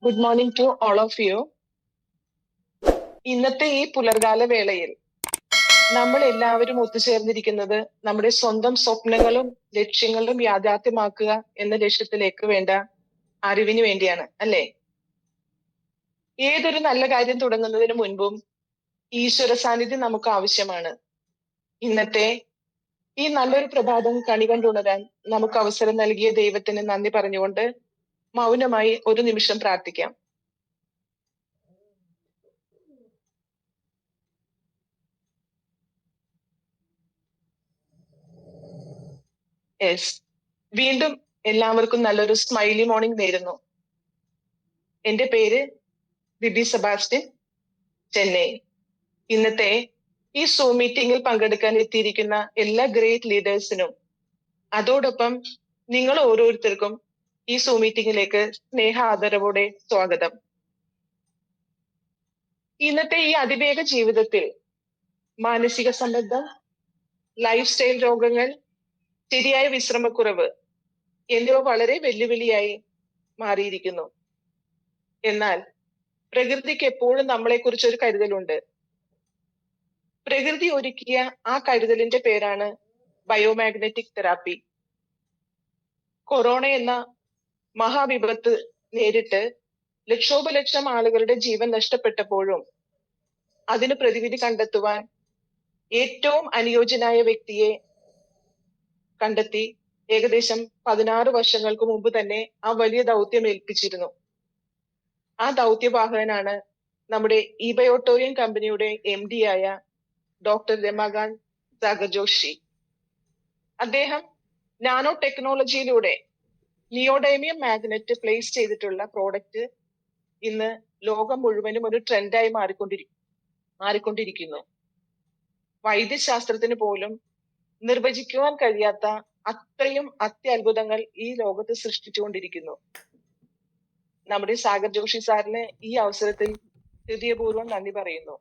Good morning to all of you. ഇന്നത്തെ ഈ പുലർകാല വേളയിൽ നമ്മൾ എല്ലാവരും ഒത്തുചേർന്നിരിക്കുന്നത് നമ്മുടെ സ്വന്തം സ്വപ്നങ്ങളും ലക്ഷ്യങ്ങളും യാഥാർത്ഥ്യമാക്കുക എന്ന ലക്ഷ്യത്തിലേക്ക് വേണ്ട അറിവിന് വേണ്ടിയാണ്, അല്ലേ? ഏതൊരു നല്ല കാര്യം തുടങ്ങുന്നതിന് മുൻപും ഈശ്വര സാന്നിധ്യം നമുക്ക് ആവശ്യമാണ്. ഇന്നത്തെ ഈ നല്ലൊരു പ്രഭാതം കണികണ്ടുണരാൻ നമുക്ക് അവസരം നൽകിയ ദൈവത്തിന് നന്ദി പറഞ്ഞുകൊണ്ട് മൗനമായി ഒരു നിമിഷം പ്രാർത്ഥിക്കാം. യെസ്, വീണ്ടും എല്ലാവർക്കും നല്ലൊരു സ്മൈലി മോർണിംഗ് നേരുന്നു. എന്റെ പേര് ബിബി സെബാസ്റ്റ്യൻ, ചെന്നൈ. ഇന്നത്തെ ഈ സൂം മീറ്റിംഗിൽ പങ്കെടുക്കാൻ എത്തിയിരിക്കുന്ന എല്ലാ ഗ്രേറ്റ് ലീഡേഴ്സിനും അതോടൊപ്പം നിങ്ങൾ ഓരോരുത്തർക്കും ഈ സൂം മീറ്റിംഗിലേക്ക് സ്നേഹ ആദരവോടെ സ്വാഗതം. ഇന്നത്തെ ഈ അതിവേഗ ജീവിതത്തിൽ മാനസിക സമ്മർദ്ദം, ലൈഫ് സ്റ്റൈൽ രോഗങ്ങൾ, ശരിയായ വിശ്രമക്കുറവ് എന്നിവ വളരെ വെല്ലുവിളിയായി മാറിയിരിക്കുന്നു. എന്നാൽ പ്രകൃതിക്ക് എപ്പോഴും നമ്മളെക്കുറിച്ച് ഒരു കരുതലുണ്ട്. പ്രകൃതി ഒരുക്കിയ ആ കരുതലിന്റെ പേരാണ് ബയോമാഗ്നറ്റിക് തെറാപ്പി. കൊറോണ എന്ന മഹാവിപത്ത് നേരിട്ട് ലക്ഷോപലക്ഷം ആളുകളുടെ ജീവൻ നഷ്ടപ്പെട്ടപ്പോഴും അതിന് പ്രതിവിധി കണ്ടെത്തുവാൻ ഏറ്റവും അനുയോജ്യനായ വ്യക്തിയെ കണ്ടെത്തി ഏകദേശം 16 വർഷങ്ങൾക്ക് മുമ്പ് തന്നെ ആ വലിയ ദൗത്യം ഏൽപ്പിച്ചിരുന്നു. ആ ദൗത്യവാഹകനാണ് നമ്മുടെ ഇബയോട്ടോറിയം കമ്പനിയുടെ MD ആയ ഡോക്ടർ രമാകാന്ത് സാഗർ ജോഷി. അദ്ദേഹം നാനോ ടെക്നോളജിയിലൂടെ നിയോഡൈമിയം മാഗ്നറ്റ് പ്ലേസ് ചെയ്തിട്ടുള്ള പ്രോഡക്റ്റ് ഇന്ന് ലോകം മുഴുവനും ഒരു ട്രെൻഡായി മാറിക്കൊണ്ടിരിക്കുന്നു. വൈദ്യശാസ്ത്രത്തിന് പോലും നിർവചിക്കുവാൻ കഴിയാത്ത അത്രയും അത്യത്ഭുതങ്ങൾ ഈ ലോകത്ത് സൃഷ്ടിച്ചുകൊണ്ടിരിക്കുന്നു. നമ്മുടെ സാഗർ ജോഷി സാറിന് ഈ അവസരത്തിൽ ഹൃദയപൂർവ്വം നന്ദി പറയുന്നു.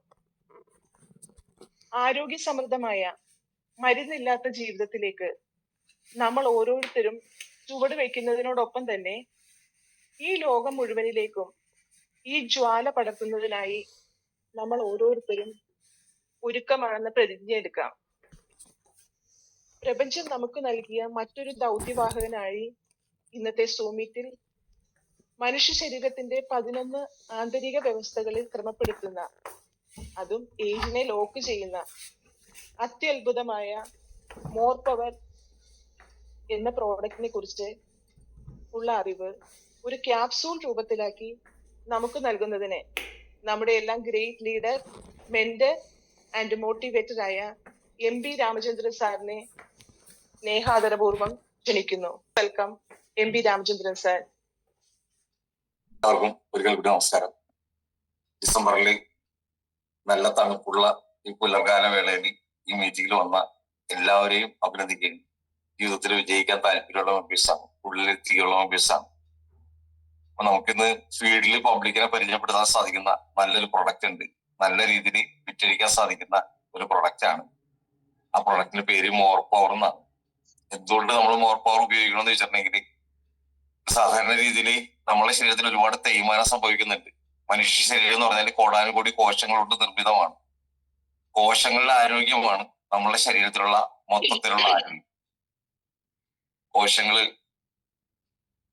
ആരോഗ്യ സമൃദ്ധമായ മരുന്നില്ലാത്ത ജീവിതത്തിലേക്ക് നമ്മൾ ഓരോരുത്തരും ചുവട് വയ്ക്കുന്നതിനോടൊപ്പം തന്നെ ഈ ലോകം മുഴുവനിലേക്കും ഈ ജ്വാല പടർത്തുന്നതിനായി നമ്മൾ ഓരോരുത്തരും ഒരുക്കമാണെന്ന് പ്രതിജ്ഞ എടുക്കാം. പ്രപഞ്ചം നമുക്ക് നൽകിയ മറ്റൊരു ദൗത്യവാഹകനായി ഇന്നത്തെ സൂമീറ്റിൽ മനുഷ്യ ശരീരത്തിന്റെ 11 ആന്തരിക വ്യവസ്ഥകളിൽ ക്രമപ്പെടുത്തുന്ന, അതും ഏജിനെ ലോക്ക് ചെയ്യുന്ന അത്യത്ഭുതമായ മോർ പവർ എന്ന പ്രോഡക്റ്റിനെ കുറിച്ച് ഉള്ള അറിവ് ഒരു ക്യാപ്സൂൾ രൂപത്തിലാക്കി നമുക്ക് നൽകുന്നതിന് നമ്മുടെ എല്ലാം great leader, mentor and motivator ആയ MB രാമചന്ദ്രൻ സാറിനെ സ്നേഹാദരപൂർവ്വം ക്ഷണിക്കുന്നു. Welcome MB Ramachandran sir. എല്ലാവർക്കും ഒരിക്കൽ കൂടി നമസ്കാരം. ഡിസംബറിൽ നല്ല തണുപ്പുള്ള ഈ പുലർകാല വേളയിൽ ഈ മീറ്റിംഗിൽ വന്ന എല്ലാവരെയും അഭിനന്ദിക്കുകയും ജീവിതത്തിൽ വിജയിക്കാൻ താല്പര്യമുള്ള മെമ്പേഴ്സാണ്, ഉള്ളിലെത്തിയുള്ള മെമ്പേഴ്സാണ്. അപ്പൊ നമുക്കിന്ന് ഫീൽഡിൽ പബ്ലിക്കിനെ പരിചയപ്പെടുത്താൻ സാധിക്കുന്ന നല്ലൊരു പ്രൊഡക്റ്റ് ഉണ്ട്. നല്ല രീതിയിൽ വിറ്റഴിക്കാൻ സാധിക്കുന്ന ഒരു പ്രൊഡക്റ്റാണ്. ആ പ്രൊഡക്റ്റിന്റെ പേര് മോർ പവർ എന്നാണ്. എന്തുകൊണ്ട് നമ്മൾ മോർ പവർ ഉപയോഗിക്കണമെന്ന് വെച്ചിട്ടുണ്ടെങ്കിൽ, സാധാരണ രീതിയിൽ നമ്മളെ ശരീരത്തിൽ ഒരുപാട് തേയ്മാനം സംഭവിക്കുന്നുണ്ട്. മനുഷ്യ ശരീരം എന്ന് പറഞ്ഞാൽ കോടാനുകോടി കോശങ്ങൾ കൊണ്ട് നിർമ്മിതമാണ്. കോശങ്ങളുടെ ആരോഗ്യമാണ് നമ്മുടെ ശരീരത്തിലുള്ള മൊത്തത്തിലുള്ള ആരോഗ്യം. കോശങ്ങള്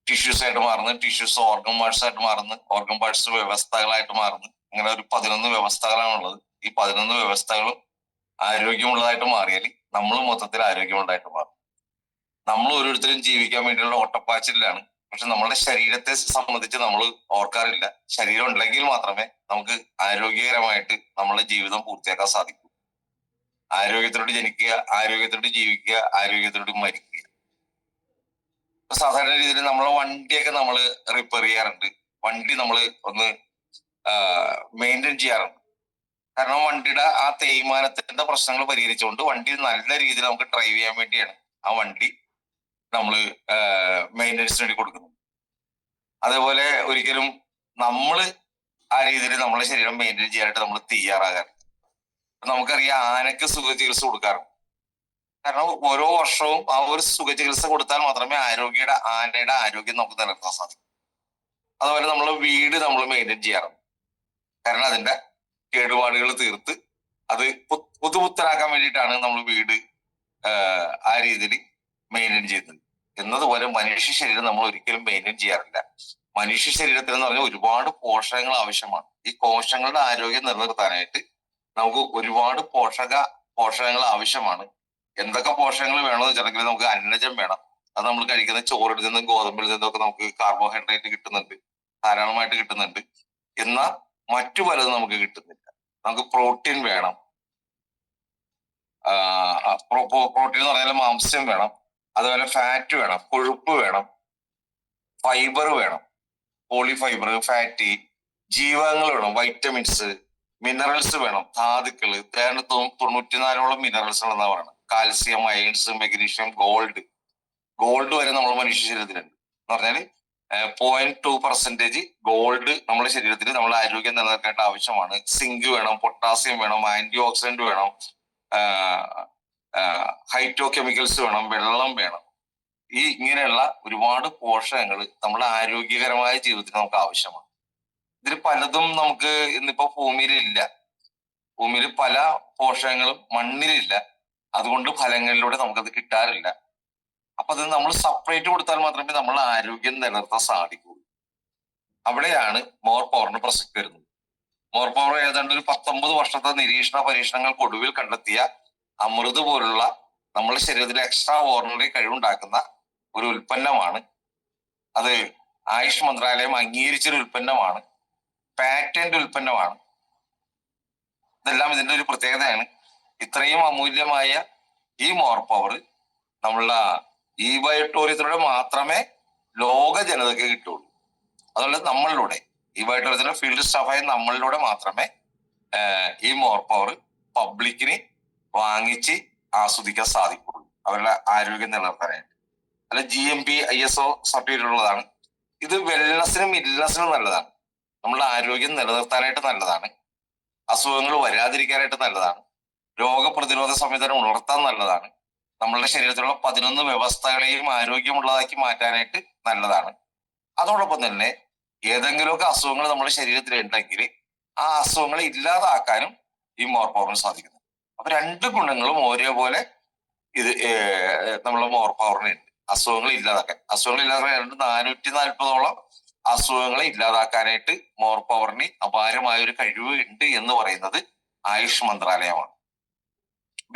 ടിഷ്യൂസ് ആയിട്ട് മാറുന്നു, ടിഷ്യൂസ് ഓർഗൻ പാർട്സ് ആയിട്ട് മാറുന്നു, ഓർഗൻ പാർട്സ് വ്യവസ്ഥകളായിട്ട് മാറുന്നു. അങ്ങനെ ഒരു 11 വ്യവസ്ഥകളാണുള്ളത്. ഈ 11 വ്യവസ്ഥകളും ആരോഗ്യമുള്ളതായിട്ട് മാറിയാൽ നമ്മൾ മൊത്തത്തിൽ ആരോഗ്യമുള്ളതായിട്ട് മാറും. നമ്മൾ ഓരോരുത്തരും ജീവിക്കാൻ വേണ്ടിയുള്ള ഓട്ടപ്പാച്ചിലാണ്. പക്ഷെ നമ്മുടെ ശരീരത്തെ സംബന്ധിച്ച് നമ്മൾ ഓർക്കാറില്ല. ശരീരം ഉണ്ടെങ്കിൽ മാത്രമേ നമുക്ക് ആരോഗ്യകരമായിട്ട് നമ്മുടെ ജീവിതം പൂർത്തിയാക്കാൻ സാധിക്കൂ. ആരോഗ്യത്തോട് ജനിക്കുക, ആരോഗ്യത്തോട് ജീവിക്കുക, ആരോഗ്യത്തോട് മരിക്കുക. സാധാരണ രീതിയിൽ നമ്മളെ വണ്ടിയൊക്കെ നമ്മൾ റിപ്പയർ ചെയ്യാറുണ്ട്. വണ്ടി നമ്മൾ ഒന്ന് മെയിൻറ്റെയിൻ ചെയ്യാറുണ്ട്. കാരണം വണ്ടിയുടെ ആ തേയ്മാനത്തിന്റെ പ്രശ്നങ്ങൾ പരിഹരിച്ചുകൊണ്ട് വണ്ടി നല്ല രീതിയിൽ നമുക്ക് ഡ്രൈവ് ചെയ്യാൻ വേണ്ടിയാണ് ആ വണ്ടി നമ്മൾ മെയിൻ്റെനൻസിന് വേണ്ടി കൊടുക്കുന്നത്. അതേപോലെ ഒരിക്കലും നമ്മൾ ആ രീതിയിൽ നമ്മളെ ശരീരം മെയിൻറ്റെയിൻ ചെയ്യാനായിട്ട് നമ്മൾ തയ്യാറാകാറുണ്ട്. നമുക്കറിയാം, ആനക്ക് സുഖ ചികിത്സ കൊടുക്കാറുണ്ട്. കാരണം ഓരോ വർഷവും ആ ഒരു സുഖ ചികിത്സ കൊടുത്താൽ മാത്രമേ ആനയുടെ ആരോഗ്യം നമുക്ക് നിലനിർത്താൻ സാധിക്കൂ. അതുപോലെ നമ്മൾ വീട് നമ്മൾ മെയിൻറ്റെയിൻ ചെയ്യാറുണ്ട്. കാരണം അതിന്റെ കേടുപാടുകൾ തീർത്ത് അത് പുതുപുത്തനാക്കാൻ വേണ്ടിയിട്ടാണ് നമ്മൾ വീട് ആ രീതിയിൽ മെയിൻറ്റെയിൻ ചെയ്യുന്നത്. എന്നതുപോലെ മനുഷ്യ ശരീരം നമ്മൾ ഒരിക്കലും മെയിൻറ്റെയിൻ ചെയ്യാറില്ല. മനുഷ്യ ശരീരത്തിൽ എന്ന് പറഞ്ഞാൽ ഒരുപാട് പോഷകങ്ങൾ ആവശ്യമാണ്. ഈ കോശങ്ങളുടെ ആരോഗ്യം നിലനിർത്താനായിട്ട് നമുക്ക് ഒരുപാട് പോഷകങ്ങൾ ആവശ്യമാണ്. എന്തൊക്കെ പോഷകങ്ങൾ വേണമെന്ന് വെച്ചിട്ടുണ്ടെങ്കിൽ നമുക്ക് അന്നജം വേണം. അത് നമ്മൾ കഴിക്കുന്ന ചോറിൽ നിന്നും ഗോതമ്പിൽ നിന്നൊക്കെ നമുക്ക് കാർബോഹൈഡ്രേറ്റ് കിട്ടുന്നുണ്ട്, ധാരാളമായിട്ട് കിട്ടുന്നുണ്ട്. എന്നാൽ മറ്റു പലതും നമുക്ക് കിട്ടുന്നില്ല. നമുക്ക് പ്രോട്ടീൻ വേണം. പ്രോട്ടീൻ എന്ന് പറഞ്ഞാൽ മാംസ്യം വേണം, അതുപോലെ ഫാറ്റ് വേണം, കൊഴുപ്പ് വേണം, ഫൈബർ വേണം, പോളിഫൈബർ, ഫാറ്റി, ജീവകങ്ങൾ വേണം, വൈറ്റമിൻസ്, മിനറൽസ് വേണം, ധാതുക്കള്. 94ഓളം മിനറൽസ് ഉണ്ടെന്നാ പറയുന്നത്. കാൽസ്യം, അയൺസ്, മെഗ്നീഷ്യം, ഗോൾഡ് വരെ നമ്മുടെ മനുഷ്യ ശരീരത്തിലുണ്ട്. എന്ന് പറഞ്ഞാൽ 0.2% ഗോൾഡ് നമ്മുടെ ശരീരത്തിൽ നമ്മുടെ ആരോഗ്യം നിലനിർത്തേണ്ട ആവശ്യമാണ്. സിങ്ക് വേണം, പൊട്ടാസ്യം വേണം, ആന്റി ഓക്സിഡന്റ് വേണം, ഹൈറ്റോ കെമിക്കൽസ് വേണം, വെള്ളം വേണം. ഇങ്ങനെയുള്ള ഒരുപാട് പോഷകങ്ങൾ നമ്മുടെ ആരോഗ്യകരമായ ജീവിതത്തിന് നമുക്ക് ആവശ്യമാണ്. ഇതിൽ പലതും നമുക്ക് ഇന്നിപ്പോ ഭൂമിയിലില്ല. ഭൂമിയിൽ പല പോഷകങ്ങളും മണ്ണിലില്ല. അതുകൊണ്ട് ഫലങ്ങളിലൂടെ നമുക്കത് കിട്ടാറില്ല. അപ്പൊ അത് നമ്മൾ സെപ്പറേറ്റ് കൊടുത്താൽ മാത്രമേ നമ്മൾ ആരോഗ്യം നിലനിർത്താൻ സാധിക്കുള്ളൂ. അവിടെയാണ് മോർ പവറിന് പ്രസക്തി വരുന്നത്. മോർ പവർ ഏതാണ്ട് ഒരു 19 വർഷത്തെ നിരീക്ഷണ പരീക്ഷണങ്ങൾക്കൊടുവിൽ കണ്ടെത്തിയ അമൃത് പോലുള്ള നമ്മുടെ ശരീരത്തിലെ എക്സ്ട്രാ ഓർഡിനറി കഴിവുണ്ടാക്കുന്ന ഒരു ഉൽപ്പന്നമാണ്. അത് ആയുഷ് മന്ത്രാലയം അംഗീകരിച്ചൊരു ഉൽപ്പന്നമാണ്, പാറ്റന്റ് ഉൽപ്പന്നമാണ്. ഇതെല്ലാം ഇതിന്റെ ഒരു പ്രത്യേകതയാണ്. ഇത്രയും അമൂല്യമായ ഈ മോർ പവർ നമ്മളുടെ ഈ ബയോട്ടോറിയത്തിലൂടെ മാത്രമേ ലോക ജനതയ്ക്ക് കിട്ടുള്ളൂ. അതുകൊണ്ട് നമ്മളിലൂടെ ഈ ബയോട്ടോറിയത്തിന്റെ ഫീൽഡ് സ്റ്റാഫായ നമ്മളിലൂടെ മാത്രമേ ഈ മോർ പവർ പബ്ലിക്കിന് വാങ്ങിച്ച് ആസ്വദിക്കാൻ സാധിക്കുള്ളൂ, അവരുടെ ആരോഗ്യം നിലനിർത്താനായിട്ട്. അല്ല, GMP ISO സർട്ടിഫിക്കറ്റ് ഉള്ളതാണ്. ഇത് വെൽനസിനും ഇൽനസിനും നല്ലതാണ്. നമ്മുടെ ആരോഗ്യം നിലനിർത്താനായിട്ട് നല്ലതാണ്, അസുഖങ്ങൾ വരാതിരിക്കാനായിട്ട് നല്ലതാണ്, രോഗപ്രതിരോധ സംവിധാനം ഉണർത്താൻ നല്ലതാണ്, നമ്മളുടെ ശരീരത്തിലുള്ള 11 വ്യവസ്ഥകളെയും ആരോഗ്യമുള്ളതാക്കി മാറ്റാനായിട്ട് നല്ലതാണ്. അതോടൊപ്പം തന്നെ ഏതെങ്കിലുമൊക്കെ അസുഖങ്ങൾ നമ്മുടെ ശരീരത്തിൽ ഉണ്ടെങ്കിൽ ആ അസുഖങ്ങളെ ഇല്ലാതാക്കാനും ഈ മോർ പവറിന് സാധിക്കുന്നു. അപ്പൊ 2 ഗുണങ്ങളും ഒരേപോലെ ഇത് നമ്മളെ മോർ പവറിനുണ്ട്. അസുഖങ്ങൾ ഇല്ലാതാക്കാൻ 440ഓളം അസുഖങ്ങളെ ഇല്ലാതാക്കാനായിട്ട് മോർ പവറിന് അപാരമായ ഒരു കഴിവ് ഉണ്ട് എന്ന് പറയുന്നത് ആയുഷ് മന്ത്രാലയമാണ്.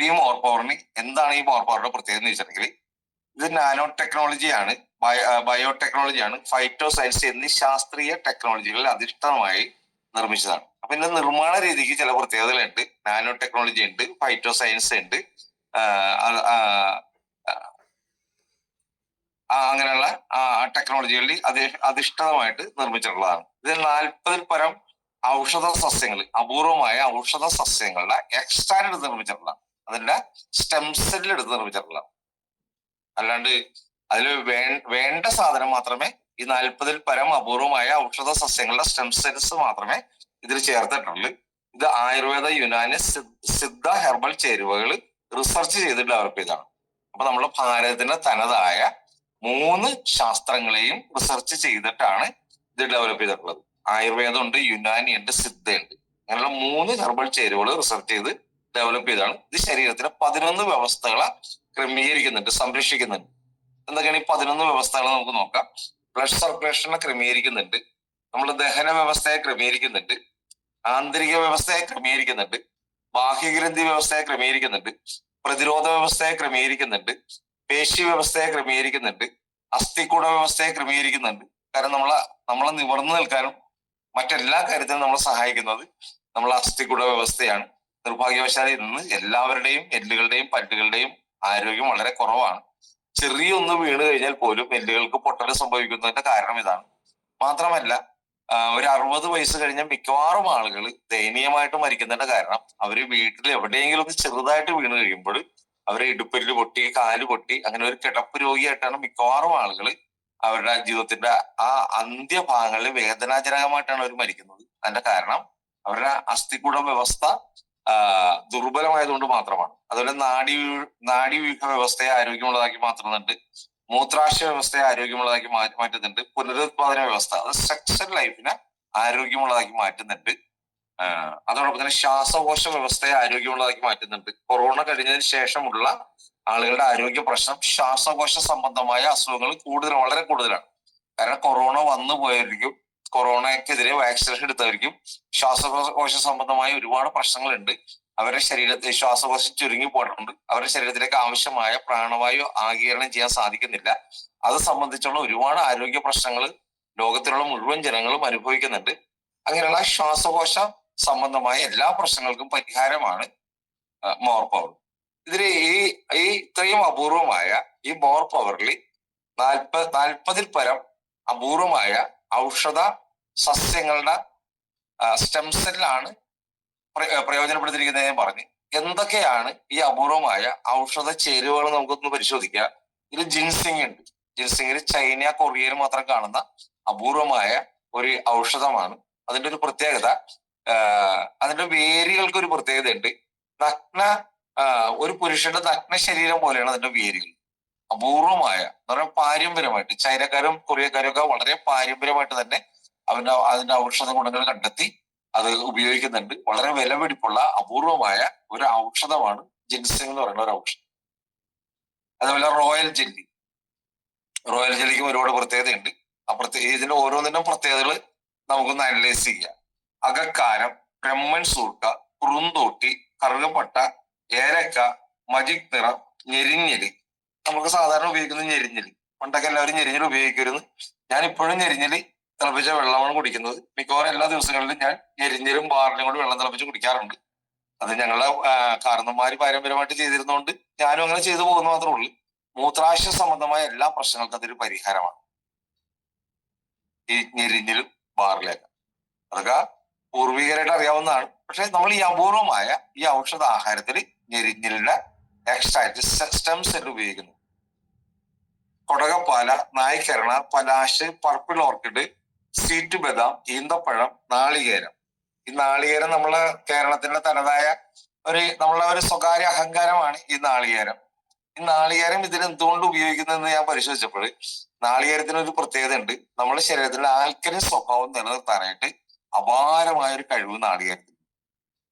ഈ മോർ പവറിന് എന്താണ് ഈ മോർ പവറിന്റെ പ്രത്യേകത എന്ന് വെച്ചിട്ടുണ്ടെങ്കിൽ ഇത് നാനോ ടെക്നോളജിയാണ്, ബയോടെക്നോളജിയാണ്, ഫൈറ്റോ സയൻസ് എന്നീ ശാസ്ത്രീയ ടെക്നോളജികളിൽ അധിഷ്ഠിതമായി നിർമ്മിച്ചതാണ്. അപ്പൊ ഇതിന്റെ നിർമ്മാണ രീതിക്ക് ചില പ്രത്യേകതകളുണ്ട്. നാനോ ടെക്നോളജി ഉണ്ട്, ഫൈറ്റോ സയൻസ് ഉണ്ട്, അങ്ങനെയുള്ള ടെക്നോളജികളിൽ അധിഷ്ഠിതമായിട്ട് നിർമ്മിച്ചിട്ടുള്ളതാണ്. ഇത് 40ൽ പരം ഔഷധ സസ്യങ്ങൾ, അപൂർവമായ ഔഷധ സസ്യങ്ങളുടെ എക്സ്ട്രാക്ട് എടുത്ത് നിർമ്മിച്ചിട്ടുള്ളതാണ്. അതിന്റെ സ്റ്റെം സെല്ലിൽ എടുത്ത് നിർമ്മിച്ചിട്ടുള്ളതാണ്. അല്ലാണ്ട് അതിൽ വേണ്ട സാധനം മാത്രമേ, ഈ 40ൽ പരം അപൂർവമായ ഔഷധ സസ്യങ്ങളുടെ സ്റ്റെം സെൽസ് മാത്രമേ ഇതിൽ ചേർത്തിട്ടുള്ളൂ. ഇത് ആയുർവേദ, യുനാനി, സിദ്ധ ഹെർബൽ ചേരുവകൾ റിസർച്ച് ചെയ്ത് ഡെവലപ്പ് ചെയ്തതാണ്. അപ്പൊ നമ്മുടെ ഭാരതത്തിന്റെ തനതായ 3 ശാസ്ത്രങ്ങളെയും റിസർച്ച് ചെയ്തിട്ടാണ് ഇത് ഡെവലപ്പ് ചെയ്തിട്ടുള്ളത്. ആയുർവേദം ഉണ്ട്, യുനാനി ഉണ്ട്, സിദ്ധയുണ്ട്. അങ്ങനെയുള്ള 3 ഹെർബൽ ചേരുവകൾ റിസർച്ച് ചെയ്ത് ഡെവലപ്പ് ചെയ്താണ്. ഇത് ശരീരത്തിലെ 11 വ്യവസ്ഥകളെ ക്രമീകരിക്കുന്നുണ്ട്, സംരക്ഷിക്കുന്നുണ്ട്. എന്തൊക്കെയാണ് ഈ 11 വ്യവസ്ഥകൾ നമുക്ക് നോക്കാം. ബ്ലഡ് സർക്കുലേഷനെ ക്രമീകരിക്കുന്നുണ്ട്, നമ്മുടെ ദഹന വ്യവസ്ഥയെ ക്രമീകരിക്കുന്നുണ്ട്, ആന്തരിക വ്യവസ്ഥയെ ക്രമീകരിക്കുന്നുണ്ട്, ബാഹ്യഗ്രന്ഥി വ്യവസ്ഥയെ ക്രമീകരിക്കുന്നുണ്ട്, പ്രതിരോധ വ്യവസ്ഥയെ ക്രമീകരിക്കുന്നുണ്ട്, പേശി വ്യവസ്ഥയെ ക്രമീകരിക്കുന്നുണ്ട്, അസ്ഥികൂട വ്യവസ്ഥയെ ക്രമീകരിക്കുന്നുണ്ട്. കാരണം നമ്മളെ നിവർന്നു നിൽക്കാനും മറ്റെല്ലാ കാര്യത്തിനും നമ്മളെ സഹായിക്കുന്നത് നമ്മളെ അസ്ഥികൂട വ്യവസ്ഥയാണ്. നിർഭാഗ്യവശാൽ ഇന്ന് എല്ലാവരുടെയും എല്ലുകളുടെയും പല്ലുകളുടെയും ആരോഗ്യം വളരെ കുറവാണ്. ചെറിയൊന്ന് വീണ് കഴിഞ്ഞാൽ പോലും എല്ലുകൾക്ക് പൊട്ടൽ സംഭവിക്കുന്നതിന്റെ കാരണം ഇതാണ്. മാത്രമല്ല, ഒരു 60 വയസ്സ് കഴിഞ്ഞ മിക്കവാറും ആളുകൾ ദയനീയമായിട്ട് മരിക്കുന്നതിന്റെ കാരണം അവര് വീട്ടിൽ എവിടെയെങ്കിലും ഒന്ന് ചെറുതായിട്ട് വീണ് കഴിയുമ്പോൾ അവരെ ഇടുപ്പല്ല് പൊട്ടി, കാല് പൊട്ടി, അങ്ങനെ ഒരു കിടപ്പ് രോഗിയായിട്ടാണ് മിക്കവാറും ആളുകൾ അവരുടെ ജീവിതത്തിന്റെ ആ അന്ത്യഭാഗങ്ങളിൽ വേദനാജനകമായിട്ടാണ് അവർ മരിക്കുന്നത്. അതിന്റെ കാരണം അവരുടെ അസ്ഥികൂട വ്യവസ്ഥ ദുർബലമായതുകൊണ്ട് മാത്രമാണ്. അതുപോലെ നാഡീവ്യൂഹ വ്യവസ്ഥയെ ആരോഗ്യമുള്ളതാക്കി മാറ്റുന്നുണ്ട്. മൂത്രാശയ വ്യവസ്ഥയെ ആരോഗ്യമുള്ളതാക്കി മാറ്റുന്നുണ്ട്. പുനരുത്പാദന വ്യവസ്ഥ, അത് സെക്സൽ ലൈഫിനെ ആരോഗ്യമുള്ളതാക്കി മാറ്റുന്നുണ്ട്. അതോടൊപ്പം തന്നെ ശ്വാസകോശ വ്യവസ്ഥയെ ആരോഗ്യമുള്ളതാക്കി മാറ്റുന്നുണ്ട്. കൊറോണ കഴിഞ്ഞതിന് ശേഷമുള്ള ആളുകളുടെ ആരോഗ്യ പ്രശ്നം ശ്വാസകോശ സംബന്ധമായ അസുഖങ്ങൾ വളരെ കൂടുതലാണ്. കാരണം കൊറോണ വന്നു പോയവർക്കും കൊറോണയ്ക്കെതിരെ വാക്സിനേഷൻ എടുത്തവർക്കും ശ്വാസകോശ സംബന്ധമായ ഒരുപാട് പ്രശ്നങ്ങളുണ്ട്. അവരുടെ ശരീരത്തിൽ ശ്വാസകോശം ചുരുങ്ങി പോയിട്ടുണ്ട്. അവരുടെ ശരീരത്തിലേക്ക് ആവശ്യമായ പ്രാണവായു ആഗിരണം ചെയ്യാൻ സാധിക്കുന്നില്ല. അത് സംബന്ധിച്ചുള്ള ഒരുപാട് ആരോഗ്യ പ്രശ്നങ്ങൾ ലോകത്തിലുള്ള മുഴുവൻ ജനങ്ങളും അനുഭവിക്കുന്നുണ്ട്. അങ്ങനെയുള്ള ശ്വാസകോശ സംബന്ധമായ എല്ലാ പ്രശ്നങ്ങൾക്കും പരിഹാരമാണ് മോർ പവർ. ഇതിൽ ഈ ഇത്രയും അപൂർവമായ ഈ മോർ പവറിൽ 40 പരം അപൂർവമായ ഔഷധ സസ്യങ്ങളുടെ സ്റ്റെം സെല്ലാണ് പ്രയോജനപ്പെടുത്തിയിരിക്കുന്നത് ഞാൻ പറഞ്ഞു. എന്തൊക്കെയാണ് ഈ അപൂർവമായ ഔഷധ ചേരുവകൾ നമുക്കൊന്ന് പരിശോധിക്കാം. ഇതിൽ ജിൻസിങ് ഉണ്ട്. ജിൻസിങ്ങിൽ ചൈന, കൊറിയയിൽ മാത്രം കാണുന്ന അപൂർവമായ ഒരു ഔഷധമാണ്. അതിന്റെ ഒരു പ്രത്യേകത, അതിന്റെ വേരുകൾക്ക് ഒരു പ്രത്യേകത ഉണ്ട്. ഒരു പുരുഷന്റെ നഗ്ന ശരീരം പോലെയാണ് അതിന്റെ വേരുകൾ. അപൂർവമായ എന്ന് പറഞ്ഞാൽ പാരമ്പര്യമായിട്ട് ചൈനക്കാരും കൊറിയക്കാരും ഒക്കെ വളരെ പാരമ്പര്യമായിട്ട് തന്നെ അതിന്റെ ഔഷധ ഗുണങ്ങൾ കണ്ടെത്തി അത് ഉപയോഗിക്കുന്നുണ്ട്. വളരെ വിലപിടിപ്പുള്ള അപൂർവമായ ഒരു ഔഷധമാണ് ജിൻസിങ് എന്ന് പറയുന്ന ഒരു ഔഷധം. അതേപോലെ റോയൽ ജെല്ലിക്കും ഒരുപാട് പ്രത്യേകതയുണ്ട്. ഇതിന്റെ ഓരോന്നിനും പ്രത്യേകതകൾ നമുക്കൊന്ന് അനലൈസ് ചെയ്യാം. അകക്കാരം, ബ്രഹ്മൻ സൂർക്ക, കുറുന്തോട്ടി, കറുകപ്പട്ട, ഏലക്ക, മജിക് നിറം, ഞെരിഞ്ഞലി. നമുക്ക് സാധാരണ ഉപയോഗിക്കുന്ന ഞെരിഞ്ഞലി. പണ്ടൊക്കെ എല്ലാവരും ഞെരിഞ്ഞലി ഉപയോഗിക്കരുത്. ഞാൻ ഇപ്പോഴും ഞെരിഞ്ഞലി തിളപ്പിച്ച വെള്ളമാണ് കുടിക്കുന്നത്. മിക്കവാറും എല്ലാ ദിവസങ്ങളിലും ഞാൻ ഞെരിഞ്ഞലും ബാർലിയും കൂടി വെള്ളം തിളപ്പിച്ച് കുടിക്കാറുണ്ട്. അത് ഞങ്ങളുടെ കാരണന്മാര് പാരമ്പര്യമായിട്ട് ചെയ്തിരുന്നതുകൊണ്ട് ഞാനും അങ്ങനെ ചെയ്തു പോകുന്ന മാത്രമേ ഉള്ളൂ. മൂത്രാശയ സംബന്ധമായ എല്ലാ പ്രശ്നങ്ങൾക്കും അതൊരു പരിഹാരമാണ് ഈ ഞെരിഞ്ഞലും ബാർലിയൊക്കെ. അതൊക്കെ പൂർവികരായിട്ട് അറിയാവുന്നതാണ്. പക്ഷെ നമ്മൾ ഈ അപൂർവമായ ഈ ഔഷധ ആഹാരത്തിൽ ഞെരിഞ്ഞലിന്റെ എക്സ്ട്രാക്ട് സ്റ്റെം സെൽ ഉപയോഗിക്കുന്നു. കൊടകപ്പാല, നായ്ക്കരണ, പലാശ്, പർപ്പിൾ ഓർക്കിഡ്, സീറ്റ് ബദാം, ഈന്തപ്പഴം, നാളികേരം. ഈ നാളികേരം നമ്മളെ കേരളത്തിന്റെ തനതായ നമ്മളെ ഒരു സ്വകാര്യ അഹങ്കാരമാണ് ഈ നാളികേരം. ഈ നാളികേരം ഇതിന് എന്തുകൊണ്ട് ഉപയോഗിക്കുന്നതെന്ന് ഞാൻ പരിശോധിച്ചപ്പോൾ നാളികേരത്തിന് ഒരു പ്രത്യേകത ഉണ്ട്. നമ്മുടെ ശരീരത്തിലെ ആൽക്കലിൻ സ്വഭാവം നിലനിർത്താനായിട്ട് അപാരമായ ഒരു കഴിവ് നാളികേരത്തിന്.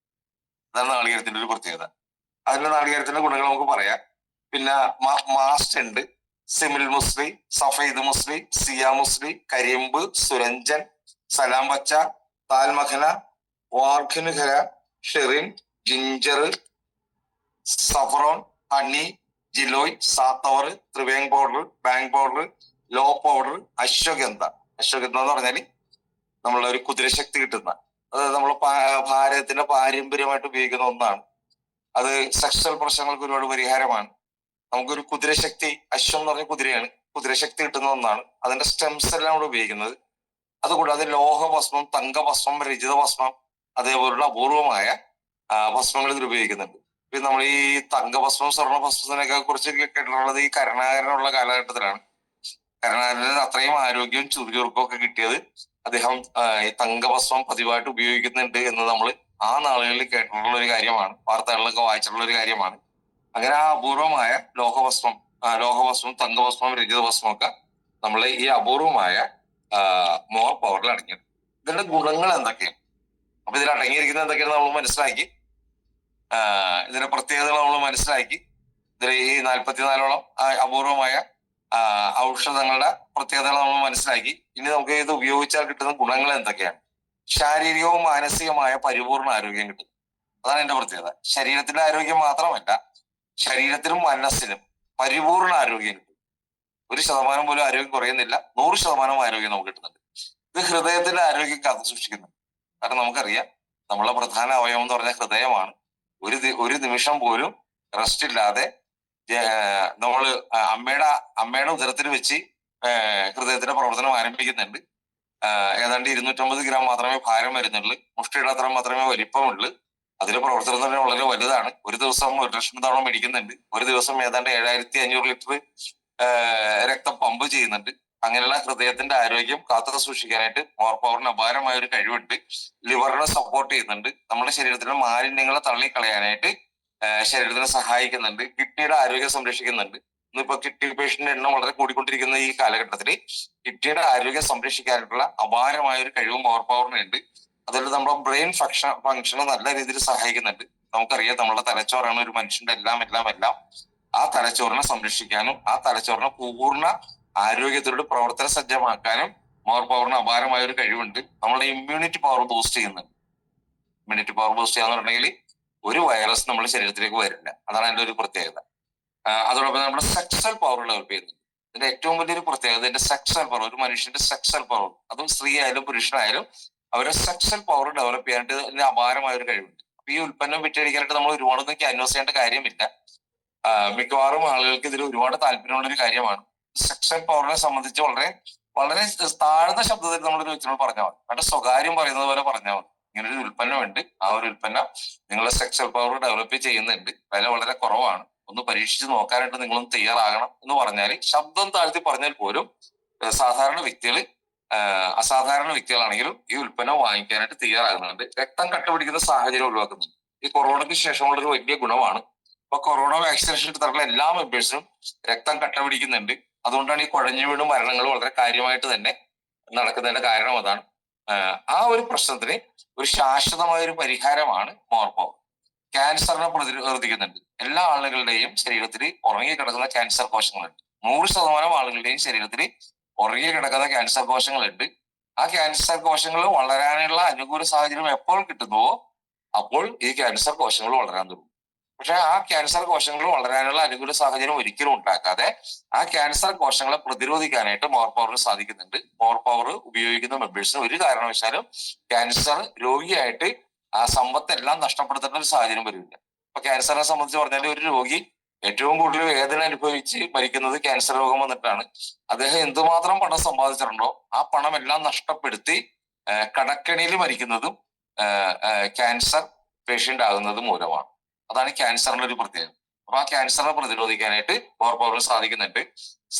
അതാണ് നാളികേരത്തിന്റെ ഒരു പ്രത്യേകത. അതിന്റെ നാളികേരത്തിന്റെ ഗുണങ്ങൾ നമുക്ക് പറയാം. പിന്നെ മാസ്റ്റ് ഉണ്ട്, സിമിൽ മുസ്ലി, സഫീദ് മുസ്ലി, സിയ മുസ്ലി, കരിമ്പ്, സുരഞ്ജൻ, സലാം പച്ച, താൽമഖന, വാർഖനുഖര, ഷെറിൻ, ജിഞ്ചർ, സഫറോൺ, ഹണി, ജിലോയ്, സാത്തവർ, ത്രിവേങ് പൗഡർ, ബാങ്ക് പൗഡർ, ലോ പൗഡർ, അശ്വഗന്ധ. അശ്വഗന്ധ എന്ന് പറഞ്ഞാൽ നമ്മളെ ഒരു കുതിരശക്തി കിട്ടുന്ന, അതായത് നമ്മൾ ഭാരതത്തിന്റെ പാരമ്പര്യമായിട്ട് ഉപയോഗിക്കുന്ന ഒന്നാണ്. അത് സെക്സ്വൽ പ്രശ്നങ്ങൾക്ക് ഒരുപാട് പരിഹാരമാണ്. നമുക്കൊരു കുതിരശക്തി, അശ്വം എന്ന് പറഞ്ഞ കുതിരയാണ്, കുതിരശക്തി കിട്ടുന്ന ഒന്നാണ്. അതിന്റെ സ്റ്റെംസ് എല്ലാം കൂടെ ഉപയോഗിക്കുന്നത്. അതുകൂടാതെ ലോഹഭസ്മം, തങ്കഭസ്മം, രജിതഭസ്മം, അതേപോലുള്ള അപൂർവമായ ഭസ്മങ്ങൾ ഇതിൽ ഉപയോഗിക്കുന്നുണ്ട്. പിന്നെ നമ്മൾ ഈ തങ്കഭസ്മം, സ്വർണ്ണഭസ്മത്തിനൊക്കെ കുറിച്ച് കേട്ടിട്ടുള്ളത് ഈ കരുണാകരനുള്ള കാലഘട്ടത്തിലാണ്. കരുണാകരന് അത്രയും ആരോഗ്യവും ചുറുചുറുക്കും ഒക്കെ കിട്ടിയത് അദ്ദേഹം ഈ തങ്കഭസ്മം പതിവായിട്ട് ഉപയോഗിക്കുന്നുണ്ട് എന്ന് നമ്മൾ ആ നാളുകളിൽ കേട്ടിട്ടുള്ള ഒരു കാര്യമാണ്, വാർത്തകളിലൊക്കെ വായിച്ചിട്ടുള്ള ഒരു കാര്യമാണ്. അങ്ങനെ ആ അപൂർവമായ ലോഹഭസ്മം, തങ്കഭസ്മം, രജിതഭസ്മം ഒക്കെ നമ്മൾ ഈ അപൂർവമായ മോർ പവറിൽ അടങ്ങിയത്. ഇതിന്റെ ഗുണങ്ങൾ എന്തൊക്കെയാണ്, അപ്പൊ ഇതിൽ അടങ്ങിയിരിക്കുന്നത് എന്തൊക്കെയാണ് നമ്മൾ മനസ്സിലാക്കി. ഇതിന്റെ പ്രത്യേകതകൾ നമ്മൾ മനസ്സിലാക്കി. ഇതിൽ ഈ 44ഓളം അപൂർവമായ ഔഷധങ്ങളുടെ പ്രത്യേകതകൾ നമ്മൾ മനസ്സിലാക്കി. ഇനി നമുക്ക് ഇത് ഉപയോഗിച്ചാൽ കിട്ടുന്ന ഗുണങ്ങൾ എന്തൊക്കെയാണ്. ശാരീരികവും മാനസികമായ പരിപൂർണ ആരോഗ്യം കിട്ടും. അതാണ് എന്റെ പ്രത്യേകത. ശരീരത്തിന്റെ ആരോഗ്യം മാത്രമല്ല, ശരീരത്തിനും മനസ്സിനും പരിപൂർണ ആരോഗ്യം കിട്ടും. 1% പോലും ആരോഗ്യം കുറയുന്നില്ല, 100% ആരോഗ്യം നമുക്ക് കിട്ടുന്നുണ്ട്. ഇത് ഹൃദയത്തിന്റെ ആരോഗ്യം കാത്തു സൂക്ഷിക്കുന്നുണ്ട്. കാരണം നമുക്കറിയാം നമ്മളെ പ്രധാന അവയവം എന്ന് പറഞ്ഞാൽ ഹൃദയമാണ്. ഒരു നിമിഷം പോലും റെസ്റ്റ് ഇല്ലാതെ നമ്മള് അമ്മയുടെ ഉദരത്തിൽ വെച്ച് ഹൃദയത്തിന്റെ പ്രവർത്തനം ആരംഭിക്കുന്നുണ്ട്. ഏതാണ്ട് 250 ഗ്രാം മാത്രമേ ഭാരം വരുന്നുള്ളൂ. മുഷ്ടിയുടെ അത്ര മാത്രമേ വലിപ്പമുള്ളൂ. അതിന്റെ പ്രവർത്തനം തന്നെ വളരെ വലുതാണ്. ഒരു ദിവസം 1,00,000 തവണ മേടിക്കുന്നുണ്ട്. ഒരു ദിവസം ഏതാണ്ട് 7,500 ലിറ്റർ രക്തം പമ്പ് ചെയ്യുന്നുണ്ട്. അങ്ങനെയുള്ള ഹൃദയത്തിന്റെ ആരോഗ്യം കാത്തു സൂക്ഷിക്കാനായിട്ട് മോർ പവറിന് അപാരമായ ഒരു കഴിവുണ്ട്. ലിവറിനെ സപ്പോർട്ട് ചെയ്യുന്നുണ്ട്. നമ്മുടെ ശരീരത്തിലെ മാലിന്യങ്ങളെ തള്ളിക്കളയാനായിട്ട് ശരീരത്തിനെ സഹായിക്കുന്നുണ്ട്. കിഡ്നിയുടെ ആരോഗ്യം സംരക്ഷിക്കുന്നുണ്ട്. ഇന്നിപ്പോ കിഡ്നി പേഷ്യന്റിന്റെ എണ്ണം വളരെ കൂടിക്കൊണ്ടിരിക്കുന്ന ഈ കാലഘട്ടത്തിൽ കിഡ്നിയുടെ ആരോഗ്യം സംരക്ഷിക്കാനായിട്ടുള്ള അപാരമായ ഒരു കഴിവും പവറിനുണ്ട്. അതുപോലെ നമ്മുടെ ബ്രെയിൻ ഫംഗ്ഷന് നല്ല രീതിയിൽ സഹായിക്കുന്നുണ്ട്. നമുക്കറിയാം നമ്മുടെ തലച്ചോറാണ് ഒരു മനുഷ്യന്റെ എല്ലാം. ആ തലച്ചോറിനെ സംരക്ഷിക്കാനും ആ തലച്ചോറിനെ പൂർണ്ണ ആരോഗ്യത്തോട് പ്രവർത്തന സജ്ജമാക്കാനും പവറിന് അപാരമായ ഒരു കഴിവുണ്ട്. നമ്മുടെ ഇമ്മ്യൂണിറ്റി പവർ ബൂസ്റ്റ് ചെയ്യുന്നുണ്ട്. ഇമ്മ്യൂണിറ്റി പവർ ബൂസ്റ്റ് ചെയ്യാന്ന് പറഞ്ഞിട്ടുണ്ടെങ്കിൽ ഒരു വൈറസ് നമ്മുടെ ശരീരത്തിലേക്ക് വരില്ല. അതാണ് അതിന്റെ ഒരു പ്രത്യേകത. അതോടൊപ്പം നമ്മുടെ സെക്സൽ പവർ ഡെവലപ്പ് ചെയ്യുന്നുണ്ട്. ഇതിന്റെ ഏറ്റവും വലിയൊരു പ്രത്യേകത ഇതിന്റെ സെക്സൽ പവർ, ഒരു മനുഷ്യന്റെ സെക്സൽ പവർ, അതും സ്ത്രീ ആയാലും പുരുഷനായാലും അവരുടെ സെക്സൽ പവർ ഡെവലപ്പ് ചെയ്യാനായിട്ട് ഇതിന് അപാരമായ ഒരു കഴിവുണ്ട്. അപ്പൊ ഈ ഉൽപ്പന്നം വിറ്റഴിക്കാനായിട്ട് നമ്മൾ ഒരുപാടൊന്നും ക്യാൻവാസ് ചെയ്യേണ്ട കാര്യമില്ല. മിക്കവാറും ആളുകൾക്ക് ഇതിൽ ഒരുപാട് താല്പര്യമുള്ള ഒരു കാര്യമാണ്. സെക്സൽ പവറിനെ സംബന്ധിച്ച് വളരെ വളരെ താഴ്ന്ന ശബ്ദത്തിൽ നമ്മളൊരു വ്യക്തിയോട് പറഞ്ഞാൽ മതി, വളരെ സ്വകാര്യം പറയുന്നത് പോലെ പറഞ്ഞാൽ മതി. ഇങ്ങനൊരു ഉൽപ്പന്നമുണ്ട്, ആ ഒരു ഉൽപ്പന്നം നിങ്ങളുടെ സെക്സൽ പവർ ഡെവലപ്പ് ചെയ്യുന്നുണ്ട്, വില വളരെ കുറവാണ്, ഒന്ന് പരീക്ഷിച്ച് നോക്കാനായിട്ട് നിങ്ങളൊന്ന് തയ്യാറാകണം എന്ന് പറഞ്ഞാൽ, ശബ്ദം താഴ്ത്തി പറഞ്ഞാൽ പോലും സാധാരണ വ്യക്തികൾ അസാധാരണ വ്യക്തികളാണെങ്കിലും ഈ ഉൽപ്പന്നം വാങ്ങിക്കാനായിട്ട് തയ്യാറാകുന്നുണ്ട്. രക്തം കട്ടപിടിക്കുന്ന സാഹചര്യം ഒഴിവാക്കുന്നുണ്ട്. ഈ കൊറോണയ്ക്ക് ശേഷമുള്ള ഒരു വലിയ ഗുണമാണ്. ഇപ്പൊ കൊറോണ വാക്സിനേഷൻ എടുത്തിട്ടുള്ള എല്ലാ മെമ്പേഴ്സിനും രക്തം കട്ടപിടിക്കുന്നുണ്ട്. അതുകൊണ്ടാണ് ഈ കുഴഞ്ഞു വീണ് മരണങ്ങൾ വളരെ കാര്യമായിട്ട് തന്നെ നടക്കുന്നതിന്റെ കാരണം അതാണ്. ആ ഒരു പ്രശ്നത്തിന് ഒരു ശാശ്വതമായ ഒരു പരിഹാരമാണ് മോർ പവർ. ക്യാൻസറിനെ പ്രതിരോധിക്കുന്നുണ്ട്. എല്ലാ ആളുകളുടെയും ശരീരത്തിൽ ഉറങ്ങിക്കിടക്കുന്ന ക്യാൻസർ കോശങ്ങളുണ്ട്. 100% ആളുകളുടെയും ശരീരത്തിൽ ഉറങ്ങിക്കിടക്കുന്ന ക്യാൻസർ കോശങ്ങളുണ്ട്. ആ ക്യാൻസർ കോശങ്ങൾ വളരാനുള്ള അനുകൂല സാഹചര്യം എപ്പോൾ കിട്ടുന്നുവോ അപ്പോൾ ഈ ക്യാൻസർ കോശങ്ങൾ വളരാൻ തുടങ്ങും. പക്ഷെ ആ ക്യാൻസർ കോശങ്ങൾ വളരാനുള്ള അനുകൂല സാഹചര്യം ഒരിക്കലും ഉണ്ടാക്കാതെ ആ ക്യാൻസർ കോശങ്ങളെ പ്രതിരോധിക്കാനായിട്ട് മോർ പവറിന് സാധിക്കുന്നുണ്ട്. മോർ പവർ ഉപയോഗിക്കുന്ന മെമ്പേഴ്സിന് ഒരു കാരണവശാലും ക്യാൻസർ രോഗിയായിട്ട് ആ സമ്പത്തെല്ലാം നഷ്ടപ്പെടുത്തേണ്ട ഒരു സാഹചര്യം വരില്ല. ഇപ്പൊ ക്യാൻസറിനെ സംബന്ധിച്ച് പറഞ്ഞാൽ ഒരു രോഗി ഏറ്റവും കൂടുതൽ വേദന അനുഭവിച്ച് മരിക്കുന്നത് ക്യാൻസർ രോഗം വന്നിട്ടാണ്. അദ്ദേഹം എന്തുമാത്രം പണം സമ്പാദിച്ചിട്ടുണ്ടോ ആ പണം എല്ലാം നഷ്ടപ്പെടുത്തി കടക്കണിയിൽ മരിക്കുന്നതും ക്യാൻസർ പേഷ്യന്റ് ആകുന്നത് മൂലമാണ്. അതാണ് ക്യാൻസറിന്റെ ഒരു പ്രത്യേകത. അപ്പൊ ആ ക്യാൻസറിനെ പ്രതിരോധിക്കാനായിട്ട് മോർ പവറിന് സാധിക്കുന്നുണ്ട്.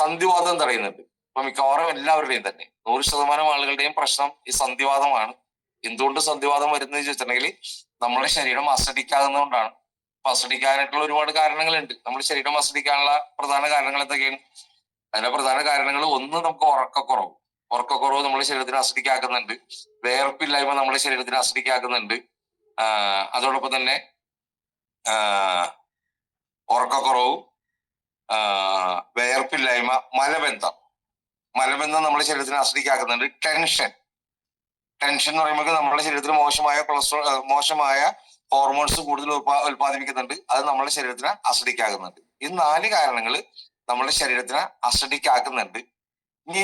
സന്ധിവാതം തടയുന്നുണ്ട്. ഇപ്പൊ മിക്കവാറും എല്ലാവരുടെയും തന്നെ 100% ആളുകളുടെയും പ്രശ്നം ഈ സന്ധിവാതമാണ്. എന്തുകൊണ്ട് സന്ധിവാതം വരുന്നത് ചോദിച്ചിട്ടുണ്ടെങ്കിൽ നമ്മുടെ ശരീരം അസഡിക്കാകുന്നതുകൊണ്ടാണ്. അപ്പൊ അസഡിക്കാനായിട്ടുള്ള ഒരുപാട് കാരണങ്ങളുണ്ട്. നമ്മുടെ ശരീരം അസഡിക്കാനുള്ള പ്രധാന കാരണങ്ങൾ എന്തൊക്കെയാണ്? അതിന്റെ പ്രധാന കാരണങ്ങൾ ഒന്ന്, നമുക്ക് ഉറക്കക്കുറവ് നമ്മുടെ ശരീരത്തിന് അസഡിക്കാക്കുന്നുണ്ട്. വേർപ്പില്ലായ്മ നമ്മുടെ ശരീരത്തിന് അസഡിക്കാക്കുന്നുണ്ട്. അതോടൊപ്പം തന്നെ ഉറക്കക്കുറവും വേർപ്പില്ലായ്മ, മലബന്ധം നമ്മുടെ ശരീരത്തിന് അസഡിക്കാക്കുന്നുണ്ട്. ടെൻഷൻ എന്ന് പറയുമ്പോൾ നമ്മുടെ ശരീരത്തിൽ മോശമായ ഹോർമോൺസ് കൂടുതൽ ഉൽപ്പാദിപ്പിക്കുന്നുണ്ട്. അത് നമ്മുടെ ശരീരത്തിന് അസഡിക്കാക്കുന്നുണ്ട്. ഈ 4 കാരണങ്ങൾ നമ്മുടെ ശരീരത്തിന് അസഡിക്കാക്കുന്നുണ്ട്. ഇനി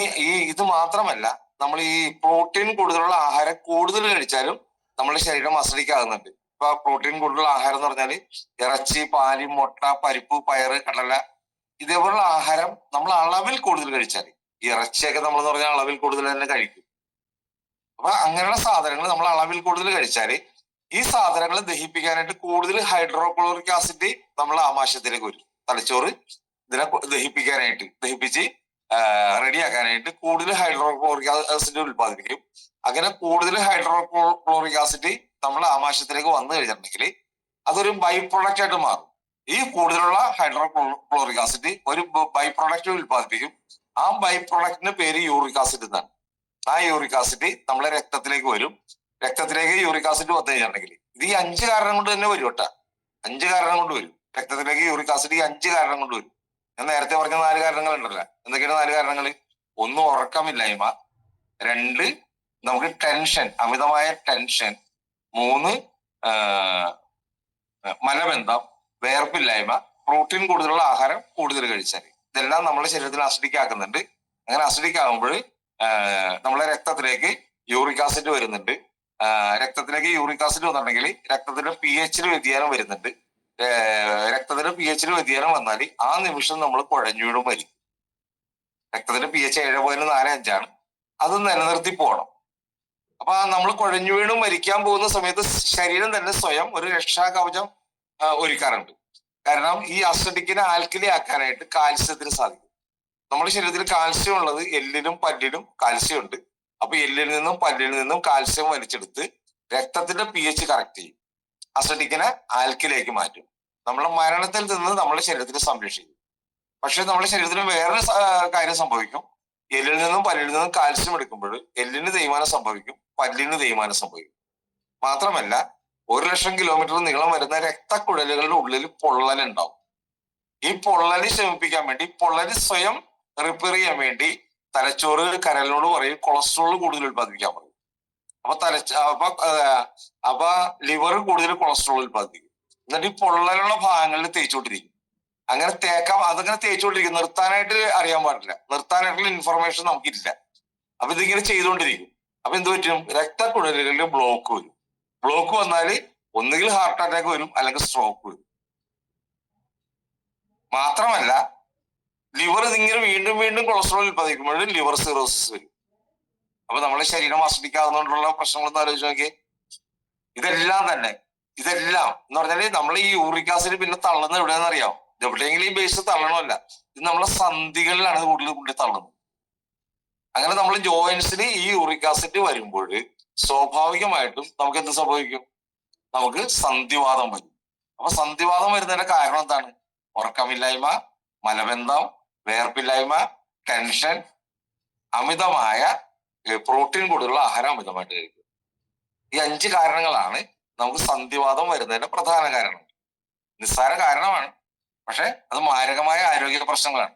ഇത് മാത്രമല്ല, നമ്മൾ ഈ പ്രോട്ടീൻ കൂടുതലുള്ള ആഹാരം കൂടുതൽ കഴിച്ചാലും നമ്മുടെ ശരീരം അസഡിക്കാകുന്നുണ്ട്. ഇപ്പൊ പ്രോട്ടീൻ കൂടുതലുള്ള ആഹാരം എന്ന് പറഞ്ഞാല് ഇറച്ചി, പാല്, മുട്ട, പരിപ്പ്, പയറ്, കടല ഇതേപോലുള്ള ആഹാരം നമ്മൾ അളവിൽ കൂടുതൽ കഴിച്ചാൽ, ഈ ഇറച്ചിയൊക്കെ നമ്മൾ എന്ന് പറഞ്ഞാൽ അളവിൽ കൂടുതൽ തന്നെ കഴിക്കും. അപ്പൊ അങ്ങനെയുള്ള സാധനങ്ങൾ നമ്മൾ അളവിൽ കൂടുതൽ കഴിച്ചാല് ഈ സാധനങ്ങൾ ദഹിപ്പിക്കാനായിട്ട് കൂടുതൽ ഹൈഡ്രോക്ലോറിക് ആസിഡ് നമ്മൾ ആമാശയത്തിലേക്ക് വരും. തലച്ചോറ് ഇതിനെ ദഹിപ്പിച്ച് റെഡിയാക്കാനായിട്ട് കൂടുതൽ ഹൈഡ്രോക്ലോറിക് ആസിഡ് ഉൽപ്പാദിപ്പിക്കും. അങ്ങനെ കൂടുതൽ ഹൈഡ്രോക്ലോറിക് ആസിഡ് നമ്മുടെ ആമാശയത്തിലേക്ക് വന്നു കഴിഞ്ഞിട്ടുണ്ടെങ്കിൽ അതൊരു ബൈ പ്രൊഡക്റ്റ് ആയിട്ട് മാറും. ഈ കൂടുതലുള്ള ഹൈഡ്രോക്ലോറിക് ആസിഡ് ഒരു ബൈ പ്രൊഡക്റ്റ് ഉൽപ്പാദിപ്പിക്കും. ആ ബൈ പ്രൊഡക്റ്റിന്റെ പേര് യൂറിക് ആസിഡ് എന്നാണ്. ആ യൂറിക് ആസിഡ് നമ്മളെ രക്തത്തിലേക്ക് വരും. രക്തത്തിലേക്ക് യൂറിക് ആസിഡ് വന്നു കഴിഞ്ഞിട്ടുണ്ടെങ്കിൽ ഇത് ഈ 5 കാരണം കൊണ്ട് തന്നെ വരും കേട്ടാ. 5 കാരണം കൊണ്ട് വരും. രക്തത്തിലേക്ക് യൂറിക് ആസിഡ് ഈ 5 കാരണം കൊണ്ട് വരും. ഞാൻ നേരത്തെ പറഞ്ഞ 4 കാരണങ്ങൾ ഉണ്ടല്ലോ. എന്തൊക്കെയാണ് 4 കാരണങ്ങൾ? 1, ഉറക്കമില്ലായ്മ. 2, നമുക്ക് ടെൻഷൻ, അമിതമായ ടെൻഷൻ. 3, മലബന്ധം, വേർപ്പില്ലായ്മ, പ്രോട്ടീൻ കൂടുതലുള്ള ആഹാരം കൂടുതൽ കഴിച്ചാൽ. ഇതെല്ലാം നമ്മുടെ ശരീരത്തിൽ അസിഡിക് ആക്കുന്നുണ്ട്. അങ്ങനെ അസിഡിക് ആകുമ്പോൾ നമ്മളെ രക്തത്തിലേക്ക് യൂറിക് ആസിഡ് വരുന്നുണ്ട്. രക്തത്തിലേക്ക് യൂറിക് ആസിഡ് വന്നിട്ടുണ്ടെങ്കിൽ രക്തത്തിന്റെ pH വ്യതിയാനം വരുന്നുണ്ട്. രക്തത്തിന്റെ pH വ്യതിയാനം വന്നാൽ ആ നിമിഷം നമ്മൾ കുഴഞ്ഞു വീണും മരിക്കും. രക്തത്തിന്റെ pH 7.45 അത് നിലനിർത്തി പോകണം. അപ്പൊ നമ്മൾ കുഴഞ്ഞു വീണും മരിക്കാൻ പോകുന്ന സമയത്ത് ശരീരം തന്നെ സ്വയം ഒരു രക്ഷാകവചം ഒരുക്കാറുണ്ട്. കാരണം ഈ അസിഡിക്കിനെ ആൽക്കലി ആക്കാനായിട്ട് കാൽസ്യത്തിന് സാധിക്കും. നമ്മുടെ ശരീരത്തിൽ കാൽസ്യം ഉള്ളത് എല്ലിനും പല്ലിനും കാൽസ്യം ഉണ്ട്. അപ്പൊ എല്ലിൽ നിന്നും പല്ലിൽ നിന്നും കാൽസ്യം വലിച്ചെടുത്ത് രക്തത്തിന്റെ pH കറക്റ്റ് ചെയ്യും. അസിഡിക്കിനെ ആൽക്കലിലേക്ക് മാറ്റും. നമ്മളെ മരണത്തിൽ നിന്ന് നമ്മുടെ ശരീരത്തിന് സംരക്ഷിക്കും. പക്ഷെ നമ്മുടെ ശരീരത്തിന് വേറൊരു കാര്യം സംഭവിക്കും. എല്ലിൽ നിന്നും പല്ലിൽ നിന്നും കാൽസ്യം എടുക്കുമ്പോൾ എല്ലിന് തേയ്മാനം സംഭവിക്കും, പല്ലിന് തേയ്മാനം സംഭവിക്കും. മാത്രമല്ല 1,00,000 കിലോമീറ്റർ നീളം വരുന്ന രക്തക്കുഴലുകളുടെ ഉള്ളിൽ പൊള്ളലുണ്ടാവും. ഈ പൊള്ളല് ശമിപ്പിക്കാൻ വേണ്ടി, പൊള്ളല് സ്വയം റിപ്പയർ ചെയ്യാൻ വേണ്ടി തലച്ചോറ് കരളിനോട് പറയും കൊളസ്ട്രോൾ കൂടുതൽ ഉത്പാദിപ്പിക്കാൻ പറയും. അപ്പൊ ലിവർ കൂടുതൽ കൊളസ്ട്രോൾ ഉത്പാദിപ്പിക്കും. എന്നിട്ട് ഈ പൊള്ളലുള്ള ഭാഗങ്ങളിൽ തേച്ചുകൊണ്ടിരിക്കും. അങ്ങനെ അതങ്ങനെ തേച്ചുകൊണ്ടിരിക്കും. നിർത്താനായിട്ട് അറിയാൻ പാടില്ല. നിർത്താനായിട്ടുള്ള ഇൻഫർമേഷൻ നമുക്കില്ല. അപ്പൊ ഇതിങ്ങനെ ചെയ്തുകൊണ്ടിരിക്കും. അപ്പൊ എന്ത് പറ്റും? രക്തക്കുഴലുകളിൽ ബ്ലോക്ക് വരും. ബ്ലോക്ക് വന്നാല് ഒന്നുകിൽ ഹാർട്ട് അറ്റാക്ക് വരും, അല്ലെങ്കിൽ സ്ട്രോക്ക് വരും. മാത്രമല്ല ലിവർ ഇതിങ്ങനെ വീണ്ടും വീണ്ടും കൊളസ്ട്രോൾ ഉത്പാദിക്കുമ്പോൾ ലിവർ സിറോസിസ് വരും. അപ്പൊ നമ്മളെ ശരീരം അസിഡിക്കാവുന്നതുകൊണ്ടുള്ള പ്രശ്നങ്ങളൊന്നും ആലോചിച്ച് നോക്കിയേ. ഇതെല്ലാം എന്ന് പറഞ്ഞാല് നമ്മൾ ഈ യൂറിക് ആസിഡ് പിന്നെ തള്ളുന്നത് എവിടെയാണെന്ന് അറിയാം. എവിടെയെങ്കിലും ഈ ബേസ് തള്ളണമല്ല, ഇത് നമ്മളെ സന്ധികളിലാണ് കൂടുതൽ കൊണ്ടു തള്ളുന്നത്. അങ്ങനെ നമ്മൾ ജോയിന്റ്സിന് ഈ യൂറിക് ആസിഡ് വരുമ്പോൾ സ്വാഭാവികമായിട്ടും നമുക്ക് എന്ത് സംഭവിക്കും? നമുക്ക് സന്ധിവാതം വരും. അപ്പൊ സന്ധിവാതം വരുന്നതിന്റെ കാരണം എന്താണ്? ഉറക്കമില്ലായ്മ, മലബന്ധം, വേർപ്പില്ലായ്മ, ടെൻഷൻ, അമിതമായ പ്രോട്ടീൻ കൂടുതലുള്ള ആഹാരം അമിതമായിട്ട് കഴിക്കും. ഈ 5 കാരണങ്ങളാണ് നമുക്ക് സന്ധിവാതം വരുന്നതിന്റെ പ്രധാന കാരണം. നിസ്സാര കാരണമാണ്, പക്ഷെ അത് മാരകമായ ആരോഗ്യ പ്രശ്നങ്ങളാണ്.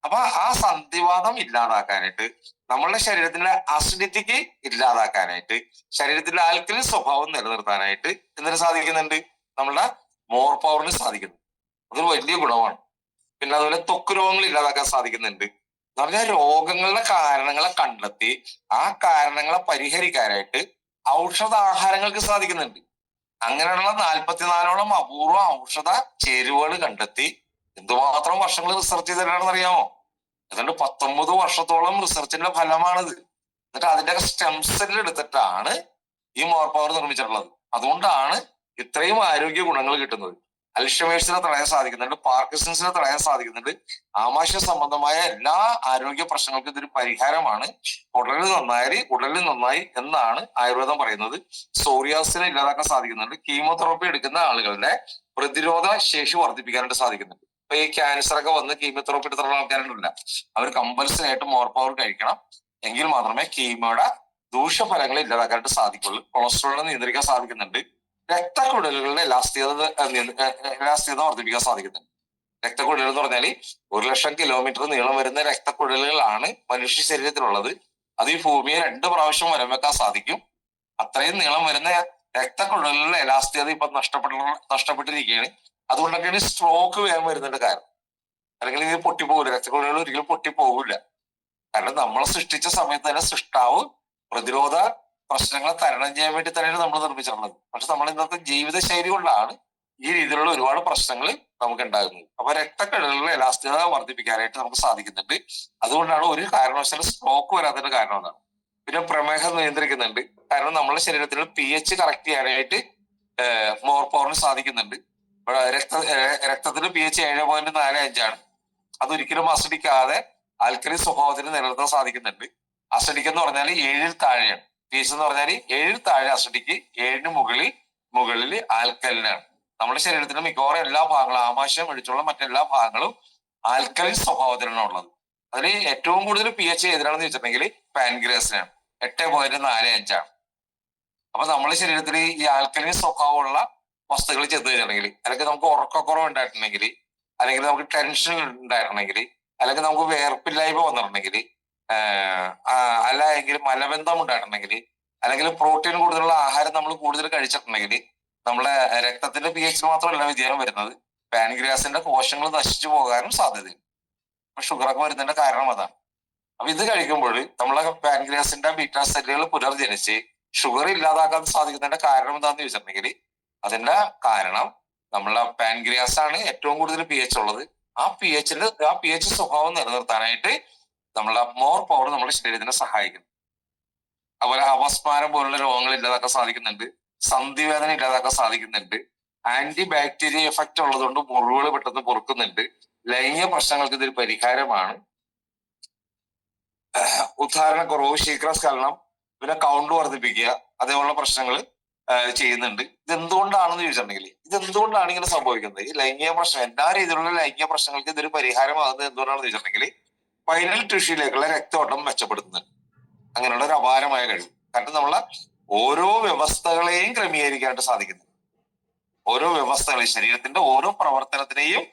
അപ്പൊ ആ സന്ധിവാതം ഇല്ലാതാക്കാനായിട്ട്, നമ്മളുടെ ശരീരത്തിലെ അസിഡിറ്റിക്ക് ഇല്ലാതാക്കാനായിട്ട്, ശരീരത്തിലെ ആൽക്കലിൻ സ്വഭാവം നിലനിർത്താനായിട്ട് എന്തിനു സാധിക്കുന്നുണ്ട്? നമ്മളുടെ മോർ പവറിന് സാധിക്കുന്നു. അതൊരു വലിയ ഗുണമാണ്. പിന്നെ അതുപോലെ ത്വക്ക് രോഗങ്ങൾ ഇല്ലാതാക്കാൻ സാധിക്കുന്നുണ്ട്. എന്ന് പറഞ്ഞാൽ രോഗങ്ങളുടെ കാരണങ്ങളെ കണ്ടെത്തി ആ കാരണങ്ങളെ പരിഹരിക്കാനായിട്ട് ഔഷധാഹാരങ്ങൾക്ക് സാധിക്കുന്നുണ്ട്. അങ്ങനെയുള്ള 44ഓളം അപൂർവ ഔഷധ ചേരുവകൾ കണ്ടെത്തി എന്തുമാത്രം വർഷങ്ങൾ റിസർച്ച് ചെയ്തിട്ടാണെന്ന് അറിയാമോ? ഏതാണ്ട് 19 വർഷത്തോളം റിസർച്ചിന്റെ ഫലമാണിത്. എന്നിട്ട് അതിന്റെ സ്റ്റെം സെല്ലിൽ എടുത്തിട്ടാണ് ഈ മോർ പവർ നിർമ്മിച്ചിട്ടുള്ളത്. അതുകൊണ്ടാണ് ഇത്രയും ആരോഗ്യ ഗുണങ്ങൾ കിട്ടുന്നത്. അൽഷിമേഴ്സിനെ തടയാൻ സാധിക്കുന്നുണ്ട്, പാർക്കിൻസൺസിനെ തടയാൻ സാധിക്കുന്നുണ്ട്. ആമാശയ സംബന്ധമായ എല്ലാ ആരോഗ്യ പ്രശ്നങ്ങൾക്കും ഇതൊരു പരിഹാരമാണ്. ഉടലിൽ നന്നായി എന്നാണ് ആയുർവേദം പറയുന്നത്. സോറിയാസിനെ ഇല്ലാതാക്കാൻ സാധിക്കുന്നുണ്ട്. കീമോതെറാപ്പി എടുക്കുന്ന ആളുകളുടെ പ്രതിരോധ ശേഷി വർദ്ധിപ്പിക്കാനായിട്ട് സാധിക്കുന്നുണ്ട്. ഇപ്പൊ ഈ ക്യാൻസർ ഒക്കെ വന്ന് കീമോതെറാപ്പി എടുത്തുള്ള ആൾക്കാരുണ്ടല്ല, അവർ കമ്പൽസറി ആയിട്ട് മോർ പവർ കഴിക്കണം. എങ്കിൽ മാത്രമേ കീമോയുടെ ദൂഷ്യഫലങ്ങൾ ഇല്ലാതാക്കാനായിട്ട് സാധിക്കുള്ളൂ. കൊളസ്ട്രോളിനെ നിയന്ത്രിക്കാൻ സാധിക്കുന്നുണ്ട്. രക്തക്കുഴലുകളുടെ എലാസ്തികത വർദ്ധിപ്പിക്കാൻ സാധിക്കുന്നുണ്ട്. രക്തക്കുഴലുകൾ എന്ന് പറഞ്ഞാൽ 1,00,000 കിലോമീറ്റർ നീളം വരുന്ന രക്തക്കുഴലുകളാണ് മനുഷ്യ ശരീരത്തിലുള്ളത്. അത് ഈ ഭൂമിയെ 2 പ്രാവശ്യം വരം വെക്കാൻ സാധിക്കും. അത്രയും നീളം വരുന്ന രക്തക്കുഴലുകളുടെ എലാസ്തികത ഇപ്പൊ നഷ്ടപ്പെട്ടിരിക്കുകയാണ്. അതുകൊണ്ടൊക്കെയാണ് സ്ട്രോക്ക് വേഗം വരുന്നതിന്റെ കാരണം. അല്ലെങ്കിൽ ഇത് പൊട്ടിപ്പോകില്ല, രക്തക്കുഴലുകൾ ഒരിക്കലും പൊട്ടിപ്പോകില്ല. കാരണം നമ്മളെ സൃഷ്ടിച്ച സമയത്ത് തന്നെ സൃഷ്ടാവ് പ്രതിരോധ പ്രശ്നങ്ങളെ തരണം ചെയ്യാൻ വേണ്ടി തന്നെയാണ് നമ്മൾ നിർമ്മിച്ചിട്ടുള്ളത്. പക്ഷെ നമ്മൾ ഇന്നത്തെ ജീവിതശൈലി കൊണ്ടാണ് ഈ രീതിയിലുള്ള ഒരുപാട് പ്രശ്നങ്ങൾ നമുക്ക് ഉണ്ടാകുന്നത്. അപ്പൊ രക്തക്കുഴലുകളുടെ എലാസ്തികത വർദ്ധിപ്പിക്കാനായിട്ട് നമുക്ക് സാധിക്കുന്നുണ്ട്. അതുകൊണ്ടാണ് ഒരു കാരണവശാലും സ്ട്രോക്ക് വരാത്തതിന്റെ കാരണം എന്നാണ്. പിന്നെ പ്രമേഹം നിയന്ത്രിക്കുന്നുണ്ട്. കാരണം നമ്മുടെ ശരീരത്തിൽ pH കറക്റ്റ് ചെയ്യാനായിട്ട് മോർ പവറിന് സാധിക്കുന്നുണ്ട്. രക്തത്തിന് pH 7.45 ആണ്. അതൊരിക്കലും അസിഡിക്കാതെ ആൽക്കലി സ്വഭാവത്തിന് നിലനിർത്താൻ സാധിക്കുന്നുണ്ട്. അസിഡിക് എന്ന് പറഞ്ഞാൽ 7ൽ താഴെയാണ്. pH എന്ന് പറഞ്ഞാൽ 7ൽ താഴെ അസിഡിക്ക്, 7ന് മുകളിൽ ആൽക്കലിനാണ്. നമ്മുടെ ശരീരത്തിന്റെ മിക്കവാറും എല്ലാ ഭാഗങ്ങളും, ആമാശയം ഒഴിച്ചുള്ള മറ്റെല്ലാ ഭാഗങ്ങളും ആൽക്കലിൻ സ്വഭാവത്തിലാണ് ഉള്ളത്. അതിൽ ഏറ്റവും കൂടുതൽ pH ഏതിനാണെന്ന് ചോദിച്ചിട്ടുണ്ടെങ്കിൽ പാൻക്രിയാസിനാണ്. 8.45 ആണ്. അപ്പൊ നമ്മുടെ ശരീരത്തിൽ ഈ ആൽക്കലിൻ സ്വഭാവമുള്ള വസ്തുക്കൾ ചെന്ന് കഴിഞ്ഞിട്ടുണ്ടെങ്കിൽ, അല്ലെങ്കിൽ നമുക്ക് ഉറക്കക്കുറവ് ഉണ്ടായിട്ടുണ്ടെങ്കിൽ, അല്ലെങ്കിൽ നമുക്ക് ടെൻഷൻ ഉണ്ടായിട്ടുണ്ടെങ്കിൽ, അല്ലെങ്കിൽ നമുക്ക് വേർപ്പില്ലായ്മ വന്നിട്ടുണ്ടെങ്കിൽ, അല്ലെങ്കിൽ മലബന്ധം ഉണ്ടായിട്ടുണ്ടെങ്കിൽ, അല്ലെങ്കിൽ പ്രോട്ടീൻ കൂടുതലുള്ള ആഹാരം നമ്മൾ കൂടുതൽ കഴിച്ചിട്ടുണ്ടെങ്കിൽ നമ്മുടെ രക്തത്തിന്റെ pH മാത്രമല്ല വ്യതിയാനം വരുന്നത്, പാൻക്രിയാസിന്റെ കോശങ്ങൾ നശിച്ചു പോകാനും സാധ്യതയുണ്ട്. അപ്പൊ ഷുഗറൊക്കെ വരുന്നതിന്റെ കാരണം അതാണ്. അപ്പൊ ഇത് കഴിക്കുമ്പോൾ നമ്മളെ പാൻക്രിയാസിന്റെ ബീറ്റാ സെല്ലുകൾ പുനർജനിച്ച് ഷുഗർ ഇല്ലാതാക്കാൻ സാധിക്കുന്നതിന്റെ കാരണം എന്താണെന്ന് ചോദിച്ചിട്ടുണ്ടെങ്കിൽ, അതിന്റെ കാരണം നമ്മളെ പാൻക്രിയാസ് ആണ് ഏറ്റവും കൂടുതൽ pH ഉള്ളത്. ആ pH സ്വഭാവം നിലനിർത്താനായിട്ട് നമ്മളെ മോർ പവർ നമ്മുടെ ശരീരത്തിനെ സഹായിക്കുന്നു. അതുപോലെ അപസ്മാരം പോലുള്ള രോഗങ്ങൾ ഇല്ലാതാക്കാൻ സാധിക്കുന്നുണ്ട്. സന്ധിവേദന ഇല്ലാതാക്കാൻ സാധിക്കുന്നുണ്ട്. ആന്റി ബാക്ടീരിയ എഫക്റ്റ് ഉള്ളതുകൊണ്ട് മുറിവുകൾ പെട്ടെന്ന് പൊറുക്കുന്നുണ്ട്. ലൈംഗിക പ്രശ്നങ്ങൾക്ക് ഇതൊരു പരിഹാരമാണ്. ഉദാഹരണക്കുറവ്, ശീഘ്രസ്ഖലനം, പിന്നെ കൗണ്ട് വർദ്ധിപ്പിക്കുക, അതേപോലുള്ള പ്രശ്നങ്ങൾ ചെയ്യുന്നുണ്ട്. ഇതെന്തുകൊണ്ടാണെന്ന് ചോദിച്ചിട്ടുണ്ടെങ്കിൽ ഇതെന്തുകൊണ്ടാണ് ഇങ്ങനെ സംഭവിക്കുന്നത്? ഈ ലൈംഗിക പ്രശ്നം, എല്ലാ രീതിയിലുള്ള ലൈംഗിക പ്രശ്നങ്ങൾക്ക് ഇതൊരു പരിഹാരമാകുന്നത് എന്തുകൊണ്ടാണെന്ന് ചോദിച്ചിട്ടുണ്ടെങ്കിൽ പൈനൽ ടിഷ്യൂലേക്കുള്ള രക്തോട്ടം മെച്ചപ്പെടുത്തുന്നുണ്ട്. അങ്ങനെയുള്ള ഒരു അപാരമായ കഴിവ്. കാരണം നമ്മളെ ഓരോ വ്യവസ്ഥകളെയും ക്രമീകരിക്കാനായിട്ട് സാധിക്കുന്നു. ഓരോ വ്യവസ്ഥകളെയും, ശരീരത്തിന്റെ ഓരോ പ്രവർത്തനത്തിനെയും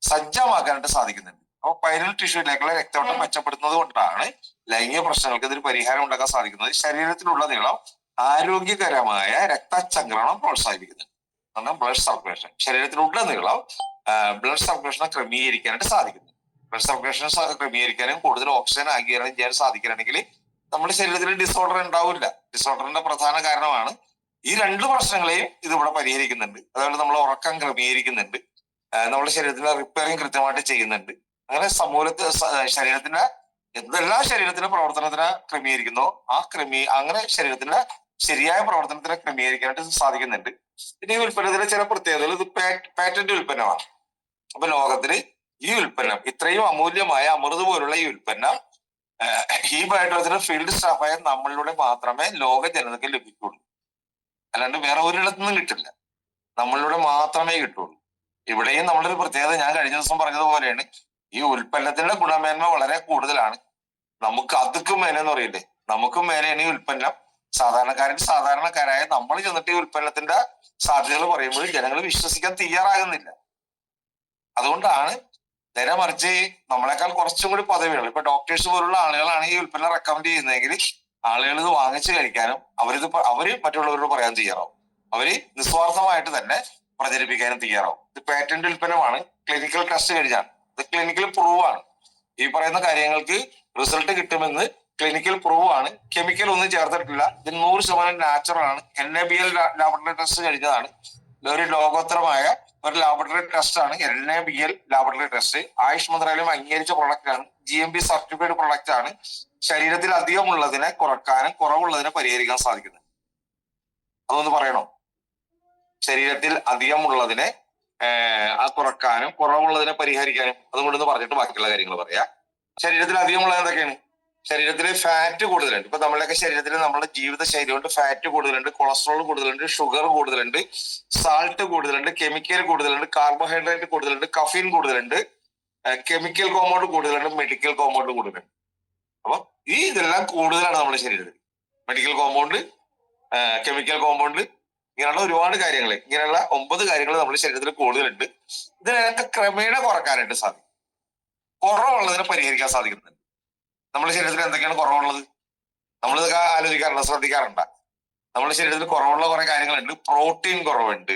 സജ്ജമാക്കാനായിട്ട് സാധിക്കുന്നുണ്ട്. അപ്പൊ പൈനൽ ടിഷ്യൂലേക്കുള്ള രക്തോട്ടം മെച്ചപ്പെടുത്തുന്നത് കൊണ്ടാണ് ലൈംഗിക പ്രശ്നങ്ങൾക്ക് ഇതൊരു പരിഹാരം ഉണ്ടാക്കാൻ സാധിക്കുന്നത്. ശരീരത്തിലുടനീളം ആരോഗ്യകരമായ രക്തചംക്രമണം പ്രോത്സാഹിപ്പിക്കുന്നുണ്ട്. ബ്ലഡ് സർക്കുലേഷൻ, ശരീരത്തിലുടനീളം ബ്ലഡ് സർക്കുലേഷനെ ക്രമീകരിക്കാനായിട്ട് സാധിക്കുന്നു. ബ്ലഡ് സർക്കുലേഷൻ ക്രമീകരിക്കാനും കൂടുതൽ ഓക്സിജൻ ആഗിരണം ചെയ്യാൻ സാധിക്കുകയാണെങ്കിൽ നമ്മുടെ ശരീരത്തിൽ ഡിസോർഡർ ഉണ്ടാവില്ല. ഡിസോർഡറിന്റെ പ്രധാന കാരണമാണ് ഈ രണ്ട് പ്രശ്നങ്ങളെയും ഇതിവിടെ പരിഹരിക്കുന്നുണ്ട്. അതുപോലെ നമ്മൾ ഉറക്കം ക്രമീകരിക്കുന്നുണ്ട്, നമ്മുടെ ശരീരത്തിലെ റിപ്പയറിങ് കൃത്യമായിട്ട് ചെയ്യുന്നുണ്ട്. അങ്ങനെ ശരീരത്തിന്റെ എന്തെല്ലാം ശരീരത്തിന്റെ പ്രവർത്തനത്തിനെ ക്രമീകരിക്കുന്നോ അങ്ങനെ ശരീരത്തിന്റെ ശരിയായ പ്രവർത്തനത്തിനെ ക്രമീകരിക്കാനായിട്ട് സാധിക്കുന്നുണ്ട്. പിന്നെ ഈ ഉൽപ്പന്നത്തിന്റെ ചില പ്രത്യേകതകൾ, ഇത് പാറ്റന്റ് ഉൽപ്പന്നമാണ്. അപ്പൊ ലോകത്തില് ഈ ഉൽപ്പന്നം, ഇത്രയും അമൂല്യമായ അമൃത് പോലുള്ള ഈ ഉൽപ്പന്നം ഈ ബയോടെക്നോളജിയുടെ ഫീൽഡ് സ്റ്റാഫായ നമ്മളിലൂടെ മാത്രമേ ലോക ജനതയ്ക്ക് ലഭിക്കുള്ളൂ. അല്ലാണ്ട് വേറെ ഒരിടത്തുനിന്നും കിട്ടില്ല, നമ്മളിലൂടെ മാത്രമേ കിട്ടുള്ളൂ. ഇവിടെയും നമ്മുടെ ഒരു പ്രത്യേകത ഞാൻ കഴിഞ്ഞ ദിവസം പറഞ്ഞതുപോലെയാണ്, ഈ ഉൽപ്പന്നത്തിന്റെ ഗുണമേന്മ വളരെ കൂടുതലാണ്. നമുക്ക് അതുക്കും മേലെ എന്ന് പറയില്ലേ, നമുക്കും മേലെയാണ് ഈ ഉൽപ്പന്നം. സാധാരണക്കാരായ നമ്മൾ ചെന്നിട്ട് ഈ ഉൽപ്പന്നത്തിന്റെ സാധ്യതകൾ പറയുമ്പോൾ ജനങ്ങൾ വിശ്വസിക്കാൻ തയ്യാറാകുന്നില്ല. അതുകൊണ്ടാണ് നേരെ മറിച്ച് നമ്മളെക്കാൾ കുറച്ചും കൂടി പദവികൾ, ഇപ്പൊ ഡോക്ടേഴ്സ് പോലുള്ള ആളുകളാണ് ഈ ഉൽപ്പന്നം റെക്കമെൻഡ് ചെയ്യുന്നതെങ്കിൽ ആളുകൾ ഇത് വാങ്ങിച്ചു കഴിക്കാനും അവര് മറ്റുള്ളവരോട് പറയാൻ തയ്യാറാവും. അവര് നിസ്വാർത്ഥമായിട്ട് തന്നെ പ്രചരിപ്പിക്കാനും തയ്യാറാവും. ഇത് പാറ്റന്റ് ഉൽപ്പന്നമാണ്, ക്ലിനിക്കൽ ടെസ്റ്റ് കഴിഞ്ഞാണ്, ഇത് ക്ലിനിക്കൽ പ്രൂവ് ആണ്. ഈ പറയുന്ന കാര്യങ്ങൾക്ക് റിസൾട്ട് കിട്ടുമെന്ന് ക്ലിനിക്കൽ പ്രൂവ് ആണ്. കെമിക്കൽ ഒന്നും ചേർത്തിട്ടില്ല. ഇത് 100% നാച്ചുറൽ ആണ്. NABL ലാബറട്ടറി ടെസ്റ്റ് കഴിഞ്ഞതാണ്. ഒരു ലോകോത്തരമായ ഒരു ലാബറട്ടറി ടെസ്റ്റ് ആണ് NABL ലാബറട്ടറി ടെസ്റ്റ്. ആയുഷ് മന്ത്രാലയം അംഗീകരിച്ച പ്രൊഡക്റ്റ് ആണ്. GMP സർട്ടിഫൈഡ് പ്രൊഡക്റ്റ് ആണ്. ശരീരത്തിൽ അധികമുള്ളതിനെ കുറക്കാനും കുറവുള്ളതിനെ പരിഹരിക്കാൻ സാധിക്കുന്നത്. അതൊന്ന് പറയണോ? ശരീരത്തിൽ അധികമുള്ളതിനെ കുറക്കാനും കുറവുള്ളതിനെ പരിഹരിക്കാനും. അതുകൊണ്ടൊന്ന് പറഞ്ഞിട്ട് ബാക്കിയുള്ള കാര്യങ്ങൾ പറയാം. ശരീരത്തിൽ അധികമുള്ളത് എന്തൊക്കെയാണ്? ശരീരത്തിൽ ഫാറ്റ് കൂടുതലുണ്ട്. ഇപ്പൊ നമ്മുടെയൊക്കെ ശരീരത്തിൽ നമ്മുടെ ജീവിതശൈലി കൊണ്ട് ഫാറ്റ് കൂടുതലുണ്ട്, കൊളസ്ട്രോൾ കൂടുതലുണ്ട്, ഷുഗർ കൂടുതലുണ്ട്, സാൾട്ട് കൂടുതലുണ്ട്, കെമിക്കൽ കൂടുതലുണ്ട്, കാർബോഹൈഡ്രേറ്റ് കൂടുതലുണ്ട്, കഫീൻ കൂടുതലുണ്ട്, കെമിക്കൽ കോമ്പൗണ്ട് കൂടുതലുണ്ട്, മെഡിക്കൽ കോമ്പൗണ്ട് കൂടുതലുണ്ട്. അപ്പൊ ഇതെല്ലാം കൂടുതലാണ് നമ്മുടെ ശരീരത്തിൽ. മെഡിക്കൽ കോമ്പൗണ്ട്, കെമിക്കൽ കോമ്പൗണ്ട്, ഇങ്ങനെയുള്ള ഒരുപാട് കാര്യങ്ങൾ, ഇങ്ങനെയുള്ള 9 കാര്യങ്ങൾ നമ്മുടെ ശരീരത്തിൽ കൂടുതലുണ്ട്. ഇതിനൊക്കെ ക്രമേണ കുറക്കാനായിട്ട് സാധിക്കും. കുറവുള്ളതിനെ പരിഹരിക്കാൻ സാധിക്കുന്നുണ്ട്. നമ്മുടെ ശരീരത്തിൽ എന്തൊക്കെയാണ് കുറവുള്ളത്? നമ്മളിതൊക്കെ ആലോചിക്കാറുണ്ട്, ശ്രദ്ധിക്കാറുണ്ട്. നമ്മുടെ ശരീരത്തിൽ കുറവുള്ള കുറെ കാര്യങ്ങളുണ്ട്. പ്രോട്ടീൻ കുറവുണ്ട്,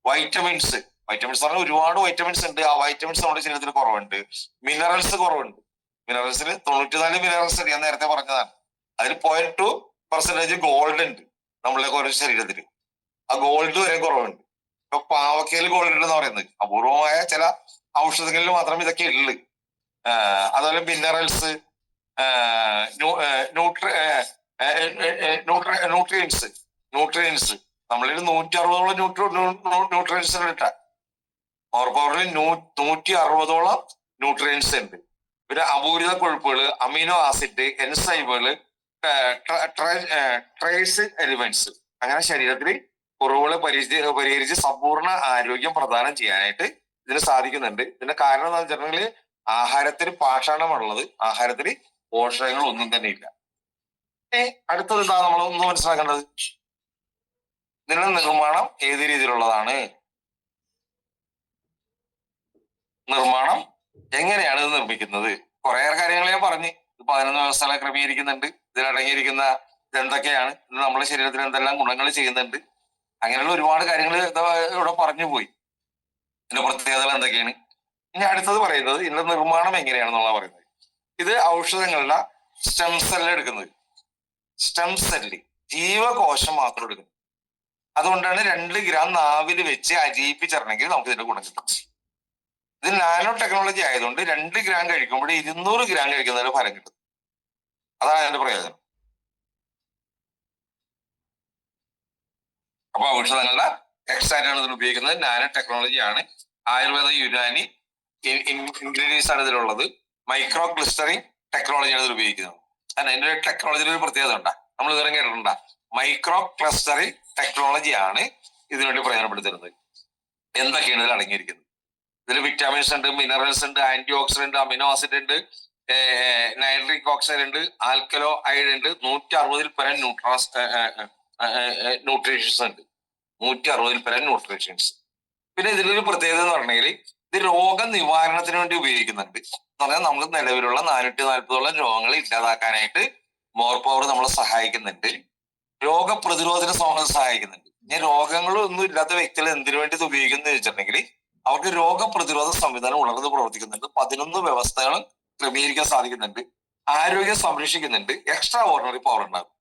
വൈറ്റമിൻസ് പറഞ്ഞാൽ ഒരുപാട് വൈറ്റമിൻസ് ഉണ്ട്. ആ വൈറ്റമിൻസ് നമ്മുടെ ശരീരത്തിൽ കുറവുണ്ട്. മിനറൽസ് കുറവുണ്ട്. മിനറൽസിൽ 94 മിനറൽസ് ഞാൻ നേരത്തെ പറഞ്ഞതാണ്. അതിൽ 0.2% ഗോൾഡ് ഉണ്ട് നമ്മളൊക്കെ ഓരോ ശരീരത്തിൽ. ആ ഗോൾഡ് വരെ കുറവുണ്ട്. ഇപ്പൊ പാവക്കയിൽ ഗോൾഡ് ഉണ്ടെന്ന് പറയുന്നത് അപൂർവമായ ചില ഔഷധങ്ങളിൽ മാത്രമേ ഇതൊക്കെ ഉള്ളു. അതുപോലെ മിനറൽസ്, ന്യൂട്രിയൻസ് നമ്മളിൽ 160ഓളം ന്യൂട്രിയൻസ് ഉണ്ട്. പവർ പവറിൽ 160ഓളം ന്യൂട്രിയൻസ് ഉണ്ട്. പിന്നെ അപൂരിത കൊഴുപ്പുകൾ, അമീനോ ആസിഡ്, എൻസൈമുകൾ, ട്രേസ് എലിമെന്റ്സ്, അങ്ങനെ ശരീരത്തിൽ കുറവുകളെ പരിഹരിച്ച് സമ്പൂർണ്ണ ആരോഗ്യം പ്രദാനം ചെയ്യാനായിട്ട് ഇതിന് സാധിക്കുന്നുണ്ട്. ഇതിന്റെ കാരണം എന്താണെന്ന് വെച്ചിട്ടുണ്ടെങ്കിൽ ആഹാരത്തിന് പാഷാണമാണുള്ളത്, ആഹാരത്തിന് പോഷകങ്ങൾ ഒന്നും തന്നെ ഇല്ല. അടുത്തത് എന്താ നമ്മൾ ഒന്ന് മനസ്സിലാക്കേണ്ടത്? ഇതിന്റെ നിർമ്മാണം ഏത് രീതിയിലുള്ളതാണ്? നിർമ്മാണം എങ്ങനെയാണ് ഇത് നിർമ്മിക്കുന്നത്? കുറേയേറെ കാര്യങ്ങൾ ഞാൻ പറഞ്ഞു. 11 വ്യവസ്ഥകളെ ക്രമീകരിക്കുന്നുണ്ട്. ഇതിലടങ്ങിയിരിക്കുന്ന ഇതെന്തൊക്കെയാണ്, ഇത് നമ്മുടെ ശരീരത്തിൽ എന്തെല്ലാം ഗുണങ്ങൾ ചെയ്യുന്നുണ്ട്, അങ്ങനെയുള്ള ഒരുപാട് കാര്യങ്ങൾ ഇവിടെ പറഞ്ഞു പോയി. ഇതിന്റെ പ്രത്യേകതകൾ എന്തൊക്കെയാണ്? ഇനി അടുത്തത് പറയുന്നത് ഇതിന്റെ നിർമ്മാണം എങ്ങനെയാണെന്നുള്ള പറയുന്നത്. ഇത് ഔഷധങ്ങളുടെ സ്റ്റെം സെല്ല് എടുക്കുന്നത്. സ്റ്റെം സെല്ല് ജീവകോശം മാത്രം എടുക്കുന്നത്. അതുകൊണ്ടാണ് 2 ഗ്രാം നാവിൽ വെച്ച് അരിയിപ്പിച്ചിറങ്ങി നമുക്ക് ഇതിന്റെ ഗുണം കിട്ടും. ഇത് നാനോ ടെക്നോളജി ആയതുകൊണ്ട് 2 ഗ്രാം കഴിക്കുമ്പോൾ 200 ഗ്രാം കഴിക്കുന്നതിന് ഫലം കിട്ടും. അതാണ് അതിന്റെ പ്രയോജനം. അപ്പൊ ഔഷധങ്ങളുടെ എക്സ്ട്രാക്ട് ആണ് ഇതിൽ ഉപയോഗിക്കുന്നത്. നാനോ ടെക്നോളജി ആണ്. ആയുർവേദ, യുനാനി ഇൻഗ്രീഡിയൻസ് ആണ് ഇതിലുള്ളത്. മൈക്രോ ക്ലിസ്റ്ററിംഗ് ടെക്നോളജിയാണ് ഇതിൽ ഉപയോഗിക്കുന്നത്. അതിന്റെ ടെക്നോളജിയിൽ ഒരു പ്രത്യേകത ഉണ്ടാ. നമ്മൾ ഇതുവരെ കേട്ടിട്ടുണ്ട മൈക്രോ ക്ലസ്റ്ററിംഗ് ടെക്നോളജിയാണ് ഇതിനുവേണ്ടി പ്രയോജനപ്പെടുത്തുന്നത്. എന്തൊക്കെയാണ് ഇതിൽ അടങ്ങിയിരിക്കുന്നത്? ഇതിൽ വിറ്റാമിൻസ് ഉണ്ട്, മിനറൽസ് ഉണ്ട്, ആന്റി ഓക്സിഡന്റ്, അമിനോ ആസിഡ് ഉണ്ട്, നൈട്രിക് ഓക്സൈഡ് ഉണ്ട്, ആൽക്കലോ അയഡ് ഉണ്ട്, 160 പരം ന്യൂട്രീഷ്യൻസ് ഉണ്ട്. 160 പരം ന്യൂട്രീഷ്യൻസ്. പിന്നെ ഇതിലൊരു പ്രത്യേകത എന്ന് പറഞ്ഞാൽ ഇത് രോഗ നിവാരണത്തിന് വേണ്ടി ഉപയോഗിക്കുന്നുണ്ട്. എന്ന് പറഞ്ഞാൽ നമുക്ക് നിലവിലുള്ള 440 രോഗങ്ങൾ ഇല്ലാതാക്കാനായിട്ട് മോർ പവർ നമ്മളെ സഹായിക്കുന്നുണ്ട്. രോഗപ്രതിരോധത്തിന് സഹായിക്കുന്നുണ്ട്. ഇനി രോഗങ്ങളൊന്നും ഇല്ലാത്ത വ്യക്തികൾ എന്തിനു വേണ്ടി ഇത് ഉപയോഗിക്കുന്നു ചോദിച്ചിട്ടുണ്ടെങ്കിൽ അവർക്ക് രോഗപ്രതിരോധ സംവിധാനം ഉണർന്ന് പ്രവർത്തിക്കുന്നുണ്ട്. 11 വ്യവസ്ഥകൾ ക്രമീകരിക്കാൻ സാധിക്കുന്നുണ്ട്. ആരോഗ്യം സംരക്ഷിക്കുന്നുണ്ട്. എക്സ്ട്രാ ഓർഡിനറി പവർ ഉണ്ടാകും.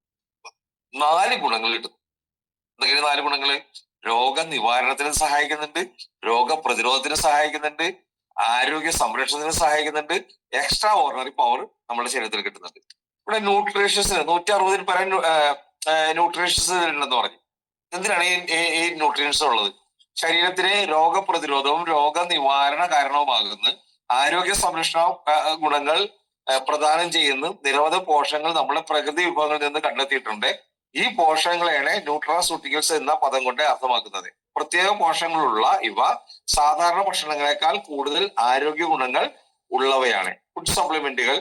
4 ഗുണങ്ങൾ കിട്ടും. എന്തൊക്കെയാണ് 4 ഗുണങ്ങള്? രോഗ നിവാരണത്തിന് സഹായിക്കുന്നുണ്ട്, രോഗപ്രതിരോധത്തിന് സഹായിക്കുന്നുണ്ട്, ആരോഗ്യ സംരക്ഷണത്തിന് സഹായിക്കുന്നുണ്ട്, എക്സ്ട്രാ ഓർഡിനറി പവർ നമ്മുടെ ശരീരത്തിൽ കിട്ടുന്നുണ്ട്. ഇവിടെ ന്യൂട്രീഷ്യൻസ് 160 പരം ന്യൂട്രീഷ്യൻസ് ഉണ്ടെന്ന് പറഞ്ഞു. എന്തിനാണ് ഈ ന്യൂട്രീഷ്യൻസ് ഉള്ളത്? ശരീരത്തിന് രോഗപ്രതിരോധവും രോഗനിവാരണ കാരണവുമാകുന്ന ആരോഗ്യ സംരക്ഷണ ഗുണങ്ങൾ പ്രദാനം ചെയ്യുന്ന നിരവധി പോഷകങ്ങൾ നമ്മളെ പ്രകൃതി വിഭവങ്ങളിൽ നിന്ന് കണ്ടെത്തിയിട്ടുണ്ട്. ഈ പോഷകങ്ങളെയാണ് ന്യൂട്രാസ്യൂട്ടിക്കൽസ് എന്ന പദം കൊണ്ട് അർത്ഥമാക്കുന്നത്. പ്രത്യേക പോഷകങ്ങളുള്ള ഇവ സാധാരണ ഭക്ഷണങ്ങളെക്കാൾ കൂടുതൽ ആരോഗ്യ ഗുണങ്ങൾ ഉള്ളവയാണ്. ഫുഡ് സപ്ലിമെന്റുകൾ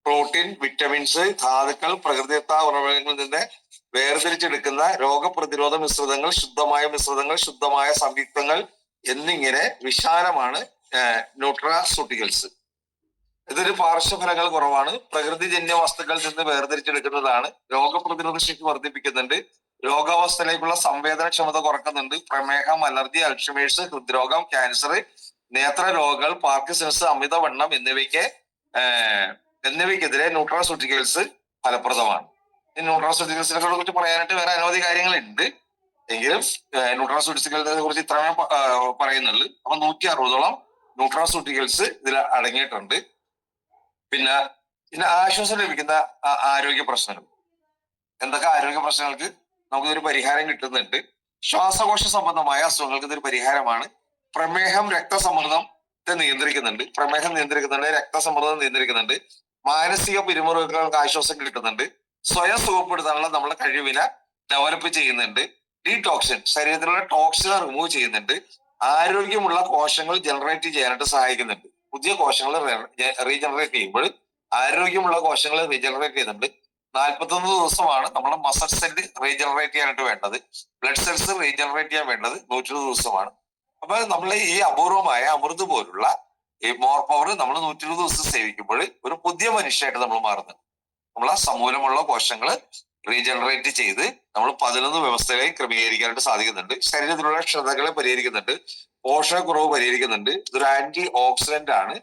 പ്രോട്ടീൻ, വിറ്റമിൻസ്, ധാതുക്കൾ, പ്രകൃതിദത്ത ഉറവിടങ്ങളിൽ നിന്ന് വേർതിരിച്ചെടുക്കുന്ന രോഗപ്രതിരോധ മിശ്രിതങ്ങൾ, ശുദ്ധമായ മിശ്രിതങ്ങൾ, ശുദ്ധമായ സംയുക്തങ്ങൾ എന്നിങ്ങനെ വിശാലമാണ് ന്യൂട്രാസ്യൂട്ടിക്കൽസ്. ഇതൊരു പാർശ്വഫലങ്ങൾ കുറവാണ്. പ്രകൃതിജന്യ വസ്തുക്കളിൽ നിന്ന് വേർതിരിച്ചെടുക്കുന്നതാണ്. രോഗപ്രതിരോധ ശക്തി വർദ്ധിപ്പിക്കുന്നുണ്ട്. രോഗാവസ്ഥയിലേക്കുള്ള സംവേദനക്ഷമത കുറക്കുന്നുണ്ട്. പ്രമേഹം, അലർജി, അൾഷിമേഴ്സ്, ഹൃദ്രോഗം, ക്യാൻസർ, നേത്ര രോഗങ്ങൾ, പാർക്കിൻസൺസ്, അമിതവണ്ണം എന്നിവയ്ക്കെതിരെ ന്യൂട്രാസ്യൂട്ടിക്കൽസ് ഫലപ്രദമാണ്. ഈ ന്യൂട്രാസ്യൂട്ടിക്കൽസിനെ കുറിച്ച് പറയാനായിട്ട് വേറെ അനവധി കാര്യങ്ങളുണ്ട്. എങ്കിലും ന്യൂട്രാസ്യൂട്ടിക്കൽസിനെ കുറിച്ച് ഇത്രമേ പറയുന്നുള്ളൂ. അപ്പൊ 160 ന്യൂട്രാസ്യൂട്ടിക്കൽസ് ഇതിൽ അടങ്ങിയിട്ടുണ്ട്. പിന്നെ ആശ്വാസം ലഭിക്കുന്ന ആരോഗ്യ പ്രശ്നങ്ങൾ. എന്തൊക്കെ ആരോഗ്യ പ്രശ്നങ്ങൾക്ക് നമുക്കിതൊരു പരിഹാരം കിട്ടുന്നുണ്ട്? ശ്വാസകോശ സംബന്ധമായ അസുഖങ്ങൾക്ക് ഇതൊരു പരിഹാരമാണ്. പ്രമേഹം രക്തസമ്മർദ്ദത്തെ നിയന്ത്രിക്കുന്നുണ്ട്. രക്തസമ്മർദ്ദം നിയന്ത്രിക്കുന്നുണ്ട്. മാനസിക പിരിമുറുക്കങ്ങൾക്ക് ആശ്വാസം കിട്ടുന്നുണ്ട്. സ്വയം സുഖപ്പെടുത്താനുള്ള നമ്മളെ കഴിവിനെ ഡെവലപ്പ് ചെയ്യുന്നുണ്ട്. ഡീടോക്സിൻ, ശരീരത്തിലുള്ള ടോക്സിനെ റിമൂവ് ചെയ്യുന്നുണ്ട്. ആരോഗ്യമുള്ള കോശങ്ങൾ ജനറേറ്റ് ചെയ്യാനായിട്ട് സഹായിക്കുന്നുണ്ട്. പുതിയ കോശങ്ങൾ റീജനറേറ്റ് ചെയ്യുമ്പോൾ ആരോഗ്യമുള്ള കോശങ്ങൾ റീജനറേറ്റ് ചെയ്യുന്നുണ്ട്. 41 ദിവസമാണ് നമ്മുടെ മസിൽ സെല്ല് റീജനറേറ്റ് ചെയ്യാനായിട്ട് വേണ്ടത്. ബ്ലഡ് സെൽസ് റീജനറേറ്റ് ചെയ്യാൻ വേണ്ടത് 120 ദിവസമാണ്. അപ്പൊ നമ്മൾ ഈ അപൂർവമായ അമൃത് പോലുള്ള ഈ മോർ പവർ നമ്മൾ 120 ദിവസം സേവിക്കുമ്പോൾ ഒരു പുതിയ മനുഷ്യയായിട്ട് നമ്മൾ മാറുന്നുണ്ട്. നമ്മളെ സമൂലമുള്ള കോശങ്ങൾ റീജനറേറ്റ് ചെയ്ത് നമ്മൾ 11 വ്യവസ്ഥകളെ ക്രമീകരിക്കാനായിട്ട് സാധിക്കുന്നുണ്ട്. ശരീരത്തിലുള്ള ക്ഷതകളെ പരിഹരിക്കുന്നുണ്ട്. പോഷകക്കുറവ് പരിഹരിക്കുന്നുണ്ട്. ഇതൊരു ആന്റി ഓക്സിഡന്റ് ആണ്.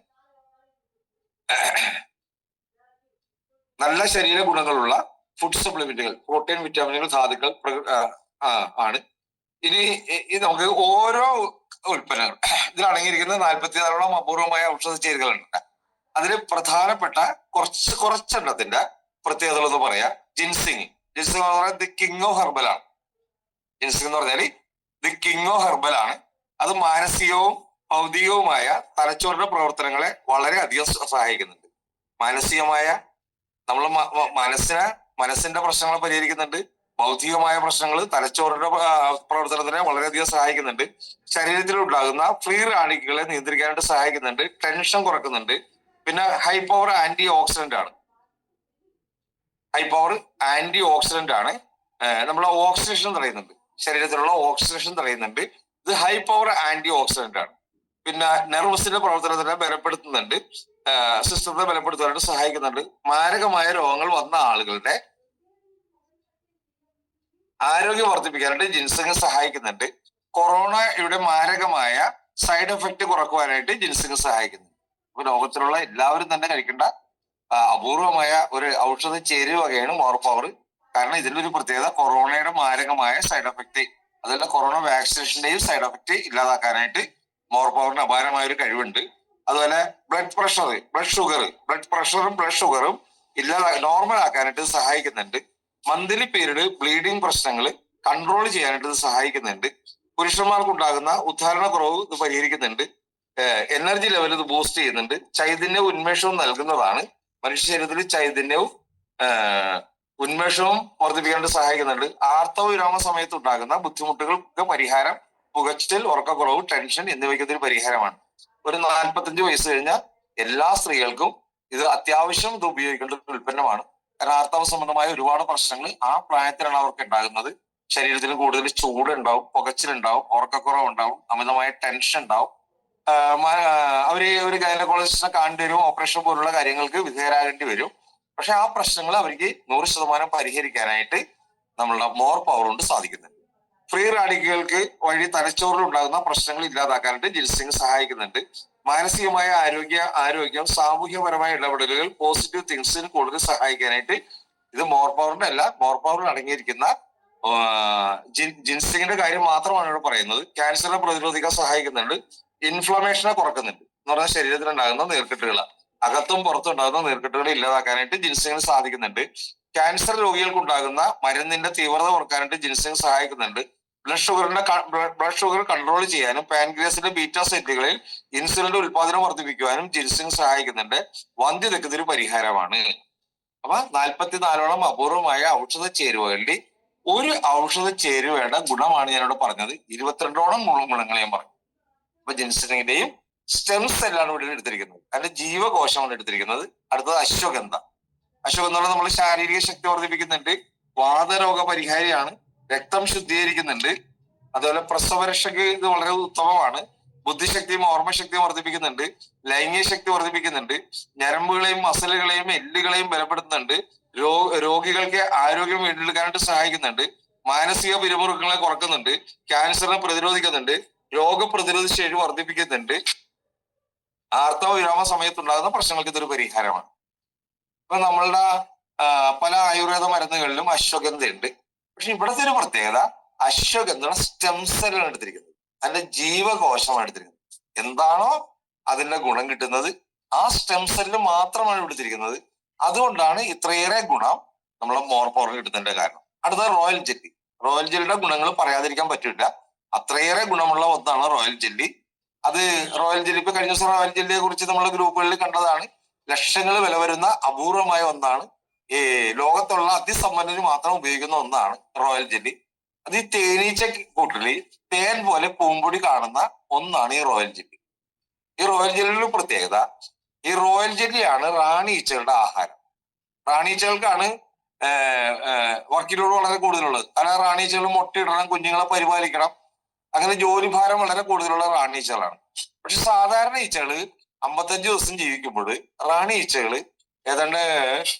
നല്ല ശരീര ഗുണങ്ങളുള്ള ഫുഡ് സപ്ലിമെന്റുകൾ, പ്രോട്ടീൻ, വിറ്റാമിനുകൾ, ധാതുക്കൾ ആണ്. ഇനി നമുക്ക് ഓരോ ഉൽപ്പന്നങ്ങൾ ഇതിൽ അടങ്ങിയിരിക്കുന്ന 44 അപൂർവമായ ഔഷധ ചേരുവകളുണ്ട്. അതിൽ പ്രധാനപ്പെട്ട കുറച്ചെണ്ണത്തിന്റെ പ്രത്യേകതകൾ എന്ന് പറയാം. ജിൻസിങ് എന്ന് പറഞ്ഞാൽ ദി കിങ് ഓഫ് ഹെർബൽ ആണ്. ജിൻസിങ് എന്ന് പറഞ്ഞാൽ ദി കിങ് ഓഫ് ഹെർബൽ ആണ്. അത് മാനസികവും ഭൗതികവുമായ തലച്ചോറിന്റെ പ്രവർത്തനങ്ങളെ വളരെ അധികം സഹായിക്കുന്നുണ്ട്. മാനസികമായ നമ്മൾ മനസ്സിന്റെ പ്രശ്നങ്ങൾ പരിഹരിക്കുന്നുണ്ട്. ഭൗതികമായ പ്രശ്നങ്ങൾ തലച്ചോറിന്റെ പ്രവർത്തനത്തിനെ വളരെയധികം സഹായിക്കുന്നുണ്ട്. ശരീരത്തിൽ ഉണ്ടാകുന്ന ഫ്രീ റാഡിക്കലുകളെ നിയന്ത്രിക്കാനായിട്ട് സഹായിക്കുന്നുണ്ട്. ടെൻഷൻ കുറക്കുന്നുണ്ട്. പിന്നെ ഹൈ പവർ ആന്റി ഓക്സിഡന്റ് ആണ്. നമ്മളെ ഓക്സിഡേഷൻ തടയുന്നുണ്ട്. ശരീരത്തിലുള്ള ഓക്സിഡേഷൻ തടയുന്നുണ്ട്. ഇത് ഹൈ പവർ ആന്റി ഓക്സിഡന്റ് ആണ്. പിന്നെ നെർവസിന്റെ പ്രവർത്തനത്തിനെ ബലപ്പെടുത്തുന്നുണ്ട്. സിസ്റ്റത്തെ ബലപ്പെടുത്താനായിട്ട് സഹായിക്കുന്നുണ്ട്. മാരകമായ രോഗങ്ങൾ വന്ന ആളുകളുടെ ആരോഗ്യം വർദ്ധിപ്പിക്കാനായിട്ട് ജിൻസിങ് സഹായിക്കുന്നുണ്ട്. കൊറോണയുടെ മാരകമായ സൈഡ് എഫക്റ്റ് കുറക്കുവാനായിട്ട് ജിൻസിങ് സഹായിക്കുന്നുണ്ട്. അപ്പൊ ലോകത്തിലുള്ള എല്ലാവരും തന്നെ കഴിക്കേണ്ട അപൂർവമായ ഒരു ഔഷധ ചേരുവ വകയാണ് മോർ പവർ. കാരണം ഇതിലൊരു പ്രത്യേകത കൊറോണയുടെ മാരകമായ സൈഡ് എഫക്റ്റ്, അതുപോലെ കൊറോണ വാക്സിനേഷന്റെയും സൈഡ് എഫക്റ്റ് ഇല്ലാതാക്കാനായിട്ട് മോർ പവറിന് അപാരമായ ഒരു കഴിവുണ്ട്. അതുപോലെ ബ്ലഡ് പ്രഷറും ബ്ലഡ് ഷുഗറും നോർമൽ ആക്കാനായിട്ട് സഹായിക്കുന്നുണ്ട്. മന്ത്ലി പീരീഡ് ബ്ലീഡിങ് പ്രശ്നങ്ങൾ കൺട്രോൾ ചെയ്യാനായിട്ട് ഇത് സഹായിക്കുന്നുണ്ട്. പുരുഷന്മാർക്കുണ്ടാകുന്ന ഉദ്ധാരണക്കുറവ് ഇത് പരിഹരിക്കുന്നുണ്ട്. എനർജി ലെവൽ ഇത് ബൂസ്റ്റ് ചെയ്യുന്നുണ്ട്. ചൈതന്യവും ഉന്മേഷവും നൽകുന്നതാണ്. മനുഷ്യ ശരീരത്തിൽ ചൈതന്യവും ഉന്മേഷവും വർദ്ധിപ്പിക്കാനായിട്ട് സഹായിക്കുന്നുണ്ട്. ആർത്തവ വിരാമ സമയത്ത് ഉണ്ടാകുന്ന ബുദ്ധിമുട്ടുകൾക്ക് പരിഹാരം പുകച്ചിൽ, ഉറക്കക്കുറവ്, ടെൻഷൻ എന്നിവയ്ക്ക് ഇതൊരു പരിഹാരമാണ്. ഒരു 45 വയസ്സ് കഴിഞ്ഞ എല്ലാ സ്ത്രീകൾക്കും ഇത് അത്യാവശ്യം ഇത് ഉപയോഗിക്കേണ്ട ഒരു ഉൽപ്പന്നമാണ്. കാരണം ആർത്തവ സംബന്ധമായ ഒരുപാട് പ്രശ്നങ്ങൾ ആ പ്രായത്തിലാണ് അവർക്ക് ഉണ്ടാകുന്നത്. ശരീരത്തിന് കൂടുതൽ ചൂടുണ്ടാവും, പുകച്ചിലുണ്ടാവും, ഉറക്കക്കുറവ് ഉണ്ടാവും, അമിതമായ ടെൻഷൻ ഉണ്ടാവും. അവര് ഒരു ഗൈനക്കോളജിസ്റ്റിനെ കാണേണ്ടി വരും, ഓപ്പറേഷൻ പോലുള്ള കാര്യങ്ങൾക്ക് വിധേയരാകേണ്ടി വരും. പക്ഷെ ആ പ്രശ്നങ്ങൾ അവർക്ക് 100% പരിഹരിക്കാനായിട്ട് നമ്മളുടെ മോർ പവർ കൊണ്ട് സാധിക്കുന്നുണ്ട്. ഫ്രീ റാഡിക്കലുകൾക്ക് വഴി തലച്ചോറിൽ ഉണ്ടാകുന്ന പ്രശ്നങ്ങൾ ഇല്ലാതാക്കാനായിട്ട് ജിൻസിങ് സഹായിക്കുന്നുണ്ട്. മാനസികമായ ആരോഗ്യം, സാമൂഹ്യപരമായ ഇടപെടലുകൾ, പോസിറ്റീവ് തിങ്സിന് കൂടുതൽ സഹായിക്കാനായിട്ട് ഇത് മോർ പവറിന്റെ അല്ല, മോർ പവറിൽ അടങ്ങിയിരിക്കുന്ന ജിൻസിങ്ങിന്റെ കാര്യം മാത്രമാണ് ഇവിടെ പറയുന്നത്. ക്യാൻസറിനെ പ്രതിരോധിക്കാൻ സഹായിക്കുന്നുണ്ട്. ഇൻഫ്ലമേഷനെ കുറക്കുന്നുണ്ട് എന്ന് പറഞ്ഞാൽ ശരീരത്തിൽ ഉണ്ടാകുന്ന നീർക്കെട്ടുകൾ, അകത്തും പുറത്തും ഉണ്ടാകുന്ന നീർക്കെട്ടുകൾ ഇല്ലാതാക്കാനായിട്ട് ജിൻസിങ്ങിന് സാധിക്കുന്നുണ്ട്. ക്യാൻസർ രോഗികൾക്ക് ഉണ്ടാകുന്ന മരുന്നിന്റെ തീവ്രത കുറക്കാനായിട്ട് ജിൻസിങ് സഹായിക്കുന്നുണ്ട്. ബ്ലഡ് ഷുഗർ കൺട്രോൾ ചെയ്യാനും പാൻക്രിയാസിന്റെ ബീറ്റ സെല്ലുകളിൽ ഇൻസുലിന്റെ ഉൽപാദനം വർദ്ധിപ്പിക്കുവാനും ജിൻസിങ് സഹായിക്കുന്നുണ്ട്. വന്ധ്യതയ്ക്ക് ഇതൊരു പരിഹാരമാണ്. അപ്പൊ 44ഓളം അപൂർവമായ ഔഷധ ചേരുവകളുടെ ഒരു ഔഷധ ചേരുവയുടെ ഗുണമാണ് ഞാനിവിടെ പറഞ്ഞത്. 22ഓളം ഗുണങ്ങൾ ഞാൻ പറഞ്ഞു. അപ്പൊ ജിൻസിങ്ങിന്റെയും സ്റ്റെം സെല്ലാണ് ഇവിടെ എടുത്തിരിക്കുന്നത്, അതിന്റെ ജീവകോശമാണ് എടുത്തിരിക്കുന്നത്. അടുത്തത് അശ്വഗന്ധ. അശ്വഗന്ധം നമ്മൾ ശാരീരിക ശക്തി വർദ്ധിപ്പിക്കുന്നുണ്ട്, വാതരോഗ പരിഹാരിയാണ്, രക്തം ശുദ്ധീകരിക്കുന്നുണ്ട്, അതുപോലെ പ്രസവരക്ഷയ്ക്ക് ഇത് വളരെ ഉത്തമമാണ്. ബുദ്ധിശക്തിയും ഓർമ്മശക്തിയും വർദ്ധിപ്പിക്കുന്നുണ്ട്, ലൈംഗിക ശക്തി വർദ്ധിപ്പിക്കുന്നുണ്ട്, ഞരമ്പുകളെയും മസിലുകളെയും എല്ലുകളെയും ബലപ്പെടുത്തുന്നുണ്ട്, രോഗികൾക്ക് ആരോഗ്യം വീണ്ടെടുക്കാനായിട്ട് സഹായിക്കുന്നുണ്ട്, മാനസിക പിരിമുറുക്കങ്ങളെ കുറക്കുന്നുണ്ട്, ക്യാൻസറിനെ പ്രതിരോധിക്കുന്നുണ്ട്, രോഗപ്രതിരോധ ശേഷി വർദ്ധിപ്പിക്കുന്നുണ്ട്. ആർത്തവ വിരാമ സമയത്തുണ്ടാകുന്ന പ്രശ്നങ്ങൾക്ക് ഇതൊരു പരിഹാരമാണ്. ഇപ്പൊ നമ്മളുടെ പല ആയുർവേദ മരുന്നുകളിലും അശ്വഗന്ധ ഉണ്ട്. പക്ഷെ ഇവിടുത്തെ ഒരു പ്രത്യേകത, അശ്വഗന്ധയുടെ സ്റ്റെം സെല്ലാണ് എടുത്തിരിക്കുന്നത്, അതിന്റെ ജീവകോശമാണ് എടുത്തിരിക്കുന്നത്. എന്താണോ അതിന്റെ ഗുണം കിട്ടുന്നത് ആ സ്റ്റെം സെല്ല് മാത്രമാണ് എടുത്തിരിക്കുന്നത്. അതുകൊണ്ടാണ് ഇത്രയേറെ ഗുണം നമ്മളെ മോർ പവറിൽ കിട്ടുന്നതിന്റെ കാരണം. അടുത്ത റോയൽ ജെല്ലി. റോയൽ ജെല്ലിയുടെ ഗുണങ്ങൾ പറയാതിരിക്കാൻ പറ്റില്ല, അത്രയേറെ ഗുണമുള്ള ഒന്നാണ് റോയൽ ജെല്ലി. അത് റോയൽ ജെല്ലി, ഇപ്പൊ കഴിഞ്ഞ ദിവസം റോയൽ ജെല്ലിയെ കുറിച്ച് നമ്മൾ ഗ്രൂപ്പുകളിൽ കണ്ടതാണ്. ലക്ഷങ്ങൾ വില വരുന്ന അപൂർവമായ ഒന്നാണ്, ഈ ലോകത്തുള്ള അതിസമ്പന്നന് മാത്രം ഉപയോഗിക്കുന്ന ഒന്നാണ് റോയൽ ജെല്ലി. അത് ഈ തേനീച്ച കൂട്ടില് തേൻ പോലെ പൂമ്പൊടി കാണുന്ന ഒന്നാണ് ഈ റോയൽ ജെല്ലി. ഈ റോയൽ ജെല്ലിയുടെ പ്രത്യേകത, ഈ റോയൽ ജെല്ലിയാണ് റാണി ഈച്ചകളുടെ ആഹാരം. റാണി ഈച്ചകൾക്കാണ് വർക്കിലോട് വളരെ കൂടുതലുള്ളത്. കാരണം റാണി ഈച്ചകൾ മുട്ടയിടണം, കുഞ്ഞുങ്ങളെ പരിപാലിക്കണം, അങ്ങനെ ജോലി ഭാരം വളരെ കൂടുതലുള്ള റാണി ഈച്ചകളാണ്. പക്ഷെ സാധാരണ ഈച്ചകള് 55 ദിവസം ജീവിക്കുമ്പോൾ റാണി ഈച്ചകള് ഏതാണ്ട്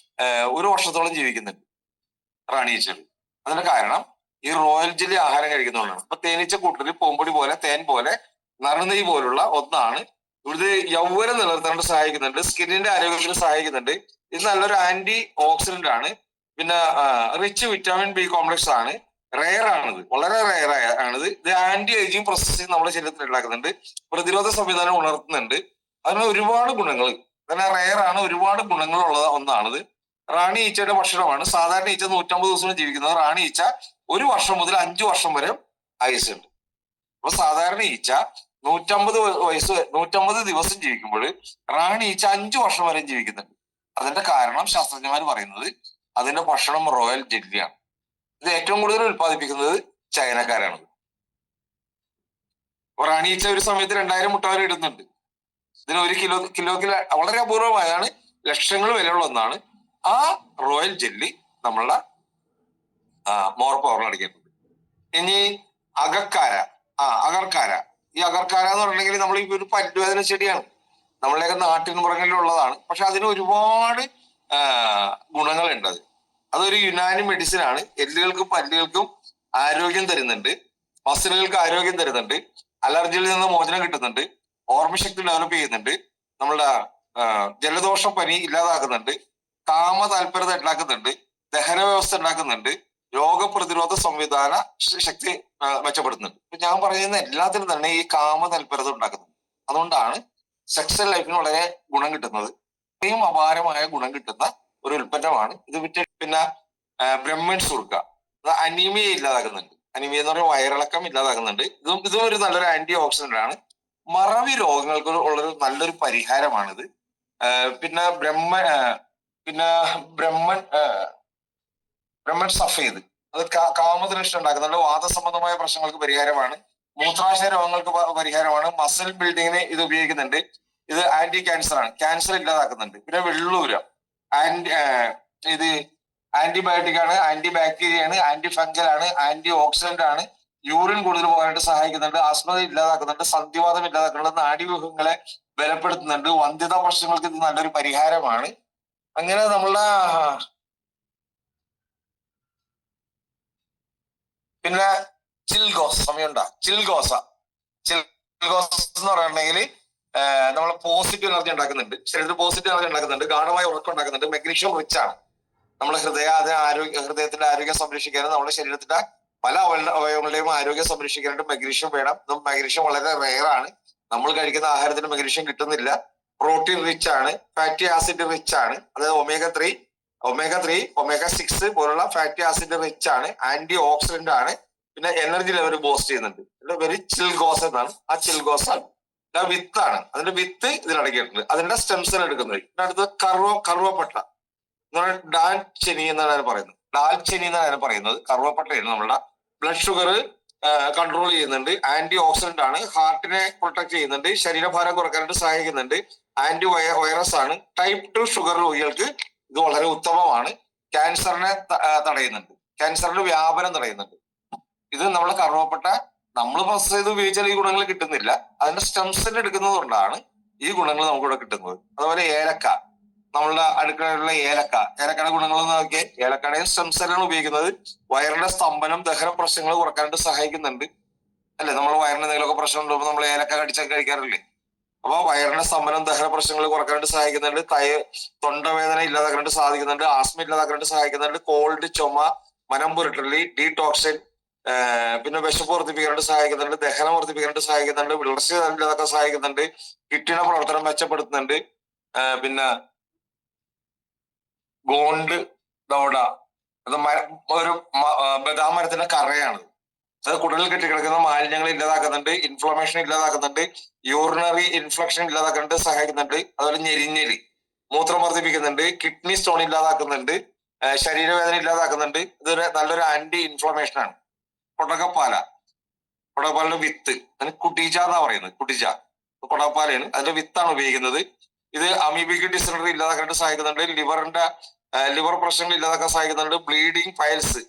1 വർഷത്തോളം ജീവിക്കുന്നുണ്ട് റാണി ഈച്ചകൾ. അതിന്റെ കാരണം ഈ റോയൽ ജെല്ലി ആഹാരം കഴിക്കുന്നതുകൊണ്ടാണ്. അപ്പൊ തേനീച്ച കൂട്ടത്തിൽ പൂമ്പൊടി പോലെ, തേൻ പോലെ, നറുനെയ്യ് പോലുള്ള ഒന്നാണ്. ഇത് യൗവനം നിലനിർത്താനായിട്ട് സഹായിക്കുന്നുണ്ട്, സ്കിന്നിന്റെ ആരോഗ്യത്തിന് സഹായിക്കുന്നുണ്ട്. ഇത് നല്ലൊരു ആന്റി ഓക്സിഡന്റ് ആണ്. പിന്നെ റിച്ച് വിറ്റാമിൻ ബി കോംപ്ലക്സ് ആണ്. റെയർ ആണിത്, വളരെ റെയർ ആണിത്. ഇത് ആന്റി ഏജിങ് പ്രോസസ്സിംഗ് നമ്മുടെ ശരീരത്തിൽ ഉണ്ടാക്കുന്നുണ്ട്, പ്രതിരോധ സംവിധാനം ഉണർത്തുന്നുണ്ട്. അതിന് ഒരുപാട് ഗുണങ്ങൾ, അങ്ങനെ റെയർ ആണ്, ഒരുപാട് ഗുണങ്ങളുള്ള ഒന്നാണിത്. റാണി ഈച്ചയുടെ ഭക്ഷണമാണ്. സാധാരണ ഈച്ച 150 ദിവസം ജീവിക്കുന്നത്, റാണി ഈച്ച 1 വർഷം മുതൽ 5 വർഷം വരെ ആയുസുണ്ട്. അപ്പൊ സാധാരണ ഈച്ച 150 ദിവസം ജീവിക്കുമ്പോൾ റാണി ഈച്ച 5 വർഷം വരെ ജീവിക്കുന്നുണ്ട്. അതിന്റെ കാരണം ശാസ്ത്രജ്ഞന്മാർ പറയുന്നത് അതിന്റെ ഭക്ഷണം റോയൽ ജെല്ലിയാണ്. ഇത് ഏറ്റവും കൂടുതൽ ഉത്പാദിപ്പിക്കുന്നത് ചൈനക്കാരാണ്. റാണി ഈച്ച ഒരു സമയത്ത് 2000 മുട്ട വരെ ഇടുന്നുണ്ട്. ഇതിന് 1 കിലോക്ക് വളരെ അപൂർവമായാണ്, ലക്ഷങ്ങൾ വിലയുള്ള ഒന്നാണ്. ആ റോയൽ ജെല്ലി നമ്മളുടെ മോർ പവറിൽ അടങ്ങിയിട്ടുണ്ട്. ഇനി അകക്കാര. അകർക്കാര. ഈ അകർക്കാര എന്ന് പറഞ്ഞിട്ടുണ്ടെങ്കിൽ നമ്മൾ ഈ ഒരു പല്ലുവേദന ചെടിയാണ്, നമ്മളുടെയൊക്കെ നാട്ടിൻപുറങ്ങളിലുള്ളതാണ്. പക്ഷെ അതിന് ഒരുപാട് ഗുണങ്ങളുണ്ട്. അതൊരു യുനാനി മെഡിസിൻ ആണ്. എല്ലുകൾക്കും പല്ലുകൾക്കും ആരോഗ്യം തരുന്നുണ്ട്, മസിലുകൾക്ക് ആരോഗ്യം തരുന്നുണ്ട്, അലർജിയിൽ നിന്ന് മോചനം കിട്ടുന്നുണ്ട്, ഓർമ്മശക്തി ഡെവലപ്പ് ചെയ്യുന്നുണ്ട്, നമ്മളുടെ ജലദോഷ പനി ഇല്ലാതാക്കുന്നുണ്ട്, കാമ താല്പര്യത ഉണ്ടാക്കുന്നുണ്ട്, ദഹന വ്യവസ്ഥ ഉണ്ടാക്കുന്നുണ്ട്, രോഗപ്രതിരോധ സംവിധാന ശക്തി മെച്ചപ്പെടുത്തുന്നുണ്ട്. ഇപ്പൊ ഞാൻ പറയുന്ന എല്ലാത്തിനും തന്നെ ഈ കാമ താല്പര്യത ഉണ്ടാക്കുന്നുണ്ട്. അതുകൊണ്ടാണ് സെക്സൽ ലൈഫിന് വളരെ ഗുണം കിട്ടുന്നത്. ഇത്രയും അപാരമായ ഗുണം കിട്ടുന്ന ഒരു ഉൽപ്പന്നമാണ് ഇത്. പിന്നെ ബ്രഹ്മൻ സുർക്ക, അനീമിയ ഇല്ലാതാക്കുന്നുണ്ട്. അനീമിയ എന്ന് പറയുന്ന വയറിളക്കം ഇല്ലാതാക്കുന്നുണ്ട്. ഇതും ഒരു നല്ലൊരു ആന്റി ഓക്സിഡന്റ് ആണ്. മറവി രോഗങ്ങൾക്ക് ഉള്ളൊരു നല്ലൊരു പരിഹാരമാണിത്. പിന്നെ ബ്രഹ്മൻ ബ്രഹ്മൻ സഫേദ് അത് കാമതൃഷ്ണ ഉണ്ടാക്കുന്നുണ്ട്. വാദസംബന്ധമായ പ്രശ്നങ്ങൾക്ക് പരിഹാരമാണ്. മൂത്രാശയ രോഗങ്ങൾക്ക് പരിഹാരമാണ്. മസിൽ ബിൽഡിങ്ങിന് ഇത് ഉപയോഗിക്കുന്നുണ്ട്. ഇത് ആന്റി ക്യാൻസർ ആണ്, ക്യാൻസർ ഇല്ലാതാക്കുന്നുണ്ട്. പിന്നെ വെള്ളൂരം ഇത് ആന്റിബയോട്ടിക് ആണ്, ആന്റി ബാക്ടീരിയ ആണ്, ആന്റി ഫംഗൽ ആണ്, ആന്റി ഓക്സിഡന്റ് ആണ്. യൂറിൻ കൂടുതൽ പോകാനായിട്ട് സഹായിക്കുന്നുണ്ട്. ആസ്മത ഇല്ലാതാക്കുന്നുണ്ട്. സന്ധിവാദം ഇല്ലാതാക്കുന്നുണ്ട്. നാഡീവ്യൂഹങ്ങളെ ബലപ്പെടുത്തുന്നുണ്ട്. വന്ധ്യത പ്രശ്നങ്ങൾക്ക് ഇത് നല്ലൊരു പരിഹാരമാണ്. അങ്ങനെ നമ്മളുടെ പിന്നെ ചിൽഗോസ് സമയമുണ്ടാ ചിൽഗോസ എന്ന് പറയുകയാണെങ്കിൽ നമ്മൾ പോസിറ്റീവ് എനർജി ഉണ്ടാക്കുന്നുണ്ട്. ശരീരത്തിൽ പോസിറ്റീവ് എനർജി ഉണ്ടാക്കുന്നുണ്ട്. ഗാഠമായ ഉറക്കം ഉണ്ടാക്കുന്നുണ്ട്. മെഗ്നീഷ്യം റിച്ച് ആണ്. നമ്മുടെ ഹൃദയത്തിന്റെ ആരോഗ്യം സംരക്ഷിക്കാനും നമ്മുടെ ശരീരത്തിന്റെ പല അവയവങ്ങളുടെയും ആരോഗ്യം സംരക്ഷിക്കാനായിട്ട് മെഗ്നീഷ്യം വേണം. മെഗ്നീഷ്യം വളരെ റെയർ ആണ്. നമ്മൾ കഴിക്കുന്ന ആഹാരത്തിന് മെഗ്നീഷ്യം കിട്ടുന്നില്ല. പ്രോട്ടീൻ റിച്ച് ആണ്. ഫാറ്റി ആസിഡ് റിച്ച് ആണ്. അതായത് ഒമേഗ 6 പോലുള്ള ഫാറ്റി ആസിഡ് റിച്ച് ആണ്. ആന്റി ഓക്സിഡന്റ് ആണ്. പിന്നെ എനർജി ലെവൽ ബൂസ്റ്റ് ചെയ്യുന്നുണ്ട്. വെരി ചിൽഗോസ എന്നാണ്. ആ ചിൽഗോസ വിത്താണ്. അതിന്റെ വിത്ത് ഇതിലടക്കിയിട്ടുണ്ട്. അതിന്റെ സ്റ്റെംസെൽ എടുക്കുന്നത്. പിന്നെ അടുത്തത് കറുവപ്പട്ട എന്ന് പറഞ്ഞാൽ ഡാൽച്ചെനി എന്നാണ് അതിന് പറയുന്നത്. കറുവപ്പട്ടയാണ് നമ്മളുടെ ബ്ലഡ് ഷുഗർ കൺട്രോൾ ചെയ്യുന്നുണ്ട്. ആന്റി ഓക്സിഡന്റ് ആണ്. ഹാർട്ടിനെ പ്രൊട്ടക്ട് ചെയ്യുന്നുണ്ട്. ശരീരഭാരം കുറക്കാനായിട്ട് സഹായിക്കുന്നുണ്ട്. ആന്റി വൈറസ് ആണ്. ടൈപ്പ് 2 ഷുഗർ രോഗികൾക്ക് ഇത് വളരെ ഉത്തമമാണ്. ക്യാൻസറിനെ തടയുന്നുണ്ട്. ക്യാൻസറിന്റെ വ്യാപനം തടയുന്നുണ്ട്. ഇത് നമ്മളെ കറുവപ്പട്ട നമ്മൾ പ്രോസസ് ചെയ്ത് ഉപയോഗിച്ചാൽ ഈ ഗുണങ്ങൾ കിട്ടുന്നില്ല. അതിന്റെ സ്റ്റെംസെൽ എടുക്കുന്നത് കൊണ്ടാണ് ഈ ഗുണങ്ങൾ നമുക്കിവിടെ കിട്ടുന്നത്. അതുപോലെ ഏലക്ക, നമ്മളുടെ അടുക്കളയിലുള്ള ഏലക്കയുടെ ഗുണങ്ങൾ നോക്കിയാൽ ഏലക്കടയും സ്റ്റെംസെല്ലാണ് ഉപയോഗിക്കുന്നത്. വയറിന്റെ സ്തംഭനം, ദഹന പ്രശ്നങ്ങൾ കുറക്കാനായിട്ട് സഹായിക്കുന്നുണ്ട്. അല്ലെ, നമ്മൾ വയറിന് എന്തെങ്കിലുമൊക്കെ പ്രശ്നം ഉണ്ടാകുമ്പോൾ നമ്മൾ ഏലക്ക കടിച്ചൊക്കെ കഴിക്കാറില്ലേ? അപ്പൊ വയറിന്റെ സ്തംഭനം, ദഹന പ്രശ്നങ്ങൾ കുറക്കാനായിട്ട് സഹായിക്കുന്നുണ്ട്. തൊണ്ടവേദന ഇല്ലാതാക്കാനായിട്ട് സാധിക്കുന്നുണ്ട്. ആസ്മ ഇല്ലാതാക്കാനായിട്ട് സഹായിക്കുന്നുണ്ട്. കോൾഡ്, ചുമ, മനം പുരട്ടലി, ഡീടോക്സിൻ, പിന്നെ വിശപ്പ് വർദ്ധിപ്പിക്കാനായിട്ട് സഹായിക്കുന്നുണ്ട്. ദഹനം വർദ്ധിപ്പിക്കാനായിട്ട് സഹായിക്കുന്നുണ്ട്. വിളർച്ച ഇല്ലാതാക്കാൻ സഹായിക്കുന്നുണ്ട്. കിഡ്നിയുടെ പ്രവർത്തനം മെച്ചപ്പെടുത്തുന്നുണ്ട്. പിന്നെ ഗോണ്ട് ദൗഡ, അത് ഒരു ബദാം മരത്തിന്റെ കറയാണ്. അത് കുടലിൽ കെട്ടിക്കിടക്കുന്ന മാലിന്യങ്ങൾ ഇല്ലാതാക്കുന്നുണ്ട്. ഇൻഫ്ലമേഷൻ ഇല്ലാതാക്കുന്നുണ്ട്. യൂറിനറി ഇൻഫ്ലക്ഷൻ ഇല്ലാതാക്കാനായിട്ട് സഹായിക്കുന്നുണ്ട്. അതുപോലെ ഞെരിഞ്ഞെലി മൂത്രം വർദ്ധിപ്പിക്കുന്നുണ്ട്. Kidney stone ഇല്ലാതാക്കുന്നുണ്ട്. ശരീരവേദന ഇല്ലാതാക്കുന്നുണ്ട്. ഇതൊരു നല്ലൊരു ആന്റി ഇൻഫ്ലമേഷൻ ആണ്. കൊടകപ്പാലിന്റെ വിത്ത്, അതിന് കുട്ടിച്ച എന്നാ പറയുന്നത്. കൊടകപ്പാലയാണ്, അതിന്റെ വിത്താണ് ഉപയോഗിക്കുന്നത്. ഇത് അമീബിക് ഡിസെൻട്രി ഇല്ലാതാക്കാനായിട്ട് സഹായിക്കുന്നുണ്ട്. ലിവർ പ്രശ്നങ്ങൾ ഇല്ലാതാക്കാൻ സഹായിക്കുന്നുണ്ട്. ബ്ലീഡിങ് പൈൽസ്,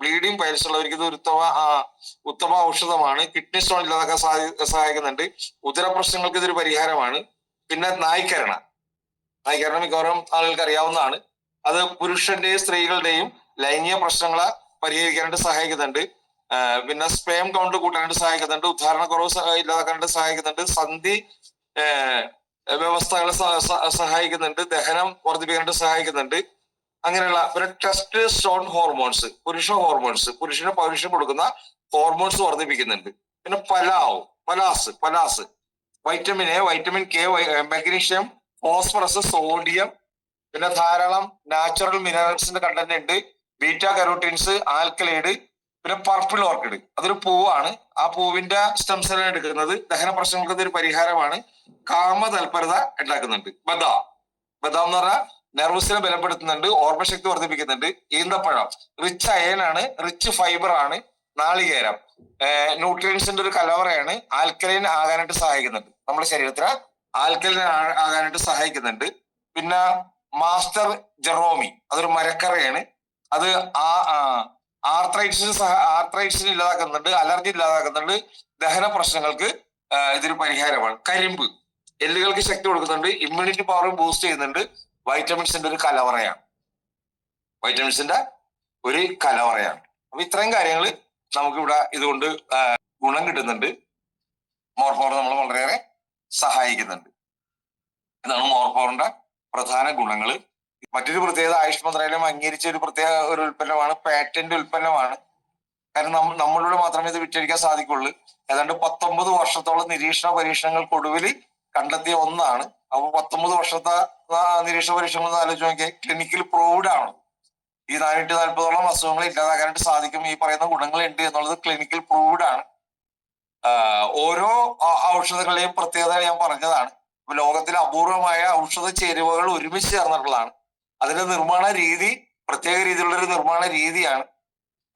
ബ്ലീഡിങ് പൈൽസ് ഉള്ളവർക്ക് ഇത് ഉത്തമ ഔഷധമാണ്. കിഡ്നി സ്റ്റോൺ ഇല്ലാതാക്കാൻ സഹായിക്കുന്നുണ്ട്. ഉദര പ്രശ്നങ്ങൾക്ക് ഇതൊരു പരിഹാരമാണ്. പിന്നെ നായ്ക്കരണ മിക്കവാറും ആളുകൾക്ക് അറിയാവുന്നതാണ്. അത് പുരുഷന്റെയും സ്ത്രീകളുടെയും ലൈംഗിക പ്രശ്നങ്ങളെ പരിഹരിക്കാനായിട്ട് സഹായിക്കുന്നുണ്ട്. പിന്നെ സ്പേം കൗണ്ട് കൂട്ടാനായിട്ട് സഹായിക്കുന്നുണ്ട്. ഉദ്ധാരണക്കുറവ് ഇല്ലാതാക്കാനായിട്ട് സഹായിക്കുന്നുണ്ട്. സന്ധി വ്യവസ്ഥകളെ സഹായിക്കുന്നുണ്ട്. ദഹനം വർദ്ധിപ്പിക്കാനായിട്ട് സഹായിക്കുന്നുണ്ട്. അങ്ങനെയുള്ള പിന്നെ ടെസ്റ്റോസ്റ്റെറോൺ ഹോർമോൺസ്, പുരുഷന് പൗരുഷം കൊടുക്കുന്ന ഹോർമോൺസ് വർദ്ധിപ്പിക്കുന്നുണ്ട്. പിന്നെ Palais vitamin A, vitamin K, magnesium, phosphorus, sodium, പിന്നെ ധാരാളം നാച്ചുറൽ മിനറൽസിന്റെ കണ്ടന്റ് ഉണ്ട്. ബീറ്റാ കരോട്ടീൻസ്, ആൽക്കലൈഡ്, പിന്നെ പർപ്പിൾ ഓർക്കിഡ്, അതൊരു പൂവാണ്. ആ പൂവിന്റെ സ്റ്റെംസെൽ എടുക്കുന്നത്. ദഹന പ്രശ്നങ്ങൾക്ക് ഇതൊരു പരിഹാരമാണ്. കാമ തൽപരത ഉണ്ടാക്കുന്നുണ്ട്. ബദാം എന്ന് പറഞ്ഞാൽ നെർവസിനെ ബലപ്പെടുത്തുന്നുണ്ട്. ഓർമ്മശക്തി വർദ്ധിപ്പിക്കുന്നുണ്ട്. ഈന്തപ്പഴം റിച്ച് അയൺ ആണ്, റിച്ച് ഫൈബർ ആണ്. നാളികേരം ന്യൂട്രിയൻസിന്റെ ഒരു കലവറയാണ്. ആൽക്കലൈൻ ആകാനായിട്ട് സഹായിക്കുന്നുണ്ട്. നമ്മുടെ ശരീരത്തിന് ആൽക്കലൈൻ ആകാനായിട്ട് സഹായിക്കുന്നുണ്ട്. പിന്നെ മാസ്റ്റർ ജെറോമി, അതൊരു മരക്കറയാണ്. അത് ആർത്രൈറ്റിസിന് ഇല്ലാതാക്കുന്നുണ്ട്. അലർജി ഇല്ലാതാക്കുന്നുണ്ട്. ദഹന പ്രശ്നങ്ങൾക്ക് ഇതൊരു പരിഹാരമാണ്. കരിമ്പ് എല്ലുകൾക്ക് ശക്തി കൊടുക്കുന്നുണ്ട്. ഇമ്മ്യൂണിറ്റി പവർ ബൂസ്റ്റ് ചെയ്യുന്നുണ്ട്. വൈറ്റമിൻസിന്റെ ഒരു കലവറയാണ്. അപ്പൊ ഇത്രയും കാര്യങ്ങൾ നമുക്കിവിടെ ഇതുകൊണ്ട് ഗുണം കിട്ടുന്നുണ്ട്. മോർ പവർ നമ്മൾ വളരെയേറെ സഹായിക്കുന്നുണ്ട്. ഇതാണ് മോർ പവറിന്റെ പ്രധാന ഗുണങ്ങൾ. മറ്റൊരു പ്രത്യേകത, ആയുഷ് മന്ത്രാലയം അംഗീകരിച്ച ഒരു ഉൽപ്പന്നമാണ്, പാറ്റന്റ് ഉൽപ്പന്നമാണ്. കാരണം നമ്മളിലൂടെ മാത്രമേ ഇത് വിറ്റഴിക്കാൻ സാധിക്കുള്ളൂ. ഏതാണ്ട് 19 വർഷത്തോളം നിരീക്ഷണ പരീക്ഷണങ്ങൾക്കൊടുവിൽ കണ്ടെത്തിയ ഒന്നാണ്. അപ്പൊ 19 വർഷത്തെ നിരീക്ഷണ പരീക്ഷണങ്ങൾ ആലോചിച്ച് നോക്കിയാൽ ക്ലിനിക്കൽ പ്രൂവ്ഡ് ആണ്. ഈ 440ഓളം അസുഖങ്ങൾ ഇല്ലാതാക്കാനായിട്ട് സാധിക്കും. ഈ പറയുന്ന ഗുണങ്ങൾ ഉണ്ട് എന്നുള്ളത് ക്ലിനിക്കൽ പ്രൂവ്ഡ് ആണ്. ഓരോ ഔഷധങ്ങളുടെയും പ്രത്യേകത ഞാൻ പറഞ്ഞതാണ്. ലോകത്തിലെ അപൂർവമായ ഔഷധ ചേരുവകൾ ഒരുമിച്ച് ചേർന്നിട്ടുള്ളതാണ്. അതിന്റെ നിർമ്മാണ രീതി പ്രത്യേക രീതിയിലുള്ള ഒരു നിർമ്മാണ രീതിയാണ്.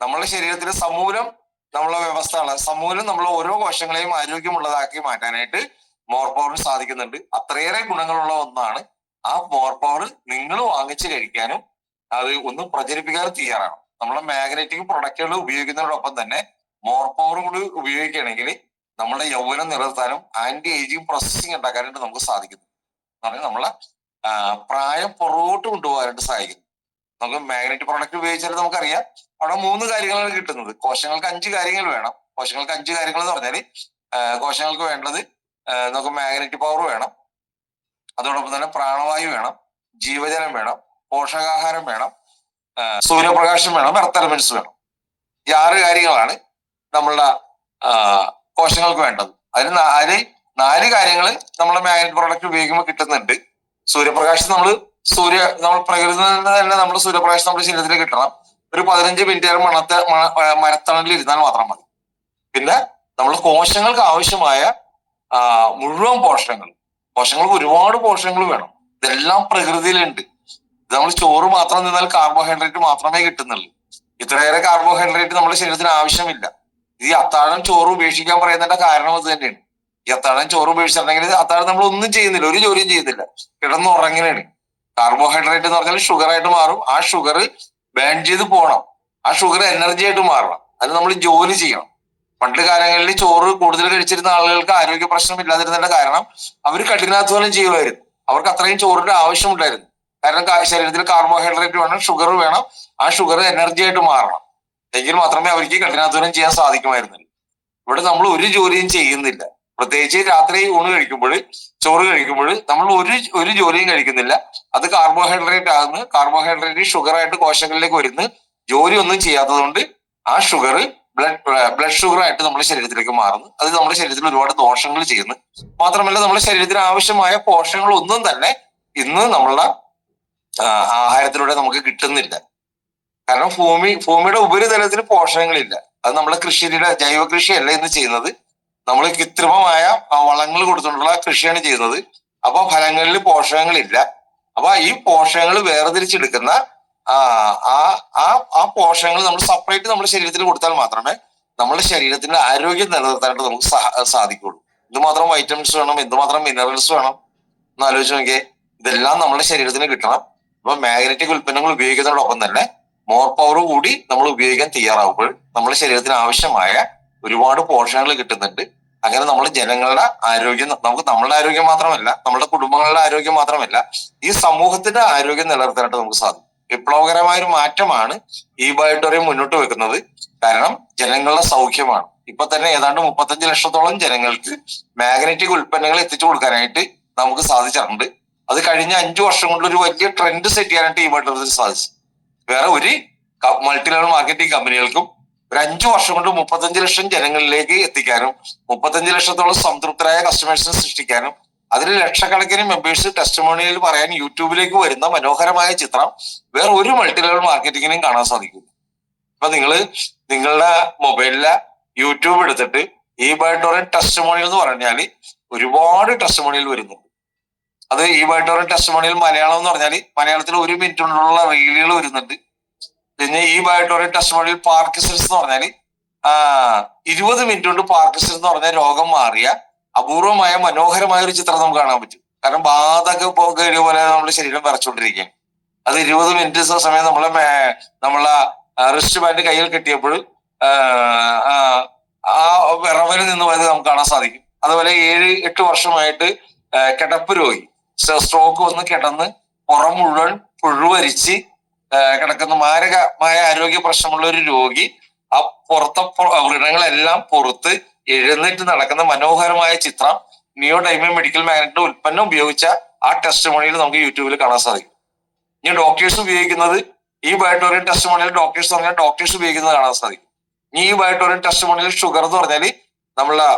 നമ്മുടെ ശരീരത്തിന് സമൂലം നമ്മളെ വ്യവസ്ഥകള് സമൂലം നമ്മളെ ഓരോ കോശങ്ങളെയും ആരോഗ്യമുള്ളതാക്കി മാറ്റാനായിട്ട് മോർ പവറിന് സാധിക്കുന്നുണ്ട്. അത്രയേറെ ഗുണങ്ങളുള്ള ഒന്നാണ്. ആ മോർ പവർ നിങ്ങൾ വാങ്ങിച്ച് കഴിക്കാനും അത് ഒന്ന് പ്രചരിപ്പിക്കാനും തയ്യാറാണ്. നമ്മളെ മാഗ്നറ്റിക് പ്രൊഡക്റ്റുകൾ ഉപയോഗിക്കുന്നതിനോടൊപ്പം തന്നെ മോർ പവർ കൂടി ഉപയോഗിക്കുകയാണെങ്കിൽ നമ്മുടെ യൗവനം നിലനിർത്താനും ആന്റി ഏജിങ് പ്രോസസ്സിംഗ് ഉണ്ടാക്കാനായിട്ട് നമുക്ക് സാധിക്കുന്നു. പറഞ്ഞാൽ നമ്മളെ പ്രായം പുറകോട്ട് കൊണ്ടുപോകാനായിട്ട് സഹായിക്കുന്നു. നമുക്ക് മാഗ്നറ്റിക് പ്രൊഡക്റ്റ് ഉപയോഗിച്ചാൽ നമുക്കറിയാം അവിടെ 3 കാര്യങ്ങളാണ് കിട്ടുന്നത്. കോശങ്ങൾക്ക് 5 കാര്യങ്ങൾ വേണം. കോശങ്ങൾക്ക് 5 കാര്യങ്ങൾ എന്ന് പറഞ്ഞാൽ കോശങ്ങൾക്ക് വേണ്ടത് നമുക്ക് മാഗ്നറ്റിക് പവർ വേണം, അതോടൊപ്പം തന്നെ പ്രാണവായു വേണം, ജീവജലം വേണം, പോഷകാഹാരം വേണം, സൂര്യപ്രകാശം വേണം, എർത്ത് എലമെന്റ്സ് വേണം. ഈ 6 കാര്യങ്ങളാണ് നമ്മളുടെ കോശങ്ങൾക്ക് വേണ്ടത്. അതിൽ 4 കാര്യങ്ങൾ നമ്മളെ മാഗ്നറ്റിക് പ്രോഡക്റ്റ് ഉപയോഗിക്കുമ്പോൾ കിട്ടുന്നുണ്ട്. സൂര്യപ്രകാശം നമ്മൾ പ്രകൃതിയിൽ നിന്ന് തന്നെ നമ്മൾ സൂര്യപ്രകാശം നമ്മുടെ ശരീരത്തിൽ കിട്ടണം. ഒരു 15 മിനിറ്റ് നേരം മരത്തണലിൽ ഇരുന്നാൽ മാത്രം മതി. പിന്നെ നമ്മൾ കോശങ്ങൾക്ക് ആവശ്യമായ മുഴുവൻ കോശങ്ങൾക്ക് ഒരുപാട് പോഷകങ്ങൾ വേണം. ഇതെല്ലാം പ്രകൃതിയിലുണ്ട്. ഇത് നമ്മൾ ചോറ് മാത്രം നിന്നാൽ കാർബോഹൈഡ്രേറ്റ് മാത്രമേ കിട്ടുന്നുള്ളൂ. ഇത്രയേറെ കാർബോഹൈഡ്രേറ്റ് നമ്മുടെ ശരീരത്തിന് ആവശ്യമില്ല. ഈ അത്താഴം ചോറ് ഉപേക്ഷിക്കാൻ പറയുന്നതിന്റെ കാരണം അത് തന്നെയാണ്. ഈ അത്താഴം ചോറ് ഉപേക്ഷിച്ചിട്ടുണ്ടെങ്കിൽ അത്താഴം നമ്മൾ ഒന്നും ചെയ്യുന്നില്ല, ഒരു ജോലിയും ചെയ്യുന്നില്ല, കിടന്നുറങ്ങനെയാണ്. കാർബോഹൈഡ്രേറ്റ് എന്ന് പറഞ്ഞാൽ ഷുഗർ ആയിട്ട് മാറും. ആ ഷുഗർ ബേൺ ചെയ്ത് പോകണം. ആ ഷുഗർ എനർജി ആയിട്ട് മാറണം. അത് നമ്മൾ ജോലി ചെയ്യണം. പണ്ട് കാലങ്ങളിൽ ചോറ് കൂടുതൽ കഴിച്ചിരുന്ന ആളുകൾക്ക് ആരോഗ്യ പ്രശ്നം ഇല്ലാതിരുന്നതിന്റെ കാരണം അവർ കഠിനാധ്വാനം ചെയ്യുമായിരുന്നു. അവർക്ക് അത്രയും ചോറിന്റെ ആവശ്യമുണ്ടായിരുന്നു. കാരണം ശരീരത്തിൽ കാർബോഹൈഡ്രേറ്റ് വേണം, ഷുഗർ വേണം. ആ ഷുഗർ എനർജി ആയിട്ട് മാറണം. എങ്കിൽ മാത്രമേ അവർക്ക് കഠിനാധ്വാനം ചെയ്യാൻ സാധിക്കുമായിരുന്നുള്ളൂ. ഇവിടെ നമ്മൾ ഒരു ജോലിയും ചെയ്യുന്നില്ല. പ്രത്യേകിച്ച് രാത്രി ഊണ് കഴിക്കുമ്പോൾ, ചോറ് കഴിക്കുമ്പോൾ നമ്മൾ ഒരു ജോലിയും കഴിക്കുന്നില്ല. അത് കാർബോഹൈഡ്രേറ്റ് ആകുന്നു. കാർബോഹൈഡ്രേറ്റ് ഷുഗർ ആയിട്ട് കോശങ്ങളിലേക്ക് വരുന്നു. ജോലി ഒന്നും ചെയ്യാത്തത് കൊണ്ട് ആ ഷുഗർ ബ്ലഡ് ഷുഗർ ആയിട്ട് നമ്മുടെ ശരീരത്തിലേക്ക് മാറുന്നു. അത് നമ്മുടെ ശരീരത്തിൽ ഒരുപാട് ദോഷങ്ങൾ ചെയ്യുന്നു. മാത്രമല്ല നമ്മുടെ ശരീരത്തിന് ആവശ്യമായ പോഷകങ്ങൾ ഒന്നും തന്നെ ഇന്ന് നമ്മളുടെ ആഹാരത്തിലൂടെ നമുക്ക് കിട്ടുന്നില്ല. കാരണം ഭൂമിയുടെ ഉപരിതലത്തിൽ പോഷകങ്ങളില്ല. അത് നമ്മളെ കൃഷിയുടെ ജൈവ കൃഷിയല്ല ഇന്ന് ചെയ്യുന്നത്. നമ്മൾ കൃത്രിമമായ വളങ്ങൾ കൊടുത്തുകൊണ്ടുള്ള കൃഷിയാണ് ചെയ്യുന്നത്. അപ്പൊ ഫലങ്ങളിൽ പോഷകങ്ങളില്ല. അപ്പൊ ഈ പോഷകങ്ങൾ വേർതിരിച്ചെടുക്കുന്ന ആ പോഷകങ്ങൾ നമ്മൾ സെപ്പറേറ്റ് നമ്മുടെ ശരീരത്തിൽ കൊടുത്താൽ മാത്രമേ നമ്മുടെ ശരീരത്തിന്റെ ആരോഗ്യം നിലനിർത്താനായിട്ട് നമുക്ക് സാധിക്കുള്ളൂ. എന്തുമാത്രം വൈറ്റമിൻസ് വേണം, എന്തുമാത്രം മിനറൽസ് വേണം എന്ന് ആലോചിച്ച് നോക്കിയേ. ഇതെല്ലാം നമ്മുടെ ശരീരത്തിന് കിട്ടണം. അപ്പൊ മാഗ്നറ്റിക് ഉൽപ്പന്നങ്ങൾ ഉപയോഗിക്കുന്നതോടൊപ്പം തന്നെ മോർ പവർ കൂടി നമ്മൾ ഉപയോഗിക്കാൻ തയ്യാറാവുമ്പോൾ നമ്മുടെ ശരീരത്തിന് ആവശ്യമായ ഒരുപാട് പോഷകങ്ങൾ കിട്ടുന്നുണ്ട്. അങ്ങനെ നമ്മൾ ജനങ്ങളുടെ ആരോഗ്യം, നമുക്ക് നമ്മളുടെ ആരോഗ്യം മാത്രമല്ല, നമ്മുടെ കുടുംബങ്ങളുടെ ആരോഗ്യം മാത്രമല്ല, ഈ സമൂഹത്തിന്റെ ആരോഗ്യം നിലനിർത്താനായിട്ട് നമുക്ക് സാധിക്കും. വിപ്ലവകരമായ ഒരു മാറ്റമാണ് ഈ ബയോട്ടോറിയം മുന്നോട്ട് വെക്കുന്നത്. കാരണം ജനങ്ങളുടെ സൗഖ്യമാണ്. ഇപ്പൊ തന്നെ ഏതാണ്ട് 35 ലക്ഷത്തോളം ജനങ്ങൾക്ക് മാഗ്നറ്റിക് ഉൽപ്പന്നങ്ങൾ എത്തിച്ചു കൊടുക്കാനായിട്ട് നമുക്ക് സാധിച്ചിട്ടുണ്ട്. അത് കഴിഞ്ഞ 5 വർഷം കൊണ്ട് ഒരു വലിയ ട്രെൻഡ് സെറ്റ് ചെയ്യാനായിട്ട് ഈ ബയോട്ടോറിയത്തിന് സാധിച്ചു. വേറെ ഒരു മൾട്ടി ലെവൽ മാർക്കറ്റിംഗ് കമ്പനികൾക്കും ഒരു 5 വർഷം കൊണ്ട് 35 ലക്ഷം ജനങ്ങളിലേക്ക് എത്തിക്കാനും 35 ലക്ഷത്തോളം സംതൃപ്തരായ കസ്റ്റമേഴ്സിനെ സൃഷ്ടിക്കാനും അതിൽ ലക്ഷക്കണക്കിന് മെമ്പേഴ്സ് ടെസ്റ്റിമോണിയൽ പറയാൻ യൂട്യൂബിലേക്ക് വരുന്ന മനോഹരമായ ചിത്രം വേറെ ഒരു മൾട്ടി ലെവൽ മാർക്കറ്റിങ്ങിനും കാണാൻ സാധിക്കില്ല. ഇപ്പൊ നിങ്ങളുടെ മൊബൈലിലെ യൂട്യൂബ് എടുത്തിട്ട് ഈ ബയോട്ടോറിയം ടെസ്റ്റിമോണിയൽ എന്ന് പറഞ്ഞാൽ ഒരുപാട് ടെസ്റ്റിമോണിയൽ വരുന്നുണ്ട്. അത് ഈ ബയോട്ടോറിയം ടെസ്റ്റിമോണിയൽ മലയാളം എന്ന് പറഞ്ഞാൽ മലയാളത്തിൽ 1 മിനിറ്റ് കൊണ്ടുള്ള റീലുകൾ വരുന്നുണ്ട്. പിന്നെ ഈ ബയോട്ടോറിയം ടെസ്റ്റിമോണിയൽ പാർക്കിൻസൺസ് എന്ന് പറഞ്ഞാൽ 20 മിനിറ്റ് കൊണ്ട് പാർക്കിൻസൺസ് എന്ന് പറഞ്ഞ രോഗം മാറിയ അപൂർവമായ മനോഹരമായ ഒരു ചിത്രം നമുക്ക് കാണാൻ പറ്റും. കാരണം ബാധക പോലെ നമ്മുടെ ശരീരം വിറച്ചുകൊണ്ടിരിക്കുകയാണ്. അത് 20 മിനിറ്റ് സമയം നമ്മളെ റിസ്റ്റ് ബാൻഡ് കയ്യിൽ കെട്ടിയപ്പോൾ ആ വിറവലിൽ നിന്ന് പോയത് നമുക്ക് കാണാൻ സാധിക്കും. അതുപോലെ 7-8 വർഷമായിട്ട് കിടപ്പ് രോഗി, സ്ട്രോക്ക് വന്ന് കിടന്ന് പുറം മുഴുവൻ പുഴുവരിച്ച് കിടക്കുന്ന മാരകമായ ആരോഗ്യ പ്രശ്നമുള്ള ഒരു രോഗി ആ പുറത്തെ വ്രണങ്ങളെല്ലാം പുറത്ത് എഴുന്നേറ്റ് നടക്കുന്ന മനോഹരമായ ചിത്രം നിയോഡൈമിയം മെഡിക്കൽ മാഗ്നറ്റിന്റെ ഉൽപ്പന്നം ഉപയോഗിച്ച ആ ടെസ്റ്റിമോണിയിൽ നമുക്ക് യൂട്യൂബിൽ കാണാൻ സാധിക്കും. ഇനി ഡോക്ടേഴ്സ് ഉപയോഗിക്കുന്നത് ഈ ബയോട്ടോറിയം ടെസ്റ്റിമോണിയൽ ഡോക്ടേഴ്സ് പറഞ്ഞാൽ ഡോക്ടേഴ്സ് ഉപയോഗിക്കുന്നത് കാണാൻ സാധിക്കും. ഈ ബയോട്ടോറിയം ടെസ്റ്റിമോണിയൽ ഷുഗർ എന്ന് പറഞ്ഞാൽ നമ്മളെ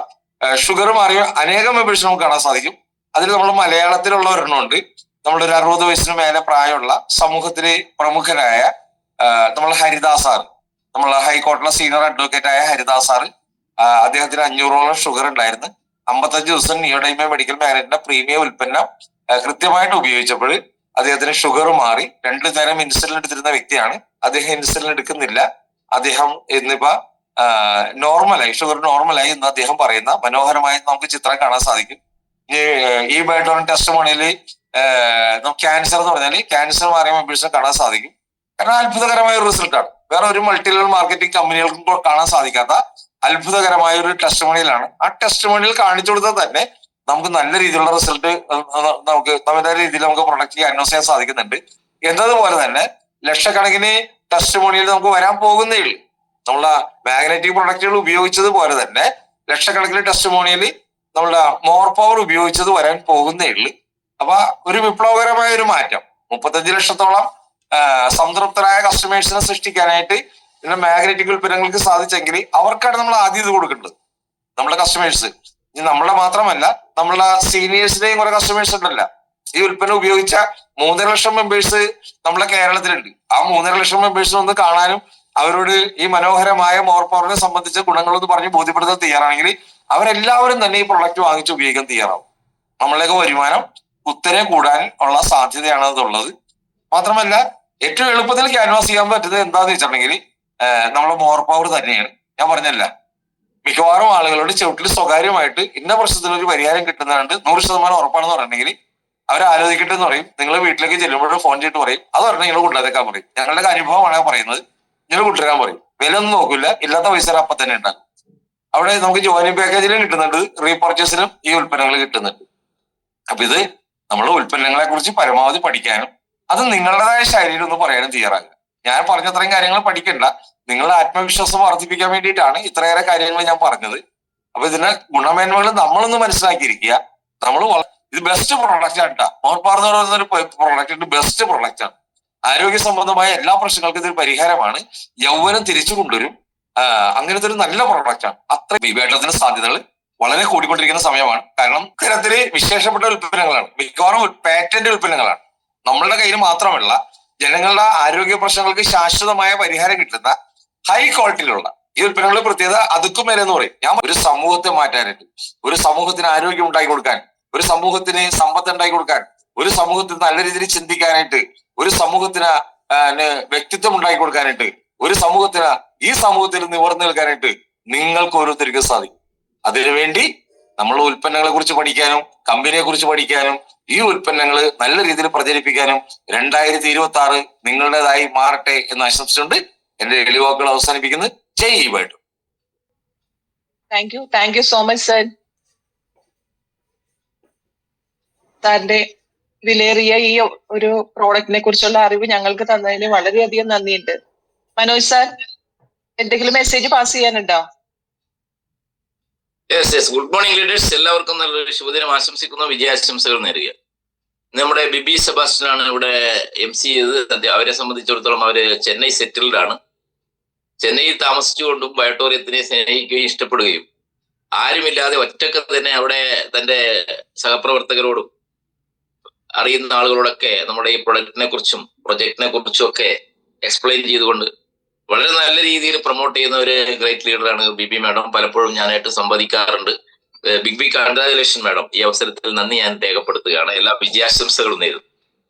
ഷുഗർ മാറിയ അനേകം മെമ്പേഴ്സ് നമുക്ക് കാണാൻ സാധിക്കും. അതിൽ നമ്മൾ മലയാളത്തിലുള്ള ഒരെണ്ണമുണ്ട്. നമ്മളൊരു 60 വയസ്സിന് മേലെ പ്രായമുള്ള സമൂഹത്തിലെ പ്രമുഖനായ നമ്മൾ ഹരിദാസ് സാർ, നമ്മൾ ഹൈക്കോടതിയിലെ സീനിയർ അഡ്വക്കേറ്റ് ആയ ഹരിദാസ് സാർ, അദ്ദേഹത്തിന് 500ഓളം ഷുഗർ ഉണ്ടായിരുന്നു. 55 ദിവസം നിയോഡൈമിയം മെഡിക്കൽ മാഗ്നറ്റിന്റെ പ്രീമിയം ഉൽപ്പന്നം കൃത്യമായിട്ട് ഉപയോഗിച്ചപ്പോൾ അദ്ദേഹത്തിന് ഷുഗർ മാറി 2 നേരം ഇൻസുലിൻ എടുത്തിരുന്ന വ്യക്തിയാണ്. അദ്ദേഹം ഇൻസുലിൻ എടുക്കുന്നില്ല. അദ്ദേഹം ഇന്നിപ്പോ നോർമലായി, ഷുഗർ നോർമലായി എന്ന് അദ്ദേഹം പറയുന്ന മനോഹരമായി നമുക്ക് ചിത്രം കാണാൻ സാധിക്കും. ഈ ബയോഡോൺ ടെസ്റ്റിമോണിയിൽ ക്യാൻസർ എന്ന് പറഞ്ഞാൽ ക്യാൻസർ മാറിയ മെമ്പേഴ്സിനെ കാണാൻ സാധിക്കും. കാരണം അത്ഭുതകരമായ ഒരു റിസൾട്ടാണ്. വേറെ ഒരു മൾട്ടി ലെവൽ മാർക്കറ്റിംഗ് കമ്പനികൾക്കും കാണാൻ സാധിക്കാത്ത അത്ഭുതകരമായ ഒരു ടെസ്റ്റിമോണിയലാണ്. ആ ടെസ്റ്റിമോണിയൽ കാണിച്ചു കൊടുത്താൽ തന്നെ നമുക്ക് നല്ല രീതിയിലുള്ള റിസൾട്ട് നമുക്ക് നമ്മുടെ രീതിയിൽ നമുക്ക് പ്രൊഡക്റ്റ് അനൗൺസ് ചെയ്യാൻ സാധിക്കുന്നുണ്ട്. എന്നതുപോലെ തന്നെ ലക്ഷക്കണക്കിന് ടെസ്റ്റിമോണിയൽ നമുക്ക് വരാൻ പോകുന്നേ ഉള്ളൂ. നമ്മളെ മാഗ്നറ്റിക് പ്രൊഡക്റ്റുകൾ ഉപയോഗിച്ചതുപോലെ തന്നെ ലക്ഷക്കണക്കിന് ടെസ്റ്റിമോണിയൽ നമ്മളുടെ മോർ പവർ ഉപയോഗിച്ചത് വരാൻ പോകുന്നേ ഉള്ളൂ. അപ്പൊ ഒരു വിപ്ലവകരമായ ഒരു മാറ്റം 35 ലക്ഷത്തോളം സംതൃപ്തരായ കസ്റ്റമേഴ്സിനെ സൃഷ്ടിക്കാനായിട്ട് ഇതിന്റെ മാഗ്നറ്റിക് ഉൽപ്പന്നങ്ങൾക്ക് സാധിച്ചെങ്കിൽ അവർക്കാണ് നമ്മൾ ആദ്യം ഇത് കൊടുക്കേണ്ടത്. നമ്മുടെ കസ്റ്റമേഴ്സ് ഇനി നമ്മളെ മാത്രമല്ല, നമ്മളെ സീനിയേഴ്സിന്റെയും കുറെ കസ്റ്റമേഴ്സ് ഉണ്ടല്ല. ഈ ഉൽപ്പന്നം ഉപയോഗിച്ച 3.5 ലക്ഷം മെമ്പേഴ്സ് നമ്മളെ കേരളത്തിലുണ്ട്. ആ 3.5 ലക്ഷം മെമ്പേഴ്സിനെ ഒന്ന് കാണാനും അവരോട് ഈ മനോഹരമായ മോർ പവറിനെ സംബന്ധിച്ച ഗുണങ്ങളൊന്ന് പറഞ്ഞ് ബോധ്യപ്പെടുത്താൻ തയ്യാറാണെങ്കിൽ അവരെല്ലാവരും തന്നെ ഈ പ്രൊഡക്റ്റ് വാങ്ങിച്ച് ഉപയോഗിക്കാൻ തയ്യാറാവും. നമ്മളുടെയൊക്കെ വരുമാനം കുത്തനെ കൂടാൻ ഉള്ള സാധ്യതയാണ് അതുള്ളത്. മാത്രമല്ല ഏറ്റവും എളുപ്പത്തിൽ ക്യാൻവാസ് ചെയ്യാൻ പറ്റുന്നത് എന്താന്ന് വെച്ചിട്ടുണ്ടെങ്കിൽ നമ്മളെ മോർ പവർ തന്നെയാണ്. ഞാൻ പറഞ്ഞല്ല, മിക്കവാറും ആളുകളുടെ ചുവട്ടിൽ സ്വകാര്യമായിട്ട് ഇന്ന പ്രശ്നത്തിനൊരു പരിഹാരം കിട്ടുന്നതുകൊണ്ട് 100% ഉറപ്പാണെന്ന് പറഞ്ഞിട്ടുണ്ടെങ്കിൽ അവർ ആലോചിക്കട്ടെ എന്ന് പറയും. നിങ്ങൾ വീട്ടിലേക്ക് ചെല്ലുമ്പോഴും ഫോൺ ചെയ്തിട്ട് പറയും, അത് പറഞ്ഞാൽ നിങ്ങൾ കൊണ്ടുവന്നേക്കാൻ പറയും. ഞങ്ങളുടെ അനുഭവമാണ് പറയുന്നത്, നിങ്ങൾ കൊണ്ടുവരാൻ പറയും. വില ഒന്നും നോക്കില്ല, ഇല്ലാത്ത പൈസ അപ്പൊ തന്നെ ഉണ്ടാകും. അവിടെ നമുക്ക് ജോയിനിങ് പാക്കേജിലും കിട്ടുന്നുണ്ട്, റീപർച്ചേസിലും ഈ ഉൽപ്പന്നങ്ങൾ കിട്ടുന്നുണ്ട്. അപ്പൊ ഇത് നമ്മൾ ഉൽപ്പന്നങ്ങളെ കുറിച്ച് പരമാവധി പഠിക്കാനും അത് നിങ്ങളുടേതായ ശൈലിയിൽ ഒന്ന് പറയാനും തയ്യാറാകുക. ഞാൻ പറഞ്ഞ അത്രയും കാര്യങ്ങൾ പഠിക്കണ്ട, നിങ്ങളുടെ ആത്മവിശ്വാസം വർദ്ധിപ്പിക്കാൻ വേണ്ടിയിട്ടാണ് ഇത്രയേറെ കാര്യങ്ങൾ ഞാൻ പറഞ്ഞത്. അപ്പൊ ഇതിന്റെ ഗുണമേന്മകൾ നമ്മളൊന്ന് മനസ്സിലാക്കിയിരിക്കുക. നമ്മൾ ഇത് ബെസ്റ്റ് പ്രൊഡക്റ്റ് ആണ് കേട്ടോ. മോർപാർ എന്ന് പറയുന്ന ഒരു പ്രൊഡക്റ്റ് ബെസ്റ്റ് പ്രൊഡക്റ്റ് ആണ്. ആരോഗ്യ സംബന്ധമായ എല്ലാ പ്രശ്നങ്ങൾക്കും ഇതൊരു പരിഹാരമാണ്. യൗവനം തിരിച്ചു കൊണ്ടുവരും. അങ്ങനത്തെ ഒരു നല്ല പ്രൊഡക്റ്റ് ആണ്. അത്ര വിവേചനത്തിന് സാധ്യതകൾ വളരെ കൂടിക്കൊണ്ടിരിക്കുന്ന സമയമാണ്. കാരണം ഇത്തരത്തില് വിശേഷപ്പെട്ട ഉൽപ്പന്നങ്ങളാണ്, മിക്കവാറും പാറ്റന്റ് ഉൽപ്പന്നങ്ങളാണ്. നമ്മളുടെ കയ്യിൽ മാത്രമല്ല, ജനങ്ങളുടെ ആരോഗ്യ പ്രശ്നങ്ങൾക്ക് ശാശ്വതമായ പരിഹാരം കിട്ടുന്ന ഹൈ ക്വാളിറ്റിയിലുള്ള ഈ ഉൽപ്പന്നങ്ങളുടെ പ്രത്യേകത അതുക്കും മേലെ എന്ന് പറയും. ഞാൻ ഒരു സമൂഹത്തെ മാറ്റാനായിട്ട്, ഒരു സമൂഹത്തിന് ആരോഗ്യം ഉണ്ടാക്കി കൊടുക്കാൻ, ഒരു സമൂഹത്തിന് സമ്പത്ത് ഉണ്ടാക്കി കൊടുക്കാൻ, ഒരു സമൂഹത്തിന് നല്ല രീതിയിൽ ചിന്തിക്കാനായിട്ട്, ഒരു സമൂഹത്തിന് വ്യക്തിത്വം ഉണ്ടാക്കി കൊടുക്കാനായിട്ട്, ഒരു സമൂഹത്തിന് ഈ സമൂഹത്തിൽ നിവർന്നു നിൽക്കാനായിട്ട് നിങ്ങൾക്ക് ഓരോരുത്തർക്കും സാധിക്കും. അതിനുവേണ്ടി നമ്മൾ ഉൽപ്പന്നങ്ങളെ കുറിച്ച് പഠിക്കാനും കമ്പനിയെ കുറിച്ച് പഠിക്കാനും ഈ ഉൽപ്പന്നങ്ങൾ നല്ല രീതിയിൽ പ്രചരിപ്പിക്കാനും 2026 നിങ്ങളുടേതായി മാറട്ടെ എന്ന് ആശംസിച്ചുകൊണ്ട് എന്റെ എളിവാക്കുകൾ അവസാനിപ്പിക്കുന്നത്. ജയ് ബൈഡു. Thank you so much sir. സാറിന്റെ വിലയേറിയ ഈ ഒരു പ്രോഡക്റ്റിനെ കുറിച്ചുള്ള അറിവ് ഞങ്ങൾക്ക് തന്നതിന് വളരെയധികം നന്ദിയുണ്ട്. മനോജ് സാർ, എന്തെങ്കിലും മെസ്സേജ് പാസ് ചെയ്യാനുണ്ടോ? Good morning leaders. എല്ലാവർക്കും നല്ലൊരു ശുഭദിനം ആശംസിക്കുന്ന വിജയാശംസകൾ നേരുക. നമ്മുടെ ബിബി സെബാസ്റ്റ്യനാണ് ഇവിടെ MC ചെയ്തത്. അവരെ സംബന്ധിച്ചിടത്തോളം അവര് ചെന്നൈ സെറ്റിൽഡ് ആണ്. ചെന്നൈയിൽ താമസിച്ചുകൊണ്ടും ബയോട്ടോറിയത്തിനെ സ്നേഹിക്കുകയും ഇഷ്ടപ്പെടുകയും ആരുമില്ലാതെ ഒറ്റക്ക് തന്നെ അവിടെ തന്റെ സഹപ്രവർത്തകരോടും അറിയുന്ന ആളുകളോടൊക്കെ നമ്മുടെ ഈ പ്രൊഡക്റ്റിനെ കുറിച്ചും പ്രൊജക്ടിനെ കുറിച്ചും ഒക്കെ എക്സ്പ്ലെയിൻ ചെയ്തുകൊണ്ട് വളരെ നല്ല രീതിയിൽ പ്രൊമോട്ട് ചെയ്യുന്ന ഒരു ഗ്രേറ്റ് ലീഡറാണ് ബിബി മാഡം. പലപ്പോഴും ഞാനായിട്ട് സംവദിക്കാറുണ്ട്. Big congratulation madam. ഈ അവസരത്തിൽ നന്ദി ഞാൻ രേഖപ്പെടുത്തുകയാണ്. എല്ലാ വിജയാശംസകളും നേരുന്നു.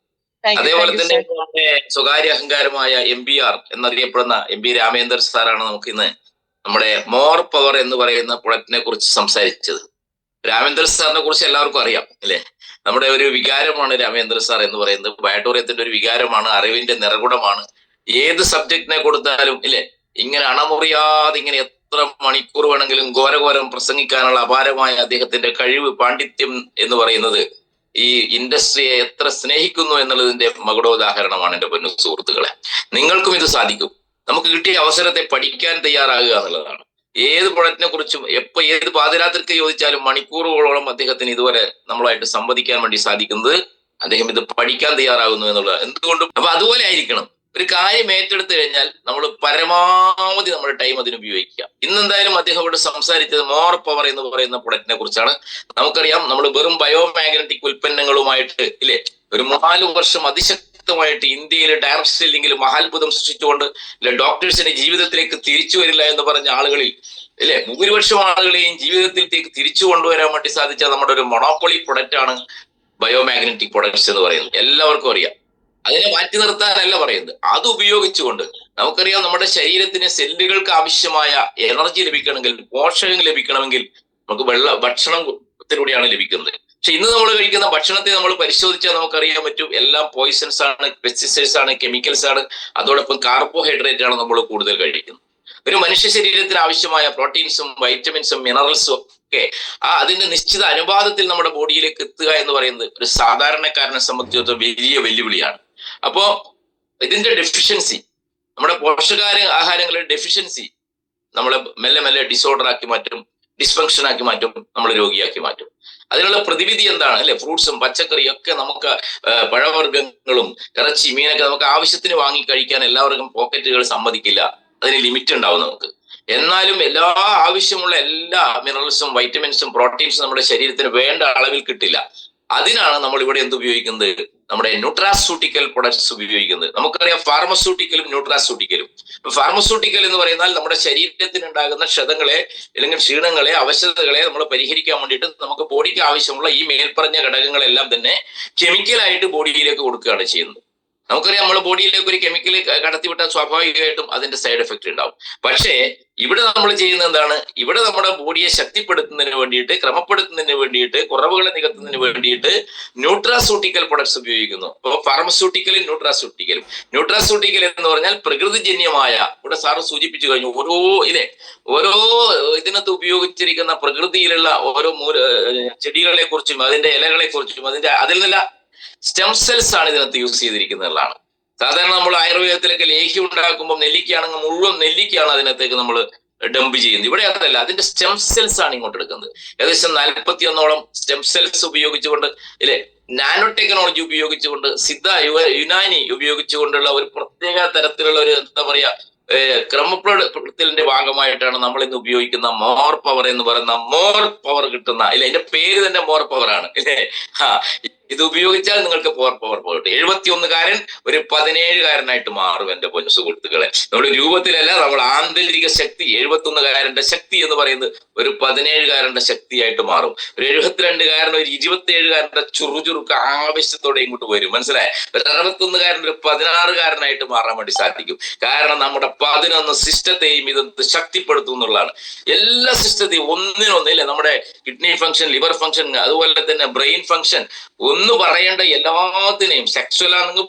അതേപോലെ തന്നെ നമ്മുടെ സ്വകാര്യ അഹങ്കാരമായ MBR എന്നറിയപ്പെടുന്ന MP രാമേന്ദ്ര സാറാണ് നമുക്ക് ഇന്ന് നമ്മുടെ മോർ പവർ എന്ന് പറയുന്ന പ്രൊഡക്റ്റിനെ കുറിച്ച് സംസാരിച്ചത്. രാമേന്ദ്ര സാറിനെ കുറിച്ച് എല്ലാവർക്കും അറിയാം അല്ലെ? നമ്മുടെ ഒരു വികാരമാണ് രാമേന്ദ്ര സാർ എന്ന് പറയുന്നത്. ബയോട്ടോറിയത്തിന്റെ ഒരു വികാരമാണ്, അറിവിന്റെ നിറകുടമാണ്. ഏത് സബ്ജക്റ്റിനെ കൊടുത്താലും ഇല്ലേ, ഇങ്ങനെ അണമുറിയാതെ ഇങ്ങനെ എത്ര മണിക്കൂർ വേണമെങ്കിലും ഘോരഘോരം പ്രസംഗിക്കാനുള്ള അപാരമായ അദ്ദേഹത്തിന്റെ കഴിവ്, പാണ്ഡിത്യം എന്ന് പറയുന്നത് ഈ ഇൻഡസ്ട്രിയെ എത്ര സ്നേഹിക്കുന്നു എന്നുള്ളതിന്റെ മകുടോദാഹരണമാണ് എന്റെ പൊന്നു സുഹൃത്തുക്കളെ. നിങ്ങൾക്കും ഇത് സാധിക്കും. നമുക്ക് കിട്ടിയ അവസരത്തെ പഠിക്കാൻ തയ്യാറാകുക എന്നുള്ളതാണ്. ഏത് പ്രൊഡക്റ്റിനെ കുറിച്ചും എപ്പോ ഏത് പാതിരാത്രിക്ക് ചോദിച്ചാലും മണിക്കൂറുകളോളം അദ്ദേഹത്തിന് ഇതുവരെ നമ്മളുമായിട്ട് സംവദിക്കാൻ വേണ്ടി സാധിക്കുന്നത് അദ്ദേഹം ഇത് പഠിക്കാൻ തയ്യാറാകുന്നു എന്നുള്ളത്. എന്തുകൊണ്ടും അപ്പൊ അതുപോലെ ആയിരിക്കണം. ഒരു കാര്യം ഏറ്റെടുത്തു കഴിഞ്ഞാൽ നമ്മൾ പരമാവധി നമ്മുടെ ടൈം അതിന് ഉപയോഗിക്കുക. ഇന്നെന്തായാലും അദ്ദേഹം ഇവിടെ സംസാരിച്ചത് മോർ പവർ എന്ന് പറയുന്ന പ്രൊഡക്റ്റിനെ കുറിച്ചാണ്. നമുക്കറിയാം, നമ്മൾ വെറും ബയോമാഗ്നറ്റിക് ഉൽപ്പന്നങ്ങളുമായിട്ട് ഇല്ലേ ഒരു 4 വർഷം അതിശക്തമായിട്ട് ഇന്ത്യയിലെ ഡയറക്ട് സെല്ലിംഗിൽ മഹാത്ഭുതം സൃഷ്ടിച്ചുകൊണ്ട് ഡോക്ടേഴ്സിന്റെ ജീവിതത്തിലേക്ക് തിരിച്ചു വരില്ല എന്ന് പറഞ്ഞ ആളുകളിൽ ഇല്ലേ ഭൂരിപക്ഷം ആളുകളെയും ജീവിതത്തിലേക്ക് തിരിച്ചു കൊണ്ടുവരാൻ വേണ്ടി സാധിച്ച നമ്മുടെ ഒരു മൊണോപ്പൊളി പ്രൊഡക്റ്റ് ആണ് ബയോമാഗ്നറ്റിക് പ്രൊഡക്ട്സ് എന്ന് പറയുന്നത് എല്ലാവർക്കും അറിയാം. അതിനെ മാറ്റി നിർത്താനല്ല പറയുന്നത്, അത് ഉപയോഗിച്ചുകൊണ്ട് നമുക്കറിയാം നമ്മുടെ ശരീരത്തിന് സെല്ലുകൾക്ക് ആവശ്യമായ എനർജി ലഭിക്കണമെങ്കിൽ, പോഷകം ലഭിക്കണമെങ്കിൽ നമുക്ക് ഭക്ഷണത്തിലൂടെയാണ് ലഭിക്കുന്നത്. പക്ഷെ ഇന്ന് നമ്മൾ കഴിക്കുന്ന ഭക്ഷണത്തെ നമ്മൾ പരിശോധിച്ചാൽ നമുക്കറിയാൻ പറ്റും, എല്ലാം പോയിസൺസ് ആണ്, പെസ്റ്റിസൈഡ്സ് ആണ്, കെമിക്കൽസ് ആണ്, അതോടൊപ്പം കാർബോഹൈഡ്രേറ്റ് ആണ് നമ്മൾ കൂടുതൽ കഴിക്കുന്നത്. ഒരു മനുഷ്യ ശരീരത്തിന് ആവശ്യമായ പ്രോട്ടീൻസും വൈറ്റമിൻസും മിനറൽസും ഒക്കെ അതിന്റെ നിശ്ചിത അനുപാതത്തിൽ നമ്മുടെ ബോഡിയിലേക്ക് എത്തുക എന്ന് പറയുന്നത് ഒരു സാധാരണക്കാരനെ സംബന്ധിച്ചിടത്തോളം വലിയ വെല്ലുവിളിയാണ്. അപ്പോ ഇതിന്റെ ഡെഫിഷ്യൻസി, നമ്മുടെ ആഹാരങ്ങളുടെ ഡെഫിഷ്യൻസി നമ്മളെ മെല്ലെ മെല്ലെ ഡിസോർഡർ ആക്കി മാറ്റും, ഡിസ്ഫങ്ഷൻ ആക്കി മാറ്റും, നമ്മൾ രോഗിയാക്കി മാറ്റും. അതിനുള്ള പ്രതിവിധി എന്താണ് അല്ലെ? ഫ്രൂട്ട്സും പച്ചക്കറിയും ഒക്കെ നമുക്ക്, പഴവർഗ്ഗങ്ങളും ഇറച്ചി മീനൊക്കെ നമുക്ക് ആവശ്യത്തിന് വാങ്ങി കഴിക്കാൻ എല്ലാവർക്കും പോക്കറ്റുകൾ സമ്മതിക്കില്ല, അതിന് ലിമിറ്റ് ഉണ്ടാവും നമുക്ക്. എന്നാലും ആവശ്യമുള്ള എല്ലാ മിനറൽസും വൈറ്റമിൻസും പ്രോട്ടീൻസും നമ്മുടെ ശരീരത്തിന് വേണ്ട അളവിൽ കിട്ടില്ല. അതിനാണ് നമ്മൾ ഇവിടെ എന്ത് ഉപയോഗിക്കുന്നത്? നമ്മുടെ ന്യൂട്രാസ്യൂട്ടിക്കൽ പ്രൊഡക്ട്സ് ഉപയോഗിക്കുന്നത്. നമുക്കറിയാം ഫാർമസ്യൂട്ടിക്കലും ന്യൂട്രാസ്യൂട്ടിക്കലും. ഫാർമസ്യൂട്ടിക്കൽ എന്ന് പറയുന്നാൽ നമ്മുടെ ശരീരത്തിന് ഉണ്ടാകുന്ന ക്ഷതങ്ങളെ അല്ലെങ്കിൽ ക്ഷീണങ്ങളെ, അവശതകളെ നമ്മൾ പരിഹരിക്കാൻ വേണ്ടിയിട്ട് നമുക്ക് ബോഡിക്ക് ആവശ്യമുള്ള ഈ മേൽപ്പറഞ്ഞ ഘടകങ്ങളെല്ലാം തന്നെ കെമിക്കലായിട്ട് ബോഡിയിലേക്ക് കൊടുക്കുകയാണ് ചെയ്യുന്നത്. നമുക്കറിയാം നമ്മുടെ ബോഡിയിലേക്ക് ഒരു കെമിക്കൽ കടത്തിവിട്ടാൽ സ്വാഭാവികമായിട്ടും അതിന്റെ സൈഡ് എഫക്റ്റ് ഉണ്ടാവും. പക്ഷേ ഇവിടെ നമ്മൾ ചെയ്യുന്നത് എന്താണ്? ഇവിടെ നമ്മുടെ ബോഡിയെ ശക്തിപ്പെടുത്തുന്നതിന് വേണ്ടിയിട്ട്, ക്രമപ്പെടുത്തുന്നതിന് വേണ്ടിയിട്ട്, കുറവുകളെ നികത്തുന്നതിന് വേണ്ടിയിട്ട് ന്യൂട്രാസ്യൂട്ടിക്കൽ പ്രൊഡക്ട്സ് ഉപയോഗിക്കുന്നു. അപ്പോൾ ഫാർമസ്യൂട്ടിക്കലും ന്യൂട്രാസ്യൂട്ടിക്കൽ എന്ന് പറഞ്ഞാൽ പ്രകൃതിജന്യമായ, ഇവിടെ സാറ് സൂചിപ്പിച്ചു കഴിഞ്ഞു, ഓരോ ഇതിനകത്ത് ഉപയോഗിച്ചിരിക്കുന്ന പ്രകൃതിയിലുള്ള ഓരോ ചെടികളെ കുറിച്ചും അതിന്റെ ഇലകളെ കുറിച്ചും അതിൽ നിന്നുള്ള സ്റ്റെം സെൽസ് ആണ് ഇതിനകത്ത് യൂസ് ചെയ്തിരിക്കുന്നതാണ്. സാധാരണ നമ്മൾ ആയുർവേദത്തിലൊക്കെ ലേഹ്യം ഉണ്ടാക്കുമ്പോൾ നെല്ലിക്കയാണെങ്കിൽ മുഴുവൻ നെല്ലിക്കയാണ് അതിനകത്തേക്ക് നമ്മൾ ഡംപ് ചെയ്യുന്നത്. ഇവിടെ അതല്ല, അതിന്റെ സ്റ്റെം സെൽസ് ആണ് ഇങ്ങോട്ട് എടുക്കുന്നത്. ഏകദേശം 41 സ്റ്റെം സെൽസ് ഉപയോഗിച്ചുകൊണ്ട്, നാനോ ടെക്നോളജി ഉപയോഗിച്ചുകൊണ്ട്, യുനാനി ഉപയോഗിച്ചുകൊണ്ടുള്ള ഒരു പ്രത്യേക തരത്തിലുള്ള ഒരു എന്താ പറയാ ക്രമപ്പെടുത്തലിന്റെ ഭാഗമായിട്ടാണ് നമ്മൾ ഇന്ന് ഉപയോഗിക്കുന്ന മോർ പവർ എന്ന് പറയുന്ന മോർ പവർ കിട്ടുന്ന, അതിന്റെ പേര് തന്നെ മോർ പവർ ആണ്. ഇത് ഉപയോഗിച്ചാൽ നിങ്ങൾക്ക് പവർ പോയിട്ട് 71കാരൻ ഒരു 17കാരനായിട്ട് മാറും. എന്റെ പൊന്നു സുഹൃത്തുക്കളെ, നമ്മുടെ രൂപത്തിലല്ല, നമ്മൾ ആന്തരിക ശക്തി, 71കാരന്റെ ശക്തി എന്ന് പറയുന്നത് ഒരു 17കാരന്റെ ശക്തിയായിട്ട് മാറും. ഒരു 72കാരൻ ഒരു 27കാരന്റെ ചുറുചുറുക്ക് ആവശ്യത്തോടെ ഇങ്ങോട്ട് വരും. മനസ്സിലായ? ഒരു 61കാരൻ ഒരു 16കാരനായിട്ട് മാറാൻ വേണ്ടി സാധിക്കും. കാരണം നമ്മുടെ 11 സിസ്റ്റത്തെയും ഇത് ശക്തിപ്പെടുത്തും എന്നുള്ളതാണ്. എല്ലാ സിസ്റ്റത്തെയും ഒന്നിനൊന്നില്ല, നമ്മുടെ കിഡ്നി ഫംഗ്ഷൻ, ലിവർ ഫംഗ്ഷൻ, അതുപോലെ തന്നെ ബ്രെയിൻ ഫംഗ്ഷൻ, ഒന്ന് പറയേണ്ട എല്ലാത്തിനെയും. സെക്സ്വൽ ആണെങ്കിൽ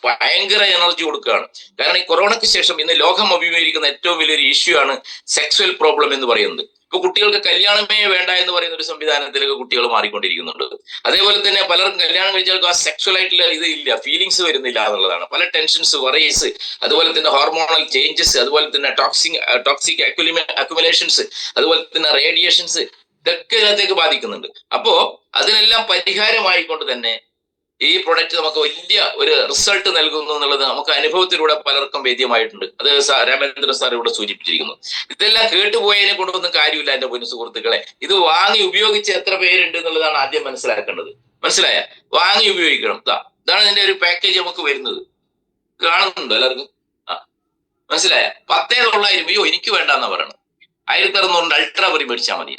ഭയങ്കര എനർജി കൊടുക്കുകയാണ്. കാരണം ഈ കൊറോണയ്ക്ക് ശേഷം ഇന്ന് ലോകം അഭിമുഖീകരിക്കുന്ന ഏറ്റവും വലിയൊരു ഇഷ്യൂ ആണ് സെക്സ്വൽ പ്രോബ്ലം എന്ന് പറയുന്നത്. ഇപ്പൊ കുട്ടികൾക്ക് കല്യാണമേ വേണ്ട എന്ന് പറയുന്ന ഒരു സംവിധാനത്തിലേക്ക് കുട്ടികൾ മാറിക്കൊണ്ടിരിക്കുന്നുണ്ട്. അതേപോലെ തന്നെ പലർക്കും കല്യാണം കഴിച്ചാൽ ആ സെക്സ്വൽ ആയിട്ടുള്ള ഇത് ഇല്ല, ഫീലിങ്സ് വരുന്നില്ല എന്നുള്ളതാണ്. പല ടെൻഷൻസ്, വറീസ്, അതുപോലെ തന്നെ ഹോർമോണൽ ചേഞ്ചസ്, അതുപോലെ തന്നെ ടോക്സിക് അക്യുമുലേഷൻസ്, അതുപോലെ തന്നെ റേഡിയേഷൻസ്, ഇതൊക്കെ ഇതിനകത്തേക്ക് ബാധിക്കുന്നുണ്ട്. അപ്പോ അതിനെല്ലാം പരിഹാരമായിക്കൊണ്ട് തന്നെ ഈ പ്രൊഡക്റ്റ് നമുക്ക് വലിയ ഒരു റിസൾട്ട് നൽകുന്നു എന്നുള്ളത് നമുക്ക് അനുഭവത്തിലൂടെ പലർക്കും വേദ്യമായിട്ടുണ്ട്. അത് രാമേന്ദ്രൻ സാർ ഇവിടെ സൂചിപ്പിച്ചിരിക്കുന്നു. ഇതെല്ലാം കേട്ടുപോയതിനെ കൊണ്ടൊന്നും കാര്യമില്ല എന്റെ പൊന്നു സുഹൃത്തുക്കളെ. ഇത് വാങ്ങി ഉപയോഗിച്ച് എത്ര പേരുണ്ട് എന്നുള്ളതാണ് ആദ്യം മനസ്സിലാക്കേണ്ടത്. മനസ്സിലായ? വാങ്ങി ഉപയോഗിക്കണം. ഇതാണ് ഇതിന്റെ ഒരു പാക്കേജ് നമുക്ക് വരുന്നത്. കാണുന്നുണ്ടോ എല്ലാവർക്കും? മനസ്സിലായ? 10,900 അയ്യോ എനിക്ക് വേണ്ടെന്നാ പറയണം. 1600 അൾട്രാ വരി മേടിച്ചാൽ മതി.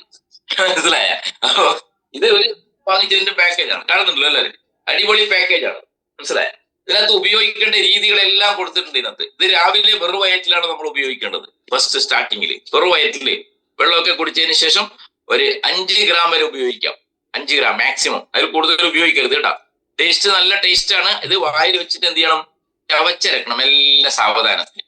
മനസ്സിലായ? അപ്പൊ ഇത് ഒരു വാങ്ങിച്ചതിന്റെ പാക്കേജാണ്. കാണുന്നുണ്ടല്ലോ എല്ലാവരും? അടിപൊളി പാക്കേജാണ്. മനസ്സിലായ? ഇതിനകത്ത് ഉപയോഗിക്കേണ്ട രീതികളെല്ലാം കൊടുത്തിട്ടുണ്ട് ഇതിനകത്ത്. ഇത് രാവിലെ വെറു വയറ്റിലാണ് നമ്മൾ ഉപയോഗിക്കേണ്ടത്. ഫസ്റ്റ് സ്റ്റാർട്ടിങ്ങിൽ വെറു വയറ്റില് വെള്ളമൊക്കെ കുടിച്ചതിന് ശേഷം ഒരു 5 ഗ്രാം വരെ ഉപയോഗിക്കാം. 5 ഗ്രാം മാക്സിമം, അതിൽ കൂടുതൽ ഉപയോഗിക്കരുത് കേട്ടോ. ടേസ്റ്റ് നല്ല ടേസ്റ്റ് ആണ്. ഇത് വായിൽ വെച്ചിട്ട് എന്ത് ചെയ്യണം? ചവച്ചിറക്കണം എല്ലാ സാവധാനത്തിൽ.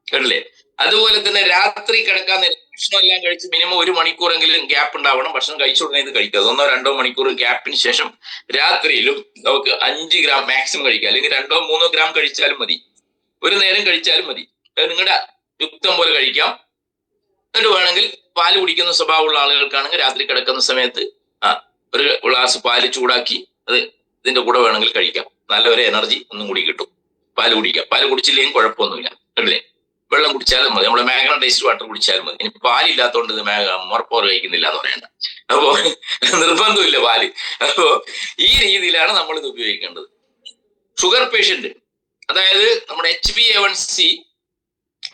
കേട്ടില്ലേ? അതുപോലെ തന്നെ രാത്രി കിടക്കാൻ ഭക്ഷണം എല്ലാം കഴിച്ച് മിനിമം 1 മണിക്കൂറെങ്കിലും ഗ്യാപ്പ് ഉണ്ടാവണം. ഭക്ഷണം കഴിച്ചു ഉടനെ ഇത് കഴിക്കുക. 1-2 മണിക്കൂർ ഗ്യാപ്പിന് ശേഷം രാത്രിയിലും നമുക്ക് 5 ഗ്രാം മാക്സിമം കഴിക്കാം. അല്ലെങ്കിൽ 2-3 ഗ്രാം കഴിച്ചാലും മതി. ഒരു നേരം കഴിച്ചാലും മതി. നിങ്ങളുടെ യുക്തം പോലെ കഴിക്കാം. എന്നിട്ട് വേണമെങ്കിൽ പാല് കുടിക്കുന്ന സ്വഭാവമുള്ള ആളുകൾക്കാണെങ്കിൽ രാത്രി കിടക്കുന്ന സമയത്ത് ഒരു ഗ്ലാസ് പാല് ചൂടാക്കി അത് ഇതിന്റെ കൂടെ വേണമെങ്കിൽ കഴിക്കാം. നല്ലൊരു എനർജി ഒന്നും കൂടി കിട്ടും. പാല് കുടിക്കാം. പാല് കുടിച്ചില്ലെങ്കിൽ കുഴപ്പമൊന്നുമില്ല. അല്ലേ? വെള്ളം കുടിച്ചാലും മതി. നമ്മള് മാഗ്നറ്റൈസ്ഡ് വാട്ടർ കുടിച്ചാലും മതി. ഇനി പാലില്ലാത്തതുകൊണ്ട് ഇത് മോർപ്പവർ കഴിക്കുന്നില്ല എന്ന് പറയണ്ട. അപ്പോ നിർബന്ധമില്ല പാല്. അപ്പോ ഈ രീതിയിലാണ് നമ്മൾ ഇത് ഉപയോഗിക്കേണ്ടത്. ഷുഗർ പേഷ്യന്റ്, അതായത് നമ്മുടെ HbA1c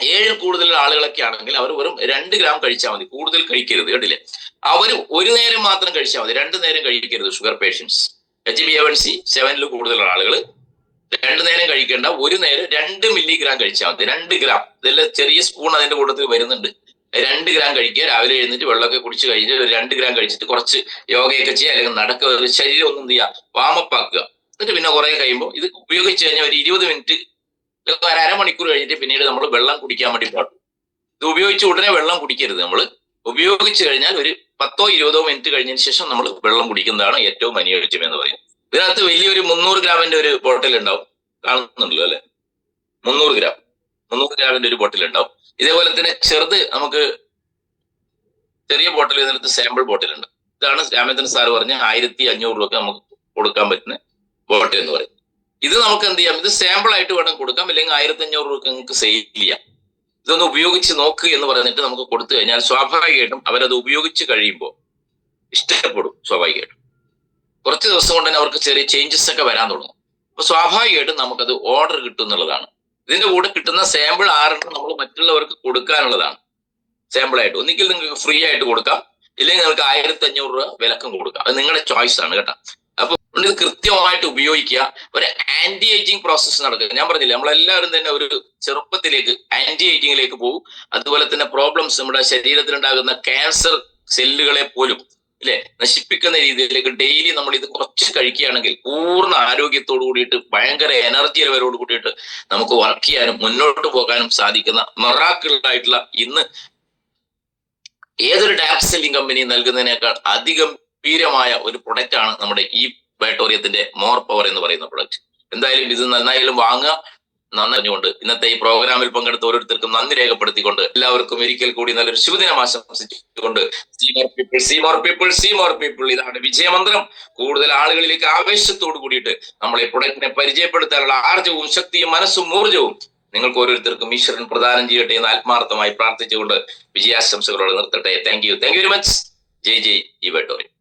7 കൂടുതൽ ആളുകളൊക്കെ ആണെങ്കിൽ അവർ വെറും 2 ഗ്രാം കഴിച്ചാൽ മതി. കൂടുതൽ കഴിക്കരുത്. കേട്ടില്ലേ? അവർ ഒരു നേരം മാത്രം കഴിച്ചാൽ മതി. 2 നേരം കഴിക്കരുത് ഷുഗർ പേഷ്യൻസ്. HbA1c 7-ൽ കൂടുതലുള്ള ആളുകൾ 2 നേരം കഴിക്കേണ്ട, 1 നേരം 2 മില്ലിഗ്രാം കഴിച്ചാൽ മതി. 2 ഗ്രാം, ഇതെല്ലാം ചെറിയ സ്പൂൺ അതിന്റെ കൂട്ടത്തിൽ വരുന്നുണ്ട്. 2 ഗ്രാം കഴിക്കുക. രാവിലെ എഴുന്നേറ്റ് വെള്ളമൊക്കെ കുടിച്ച് കഴിഞ്ഞിട്ട് 2 ഗ്രാം കഴിച്ചിട്ട് കുറച്ച് യോഗയൊക്കെ ചെയ്യുക, അല്ലെങ്കിൽ നടക്കുക, ശരീരം ഒന്നും ചെയ്യുക, വാമപ്പ് ആക്കുക. എന്നിട്ട് പിന്നെ കുറെ കഴിയുമ്പോൾ ഇത് ഉപയോഗിച്ച് കഴിഞ്ഞാൽ ഒരു 20 മിനിറ്റ്, ഒരു അരമണിക്കൂർ കഴിഞ്ഞിട്ട് പിന്നീട് നമ്മൾ വെള്ളം കുടിക്കാൻ വേണ്ടി പാടും. ഇത് ഉപയോഗിച്ച് ഉടനെ വെള്ളം കുടിക്കരുത്. നമ്മൾ ഉപയോഗിച്ച് കഴിഞ്ഞാൽ ഒരു 10-20 മിനിറ്റ് കഴിഞ്ഞതിന് ശേഷം നമ്മൾ വെള്ളം കുടിക്കുന്നതാണ് ഏറ്റവും അനുയോജ്യം എന്ന് പറയും. ഇതിനകത്ത് വലിയൊരു 300 ഗ്രാമിന്റെ ഒരു ബോട്ടിൽ ഉണ്ടാവും, കാണുന്നുണ്ടല്ലോ അല്ലെ? 300 ഗ്രാമിന്റെ ഒരു ബോട്ടിൽ ഉണ്ടാവും. ഇതേപോലെ തന്നെ ചെറുത്, നമുക്ക് ചെറിയ ബോട്ടിൽ ഇതിനകത്ത് സാമ്പിൾ ബോട്ടിൽ ഉണ്ട്. ഇതാണ് രാമേന്ദ്രൻ സാർ പറഞ്ഞ 1500 രൂപ നമുക്ക് കൊടുക്കാൻ പറ്റുന്ന ബോട്ടിൽ എന്ന് പറയും. ഇത് നമുക്ക് എന്ത് ചെയ്യാം, ഇത് സാമ്പിൾ ആയിട്ട് വേണം കൊടുക്കാം, അല്ലെങ്കിൽ 1500 രൂപ നിങ്ങൾക്ക് സെയിൽ ചെയ്യാം. ഇതൊന്ന് ഉപയോഗിച്ച് നോക്ക് എന്ന് പറഞ്ഞിട്ട് നമുക്ക് കൊടുത്തു കഴിഞ്ഞാൽ സ്വാഭാവികമായിട്ടും അവരത് ഉപയോഗിച്ച് കഴിയുമ്പോൾ ഇഷ്ടപ്പെടും. സ്വാഭാവികമായിട്ടും കുറച്ച് ദിവസം കൊണ്ട് തന്നെ അവർക്ക് ചെറിയ ചേഞ്ചസ് ഒക്കെ വരാൻ തുടങ്ങും. അപ്പൊ സ്വാഭാവികമായിട്ടും നമുക്കത് ഓർഡർ കിട്ടും എന്നുള്ളതാണ്. ഇതിന്റെ കൂടെ കിട്ടുന്ന സാമ്പിൾ 6 നമ്മൾ മറ്റുള്ളവർക്ക് കൊടുക്കാനുള്ളതാണ്. സാമ്പിൾ ആയിട്ട് ഒന്നിക്കൽ നിങ്ങൾക്ക് ഫ്രീ ആയിട്ട് കൊടുക്കാം, ഇല്ലെങ്കിൽ നിങ്ങൾക്ക് 1500 രൂപ വിലക്കും കൊടുക്കാം. അത് നിങ്ങളുടെ ചോയ്സ് ആണ് കേട്ടോ. അപ്പൊ ഇത് കൃത്യമായിട്ട് ഉപയോഗിക്കുക. ഒരു ആന്റി ഏജിങ് പ്രോസസ്സ് നടക്കുക. ഞാൻ പറഞ്ഞില്ല, നമ്മളെല്ലാവരും തന്നെ ഒരു ചെറുപ്പത്തിലേക്ക് ആന്റി ഏജിങ്ങിലേക്ക് പോകും. അതുപോലെ തന്നെ പ്രോബ്ലംസ്, നമ്മുടെ ശരീരത്തിലുണ്ടാകുന്ന ക്യാൻസർ സെല്ലുകളെ പോലും നശിപ്പിക്കുന്ന രീതിയിലേക്ക് ഡെയിലി നമ്മൾ ഇത് കുറച്ച് കഴിക്കുകയാണെങ്കിൽ പൂർണ്ണ ആരോഗ്യത്തോടു കൂടിയിട്ട് ഭയങ്കര എനർജി ലെവലോട് കൂടിയിട്ട് നമുക്ക് വർക്ക് ചെയ്യാനും മുന്നോട്ട് പോകാനും സാധിക്കുന്ന മിറാക്കിളായിട്ടുള്ള, ഇന്ന് ഏതൊരു ഡയറക്ട് സെല്ലിംഗ് കമ്പനി നൽകുന്നതിനേക്കാൾ അതിഗംഭീരമായ ഒരു പ്രൊഡക്റ്റ് ആണ് നമ്മുടെ ഈ വൈട്ടോറിയത്തിന്റെ മോർ പവർ എന്ന് പറയുന്ന പ്രൊഡക്റ്റ്. എന്തായാലും ഇത് നന്നായാലും വാങ്ങുക. നന്ദികൊണ്ട് ഇന്നത്തെ ഈ പ്രോഗ്രാമിൽ പങ്കെടുത്ത ഓരോരുത്തർക്കും നന്ദി രേഖപ്പെടുത്തിക്കൊണ്ട് എല്ലാവർക്കും ഒരിക്കൽ കൂടി നല്ലൊരു ശുഭദിനം ആശംസിച്ചുകൊണ്ട് സീ മോർ പീപ്പിൾ ഇതാണ് വിജയമന്ത്രം. കൂടുതൽ ആളുകളിലേക്ക് ആവേശത്തോട് കൂടിയിട്ട് നമ്മൾ ഈ പ്രൊഡക്റ്റിനെ പരിചയപ്പെടുത്താനുള്ള ആർജവും ശക്തിയും മനസ്സും ഊർജവും നിങ്ങൾക്ക് ഓരോരുത്തർക്കും ഈശ്വരൻ പ്രദാനം ചെയ്യട്ടെ എന്ന് ആത്മാർത്ഥമായി പ്രാർത്ഥിച്ചുകൊണ്ട് വിജയാശംസകളോട് നിർത്തട്ടെ. Thank you very much. ജയ് ഈ വൈട്ടോറിയം.